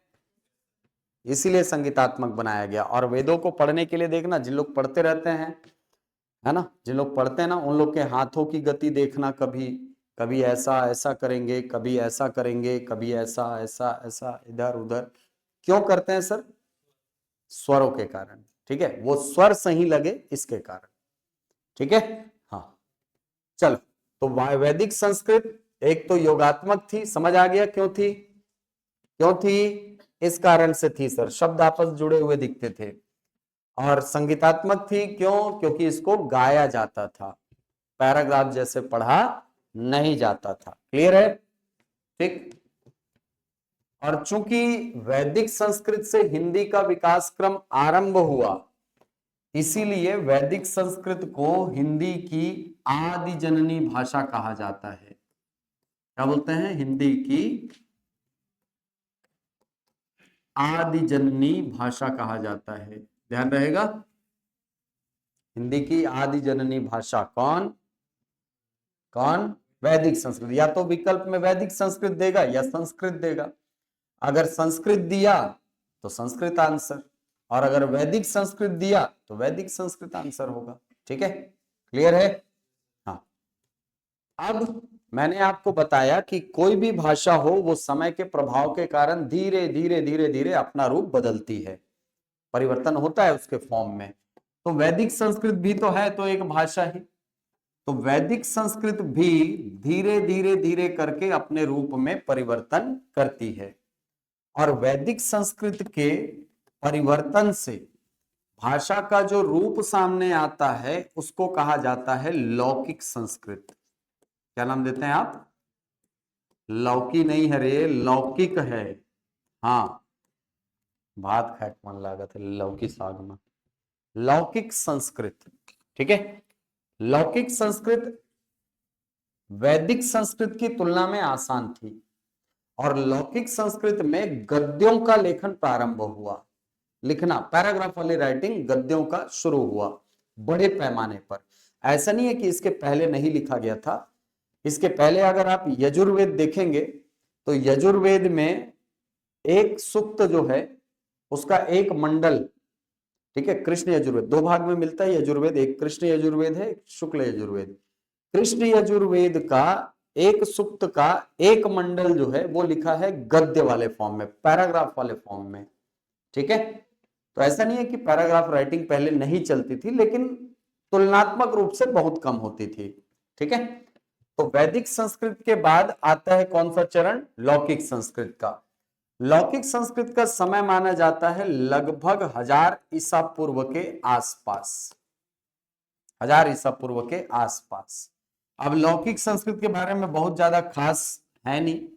इसीलिए संगीतात्मक बनाया गया। और वेदों को पढ़ने के लिए देखना, जिन लोग पढ़ते रहते हैं, है ना, जिन लोग पढ़ते हैं ना, उन लोग के हाथों की गति देखना, कभी कभी ऐसा ऐसा करेंगे, कभी ऐसा करेंगे, कभी ऐसा ऐसा ऐसा, इधर उधर। क्यों करते हैं सर? स्वरों के कारण। ठीक है? वो स्वर सही लगे इसके कारण। ठीक है? हाँ। चलो, तो वैदिक संस्कृत एक तो योगात्मक थी, समझ आ गया क्यों थी? क्यों थी? इस कारण से थी सर, शब्द आपस जुड़े हुए दिखते थे। और संगीतात्मक थी क्यों? क्योंकि इसको गाया जाता था, पैराग्राफ जैसे पढ़ा नहीं जाता था। क्लियर है? ठीक। और चूंकि वैदिक संस्कृत से हिंदी का विकास क्रम आरंभ हुआ, इसीलिए वैदिक संस्कृत को हिंदी की आदि जननी भाषा कहा जाता है। क्या बोलते हैं? हिंदी की आदि जननी भाषा कहा जाता है। ध्यान रहेगा। हिंदी की आदि जननी भाषा कौन? कौन? वैदिक संस्कृत। या तो विकल्प में वैदिक संस्कृत देगा या संस्कृत देगा। अगर संस्कृत दिया तो संस्कृत आंसर, और अगर वैदिक संस्कृत दिया तो वैदिक संस्कृत आंसर होगा। ठीक है, क्लियर है? हाँ। अब मैंने आपको बताया कि कोई भी भाषा हो वो समय के प्रभाव के कारण धीरे धीरे धीरे धीरे अपना रूप बदलती है, परिवर्तन होता है उसके फॉर्म में। तो वैदिक संस्कृत भी तो है, तो एक भाषा ही। तो वैदिक संस्कृत भी धीरे धीरे धीरे करके अपने रूप में परिवर्तन करती है, और वैदिक संस्कृत के परिवर्तन से भाषा का जो रूप सामने आता है उसको कहा जाता है लौकिक संस्कृत। क्या नाम देते हैं आप? लौकी नहीं है रे, लौकिक है। हाँ, भात खाए मन लागत है लौकी साग में। लौकिक संस्कृत, ठीक है। लौकिक संस्कृत वैदिक संस्कृत की तुलना में आसान थी, और लौकिक संस्कृत में गद्यों का लेखन प्रारंभ हुआ। लिखना, पैराग्राफ वाली राइटिंग गद्यों का शुरू हुआ बड़े पैमाने पर। ऐसा नहीं है कि इसके पहले नहीं लिखा गया था। इसके पहले अगर आप यजुर्वेद देखेंगे तो यजुर्वेद में एक सूक्त जो है उसका एक मंडल, ठीक है, कृष्ण यजुर्वेद दो भाग में मिलता है यजुर्वेद, एक कृष्ण यजुर्वेद है, एक शुक्ल यजुर्वेद। कृष्ण यजुर्वेद का एक सूक्त का एक मंडल जो है वो लिखा है गद्य वाले फॉर्म में, पैराग्राफ वाले फॉर्म में। ठीक है, तो ऐसा नहीं है कि पैराग्राफ राइटिंग पहले नहीं चलती थी, लेकिन तुलनात्मक रूप से बहुत कम होती थी। ठीक है, तो वैदिक संस्कृत के बाद आता है कौन सा चरण? लौकिक संस्कृत का। लौकिक संस्कृत का समय माना जाता है लगभग 1000 ईसा पूर्व के आसपास, 1000 ईसा पूर्व के आसपास। अब लौकिक संस्कृत के बारे में बहुत ज्यादा खास है नहीं।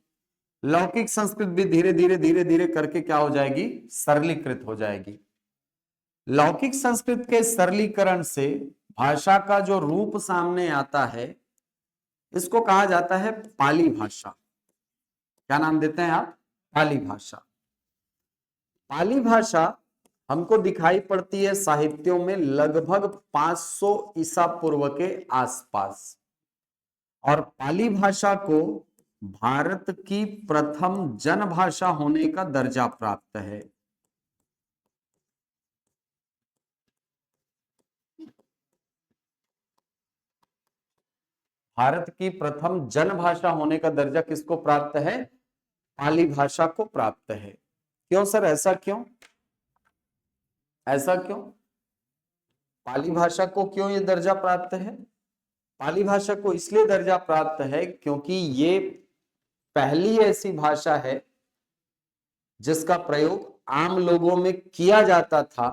लौकिक संस्कृत भी धीरे धीरे धीरे धीरे करके क्या हो जाएगी? सरलीकृत हो जाएगी। लौकिक संस्कृत के सरलीकरण से भाषा का जो रूप सामने आता है इसको कहा जाता है पाली भाषा। क्या नाम देते हैं आप? पाली भाषा। पाली भाषा हमको दिखाई पड़ती है साहित्यों में लगभग 500 ईसा पूर्व के आसपास, और पाली भाषा को भारत की प्रथम जनभाषा होने का दर्जा प्राप्त है। भारत की प्रथम जनभाषा होने का दर्जा किसको प्राप्त है? पाली भाषा को प्राप्त है। क्यों सर, ऐसा क्यों? ऐसा क्यों? पाली भाषा को क्यों ये दर्जा प्राप्त है? पाली भाषा को इसलिए दर्जा प्राप्त है क्योंकि ये पहली ऐसी भाषा है जिसका प्रयोग आम लोगों में किया जाता था।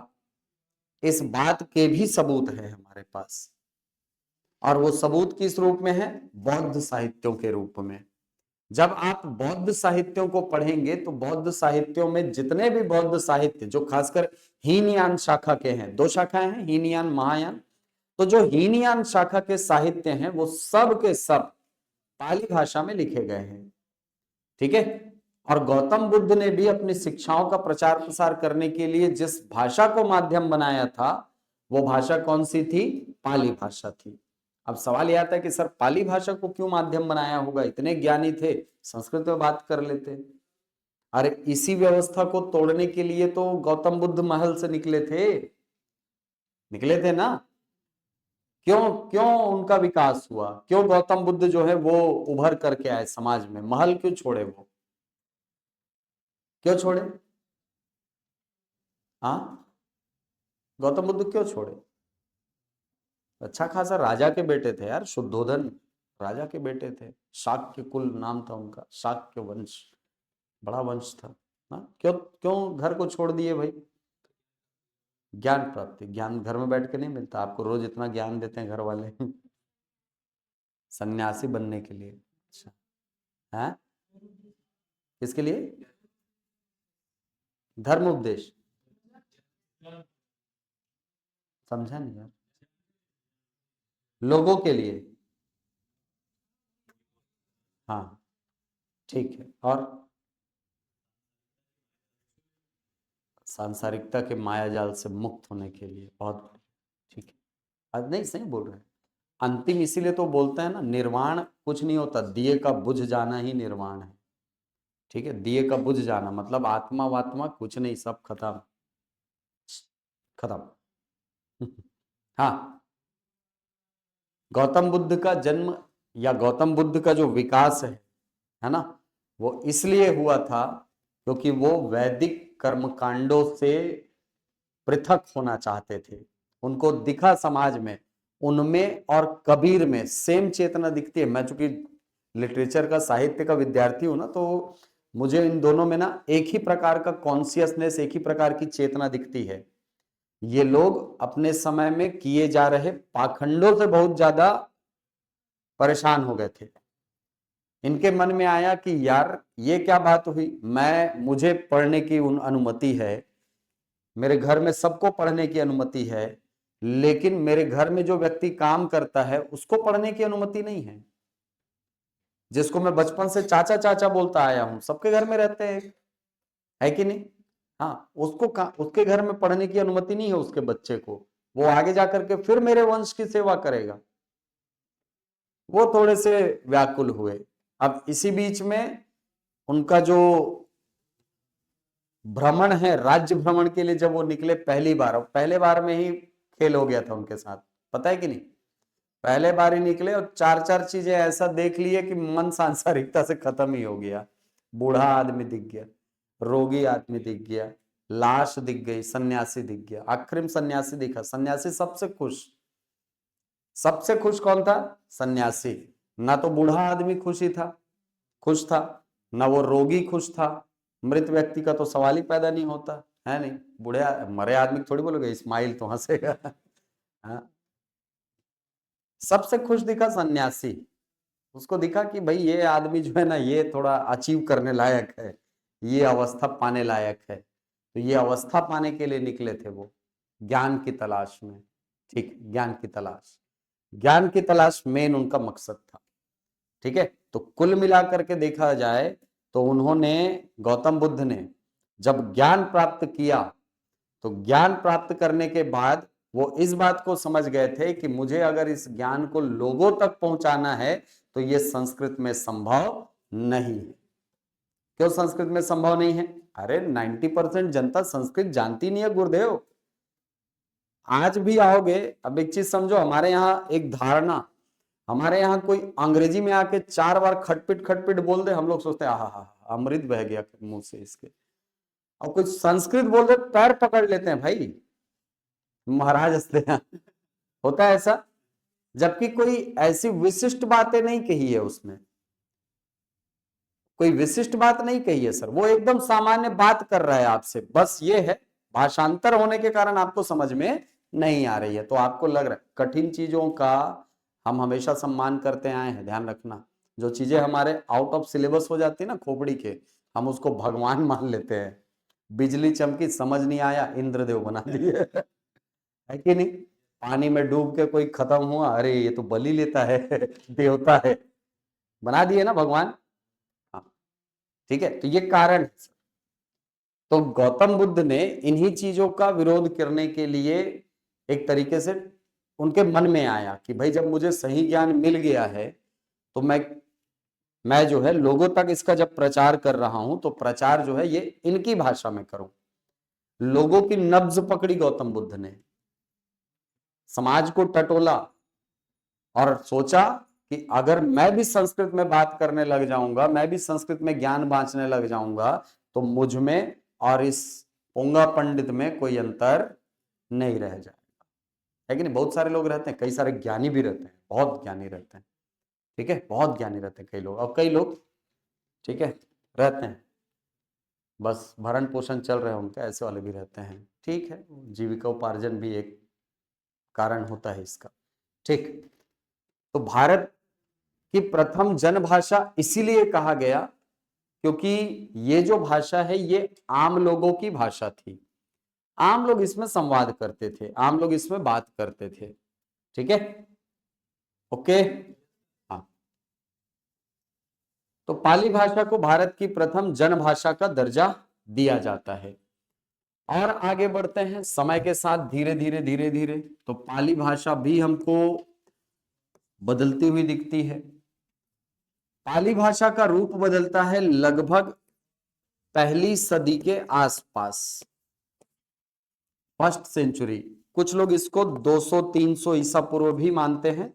इस बात के भी सबूत है हमारे पास, और वो सबूत किस रूप में है? बौद्ध साहित्यों के रूप में। जब आप बौद्ध साहित्यों को पढ़ेंगे तो बौद्ध साहित्यों में जितने भी बौद्ध साहित्य जो खासकर हीनयान शाखा के हैं, दो शाखाएं हैं, हीनयान महायान, तो जो हीनयान शाखा के साहित्य हैं वो सब के सब पाली भाषा में लिखे गए हैं। ठीक है, और गौतम बुद्ध ने भी अपनी शिक्षाओं का प्रचार प्रसार करने के लिए जिस भाषा को माध्यम बनाया था वो भाषा कौन सी थी? पाली भाषा थी। अब सवाल यह आता है कि सर पाली भाषा को क्यों माध्यम बनाया होगा? इतने ज्ञानी थे, संस्कृत में बात कर लेते। अरे इसी व्यवस्था को तोड़ने के लिए तो गौतम बुद्ध महल से निकले थे, निकले थे ना। क्यों क्यों उनका विकास हुआ? क्यों गौतम बुद्ध जो है वो उभर करके आए समाज में? महल क्यों छोड़े? वो क्यों छोड़े? हाँ, गौतम बुद्ध क्यों छोड़े? अच्छा खासा राजा के बेटे थे यार, शुद्धोधन राजा के बेटे थे, शाक्य कुल नाम था उनका, शाक्य वंश, बड़ा वंश था ना। क्यों क्यों घर को छोड़ दिए भाई? ज्ञान प्राप्ति। ज्ञान घर में बैठ के नहीं मिलता आपको, रोज इतना ज्ञान देते हैं घर वाले सन्यासी बनने के लिए। अच्छा है, किसके लिए? धर्म उपदेश? समझा नहीं यार। लोगों के लिए, हाँ ठीक है। और सांसारिकता के माया जाल से मुक्त होने के लिए। बहुत बढ़िया, ठीक है। आज नहीं, सही बोल रहे हैं। अंतिम इसीलिए तो बोलते हैं ना, निर्वाण कुछ नहीं होता, दिए का बुझ जाना ही निर्वाण है। ठीक है, दिए का बुझ जाना मतलब आत्मा वात्मा कुछ नहीं, सब खत्म खत्म। हाँ, गौतम बुद्ध का जन्म या गौतम बुद्ध का जो विकास है ना, वो इसलिए हुआ था क्योंकि वो वैदिक कर्मकांडों से पृथक होना चाहते थे। उनको दिखा समाज में, उनमें और कबीर में सेम चेतना दिखती है। मैं चूंकि लिटरेचर का, साहित्य का विद्यार्थी हूं ना, तो मुझे इन दोनों में ना एक ही प्रकार का कॉन्सियसनेस, एक ही प्रकार की चेतना दिखती है। ये लोग अपने समय में किए जा रहे पाखंडों से बहुत ज्यादा परेशान हो गए थे। इनके मन में आया कि यार ये क्या बात हुई, मुझे पढ़ने की अनुमति है, मेरे घर में सबको पढ़ने की अनुमति है, लेकिन मेरे घर में जो व्यक्ति काम करता है उसको पढ़ने की अनुमति नहीं है। जिसको मैं बचपन से चाचा चाचा बोलता आया हूं, सबके घर में रहते हैं, है कि नहीं? हाँ, उसके घर में पढ़ने की अनुमति नहीं है उसके बच्चे को, वो आगे जाकर के फिर मेरे वंश की सेवा करेगा। वो थोड़े से व्याकुल हुए। अब इसी बीच में उनका जो भ्रमण है, राज्य भ्रमण के लिए जब वो निकले पहले बार में ही खेल हो गया था उनके साथ, पता है कि नहीं? पहले बार ही निकले और चार चार चीजें ऐसा देख लिए कि मन सांसारिकता से खत्म ही हो गया। बूढ़ा आदमी दिख गया, रोगी आदमी दिख गया, लाश दिख गई, सन्यासी दिख गया। आखिर में सन्यासी दिखा। सन्यासी सबसे खुश, सबसे खुश कौन था? सन्यासी। ना तो बूढ़ा आदमी खुश था, ना वो रोगी खुश था। मृत व्यक्ति का तो सवाल ही पैदा नहीं होता है, नहीं? बूढ़े मरे आदमी थोड़ी बोलोगे स्माइल तो हंसेगा। हाँ, सबसे खुश दिखा सन्यासी। उसको दिखा कि भाई ये आदमी जो है ना, ये थोड़ा अचीव करने लायक है, ये अवस्था पाने लायक है। तो ये अवस्था पाने के लिए निकले थे वो, ज्ञान की तलाश में। ठीक, ज्ञान की तलाश मेन उनका मकसद था। ठीक है, तो कुल मिलाकर के देखा जाए तो उन्होंने, गौतम बुद्ध ने जब ज्ञान प्राप्त किया, तो ज्ञान प्राप्त करने के बाद वो इस बात को समझ गए थे कि मुझे अगर इस ज्ञान को लोगों तक पहुंचाना है तो ये संस्कृत में संभव नहीं है। क्यों संस्कृत में संभव नहीं है? अरे 90% जनता संस्कृत जानती नहीं है गुरुदेव। आज भी आओगे, अब एक चीज समझो, हमारे यहाँ एक धारणा, हमारे यहाँ कोई अंग्रेजी में आके 4 बार खटपिट खटपिट बोल दे, हम लोग सोचते हैं आहा हा, अमृत बह गया मुंह से इसके। और कुछ संस्कृत बोल दे, पैर पकड़ लेते हैं भाई, महाराज हंसते हैं। होता है ऐसा, जबकि कोई ऐसी विशिष्ट बातें नहीं कही है उसमें, कोई विशिष्ट बात नहीं कही है सर, वो एकदम सामान्य बात कर रहा है आपसे। बस ये है, भाषांतर होने के कारण आपको समझ में नहीं आ रही है, तो आपको लग रहा है। कठिन चीजों का हम हमेशा सम्मान करते आए हैं, ध्यान रखना। जो चीजें हमारे आउट ऑफ सिलेबस हो जाती है ना, खोपड़ी के, हम उसको भगवान मान लेते हैं। बिजली चमकी, समझ नहीं आया, इंद्रदेव बना दिए। है कि नहीं? पानी में डूब के कोई खत्म हुआ, अरे ये तो बलि लेता है, देवता है, बना दिए ना भगवान। हाँ, ठीक है, तो ये कारण है। तो गौतम बुद्ध ने इन्हीं चीजों का विरोध करने के लिए एक तरीके से उनके मन में आया कि भाई जब मुझे सही ज्ञान मिल गया है तो मैं जो है लोगों तक इसका जब प्रचार कर रहा हूं, तो प्रचार जो है ये इनकी भाषा में करूं। लोगों की नब्ज पकड़ी गौतम बुद्ध ने, समाज को टटोला और सोचा कि अगर मैं भी संस्कृत में बात करने लग जाऊंगा, मैं भी संस्कृत में ज्ञान बांटने लग जाऊंगा, तो मुझ में और इस पोंगा पंडित में कोई अंतर नहीं रह जाएगा। है कि नहीं? बहुत सारे लोग रहते हैं, कई सारे ज्ञानी भी रहते हैं, बहुत ज्ञानी रहते हैं। ठीक है, बहुत ज्ञानी रहते हैं कई लोग, और कई लोग ठीक है रहते हैं, बस भरण पोषण चल रहे हैं उनका, ऐसे वाले भी रहते हैं। ठीक है, जीविका उपार्जन भी एक कारण होता है इसका। ठीक, तो भारत की प्रथम जनभाषा इसीलिए कहा गया क्योंकि ये जो भाषा है ये आम लोगों की भाषा थी। आम लोग इसमें संवाद करते थे, आम लोग इसमें बात करते थे। ठीक है, ओके। हाँ, तो पाली भाषा को भारत की प्रथम जनभाषा का दर्जा दिया जाता है। और आगे बढ़ते हैं समय के साथ धीरे धीरे धीरे धीरे, तो पाली भाषा भी हमको बदलती हुई दिखती है। पाली भाषा का रूप बदलता है लगभग पहली सदी के आसपास, फर्स्ट सेंचुरी। कुछ लोग इसको 200-300 ईसा पूर्व भी मानते हैं,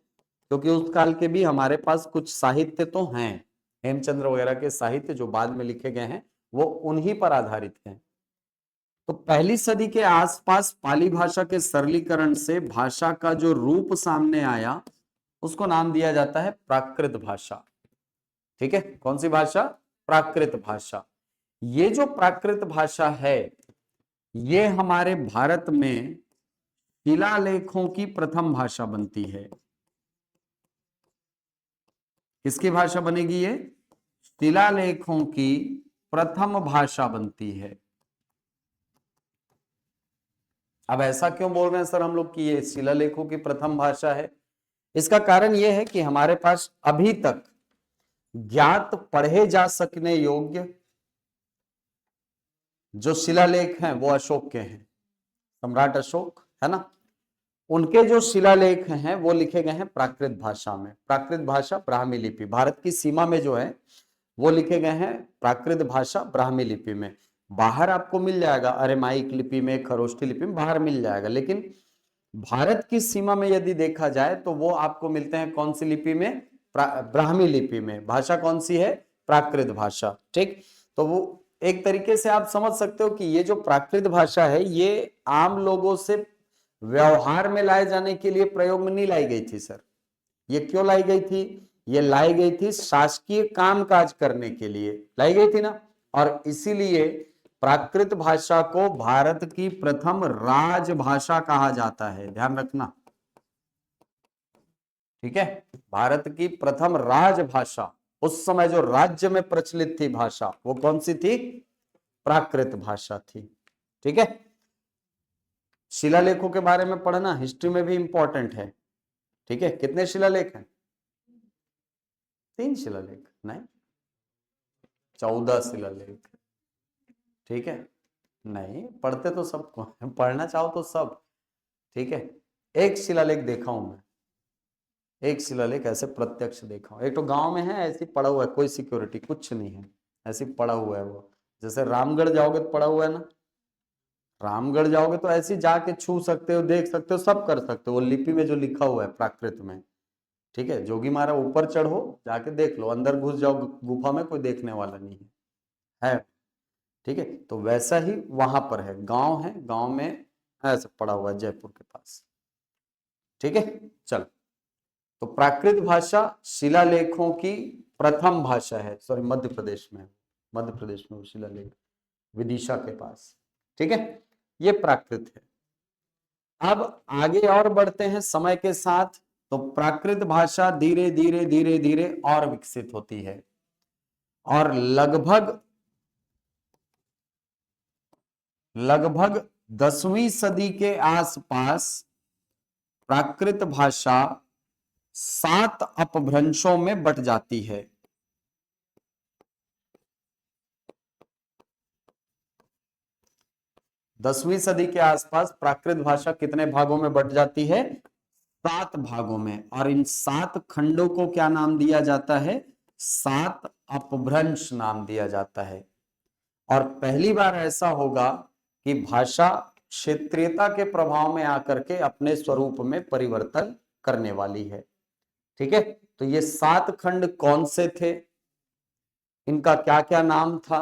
क्योंकि उस काल के भी हमारे पास कुछ साहित्य तो हैं, हेमचंद्र वगैरह के साहित्य जो बाद में लिखे गए हैं वो उन्हीं पर आधारित हैं। तो पहली सदी के आसपास पाली भाषा के सरलीकरण से भाषा का जो रूप सामने आया उसको नाम दिया जाता है प्राकृत भाषा। ठीक है, कौन सी भाषा? प्राकृत भाषा। ये जो प्राकृत भाषा है ये हमारे भारत में शिलालेखों की प्रथम भाषा बनती है। किसकी भाषा बनेगी? ये शिलालेखों की प्रथम भाषा बनती है। अब ऐसा क्यों बोल रहे हैं सर हम लोग कि ये शिलालेखों की प्रथम भाषा है? इसका कारण यह है कि हमारे पास अभी तक ज्ञात पढ़े जा सकने योग्य जो शिलालेख हैं वो अशोक के हैं, सम्राट अशोक है ना, उनके जो शिलालेख हैं वो लिखे गए हैं प्राकृत भाषा में। प्राकृत भाषा ब्राह्मी लिपि, भारत की सीमा में जो है वो लिखे गए हैं प्राकृत भाषा ब्राह्मी लिपि में। बाहर आपको मिल जाएगा अरेमाइक लिपि में, खरोष्ठी लिपि में बाहर मिल जाएगा, लेकिन भारत की सीमा में यदि देखा जाए तो वो आपको मिलते हैं कौन सी लिपि में? ब्राह्मी लिपि में। भाषा कौन सी है? प्राकृत भाषा। ठीक, तो वो एक तरीके से आप समझ सकते हो कि ये जो प्राकृत भाषा है ये आम लोगों से व्यवहार में लाए जाने के लिए प्रयोग में नहीं लाई गई थी सर। ये क्यों लाई गई थी? ये लाई गई थी शासकीय कामकाज करने के लिए लाई गई थी ना, और इसीलिए प्राकृत भाषा को भारत की प्रथम राजभाषा कहा जाता है, ध्यान रखना। ठीक है, भारत की प्रथम राजभाषा, उस समय जो राज्य में प्रचलित थी भाषा वो कौन सी थी? प्राकृत भाषा थी। ठीक है, शिलालेखों के बारे में पढ़ना हिस्ट्री में भी इंपॉर्टेंट है। ठीक है, कितने शिलालेख हैं? 3 शिलालेख नहीं, 14 शिलालेख। ठीक है, नहीं पढ़ते तो सबको, पढ़ना चाहो तो सब। ठीक है, एक शिलालेख देखा हूं मैं, एक शिलालेख ऐसे प्रत्यक्ष देखा हूं। एक तो गांव में है, ऐसे पड़ा हुआ है, कोई सिक्योरिटी कुछ नहीं है, ऐसे पड़ा हुआ है वो। जैसे रामगढ़ जाओगे तो पड़ा हुआ है ना, रामगढ़ जाओगे तो ऐसे जाके छू सकते हो, देख सकते हो, सब कर सकते हो, वो लिपि में जो लिखा हुआ है प्राकृत में। ठीक है, जोगी मारा ऊपर चढ़ो जाके देख लो, अंदर घुस जाओ गुफा में, कोई देखने वाला नहीं है। ठीक है, तो वैसा ही वहां पर है, गांव है, गांव में ऐसे पड़ा हुआ है जयपुर के पास। ठीक है, चलो, तो प्राकृत भाषा शिलालेखों की प्रथम भाषा है। सॉरी, मध्य प्रदेश में, मध्य प्रदेश में शिलालेख विदिशा के पास। ठीक है, ये प्राकृत है। अब आगे और बढ़ते हैं समय के साथ, तो प्राकृत भाषा धीरे धीरे धीरे धीरे और विकसित होती है, और लगभग 10वीं सदी के आसपास प्राकृत भाषा 7 अपभ्रंशों में बट जाती है। 10वीं सदी के आसपास प्राकृत भाषा कितने भागों में बट जाती है? 7 भागों में, और इन 7 खंडों को क्या नाम दिया जाता है? 7 अपभ्रंश नाम दिया जाता है। और पहली बार ऐसा होगा कि भाषा क्षेत्रीयता के प्रभाव में आकर के अपने स्वरूप में परिवर्तन करने वाली है। ठीक है, तो ये 7 खंड कौन से थे, इनका क्या क्या नाम था,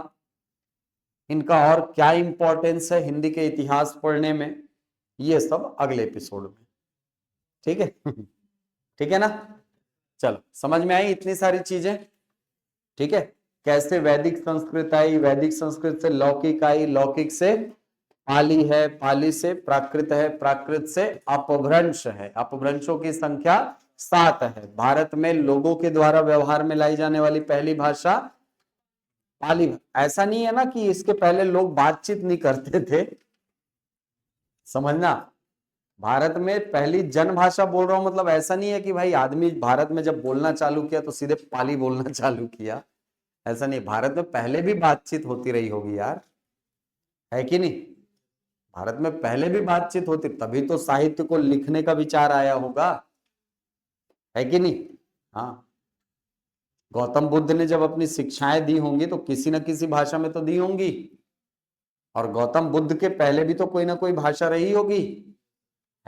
इनका और क्या इंपॉर्टेंस है हिंदी के इतिहास पढ़ने में, ये सब अगले एपिसोड में। ठीक है ठीक है ना, चलो समझ में आई इतनी सारी चीजें। ठीक है, कैसे वैदिक संस्कृत आई, वैदिक संस्कृत से लौकिक आई, लौकिक से पाली है, पाली से प्राकृत है, प्राकृत से अपभ्रंश है, अपभ्रंशों की संख्या 7 है। भारत में लोगों के द्वारा व्यवहार में लाई जाने वाली पहली भाषा पाली। ऐसा नहीं है ना कि इसके पहले लोग बातचीत नहीं करते थे, समझना, भारत में पहली जन भाषा बोल रहा हूं, मतलब ऐसा नहीं है कि भाई आदमी भारत में जब बोलना चालू किया तो सीधे पाली बोलना चालू किया, ऐसा नहीं। भारत में पहले भी बातचीत होती रही होगी यार, है कि नहीं? भारत में पहले भी बातचीत होती, तभी तो साहित्य को लिखने का विचार आया होगा, है कि नहीं? हाँ, गौतम बुद्ध ने जब अपनी शिक्षाएं दी होंगी तो किसी न किसी भाषा में तो दी होंगी, और गौतम बुद्ध के पहले भी तो कोई ना कोई भाषा रही होगी,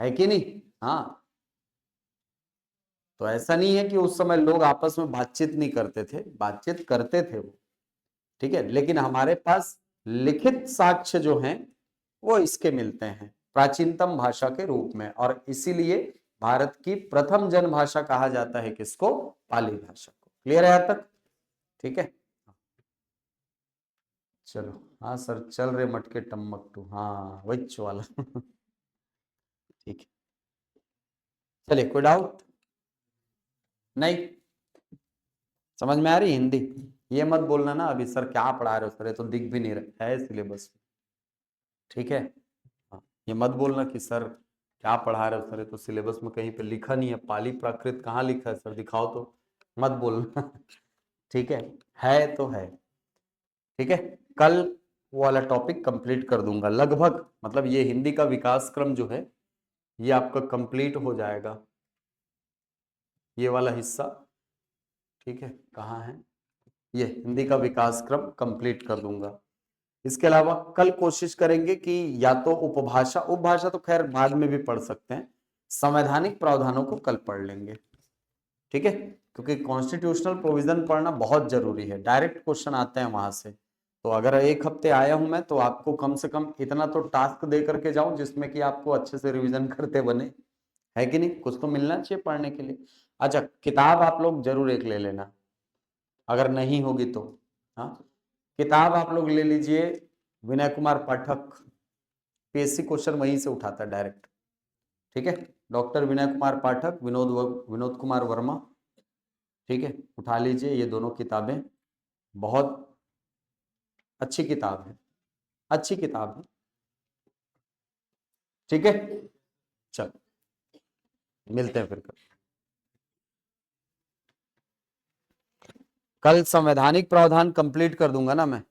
है कि नहीं? हाँ, तो ऐसा नहीं है कि उस समय लोग आपस में बातचीत नहीं करते थे, बातचीत करते थे वो, ठीक है, लेकिन हमारे पास लिखित साक्ष्य जो हैं वो इसके मिलते हैं प्राचीनतम भाषा के रूप में, और इसीलिए भारत की प्रथम जनभाषा कहा जाता है किसको? पाली भाषा को। क्लियर है यहां तक? ठीक है, चलो। हाँ सर, चल रहे मटके टम्मकटू, हाँ वही वाला ठीक है, चलिए, कोई डाउट नहीं? समझ में आ रही हिंदी? ये मत बोलना ना अभी सर क्या पढ़ा रहे हो सर, ये तो दिख भी नहीं रहा है सिलेबस में, ठीक है? हाँ, ये मत बोलना कि सर क्या पढ़ा रहे हो सर, ये तो सिलेबस में कहीं पे लिखा नहीं है, पाली प्राकृत कहाँ लिखा है सर, दिखाओ तो, मत बोलना ठीक है तो है, ठीक है। कल वो वाला टॉपिक कंप्लीट कर दूंगा लगभग, मतलब ये हिंदी का विकास क्रम जो है ये आपका कंप्लीट हो जाएगा, ये वाला हिस्सा, ठीक है। कहाँ है ये? हिंदी का विकास क्रम कंप्लीट कर दूंगा। इसके अलावा कल कोशिश करेंगे कि या तो उपभाषा, उपभाषा तो खैर बाद में भी पढ़ सकते हैं, संवैधानिक प्रावधानों को कल पढ़ लेंगे, ठीक है, क्योंकि कॉन्स्टिट्यूशनल प्रोविजन पढ़ना बहुत जरूरी है, डायरेक्ट क्वेश्चन आते हैं वहां से। तो अगर एक हफ्ते आया हूं मैं तो आपको कम से कम इतना तो टास्क दे करके जाऊं जिसमें कि आपको अच्छे से रिवीजन करते बने, है कि नहीं? कुछ तो मिलना चाहिए पढ़ने के लिए। अच्छा, किताब आप लोग जरूर एक ले लेना, अगर नहीं होगी तो। हाँ, किताब आप लोग ले लीजिए, विनय कुमार पाठक, पीएससी क्वेश्चन वहीं से उठाता है डायरेक्ट, ठीक है। डॉक्टर विनय कुमार पाठक, विनोद कुमार वर्मा, ठीक है, उठा लीजिए ये दोनों किताबें, बहुत अच्छी किताब है, अच्छी किताब है, ठीक है। चल, मिलते हैं फिर कल संवैधानिक प्रावधान कंप्लीट कर दूंगा ना मैं।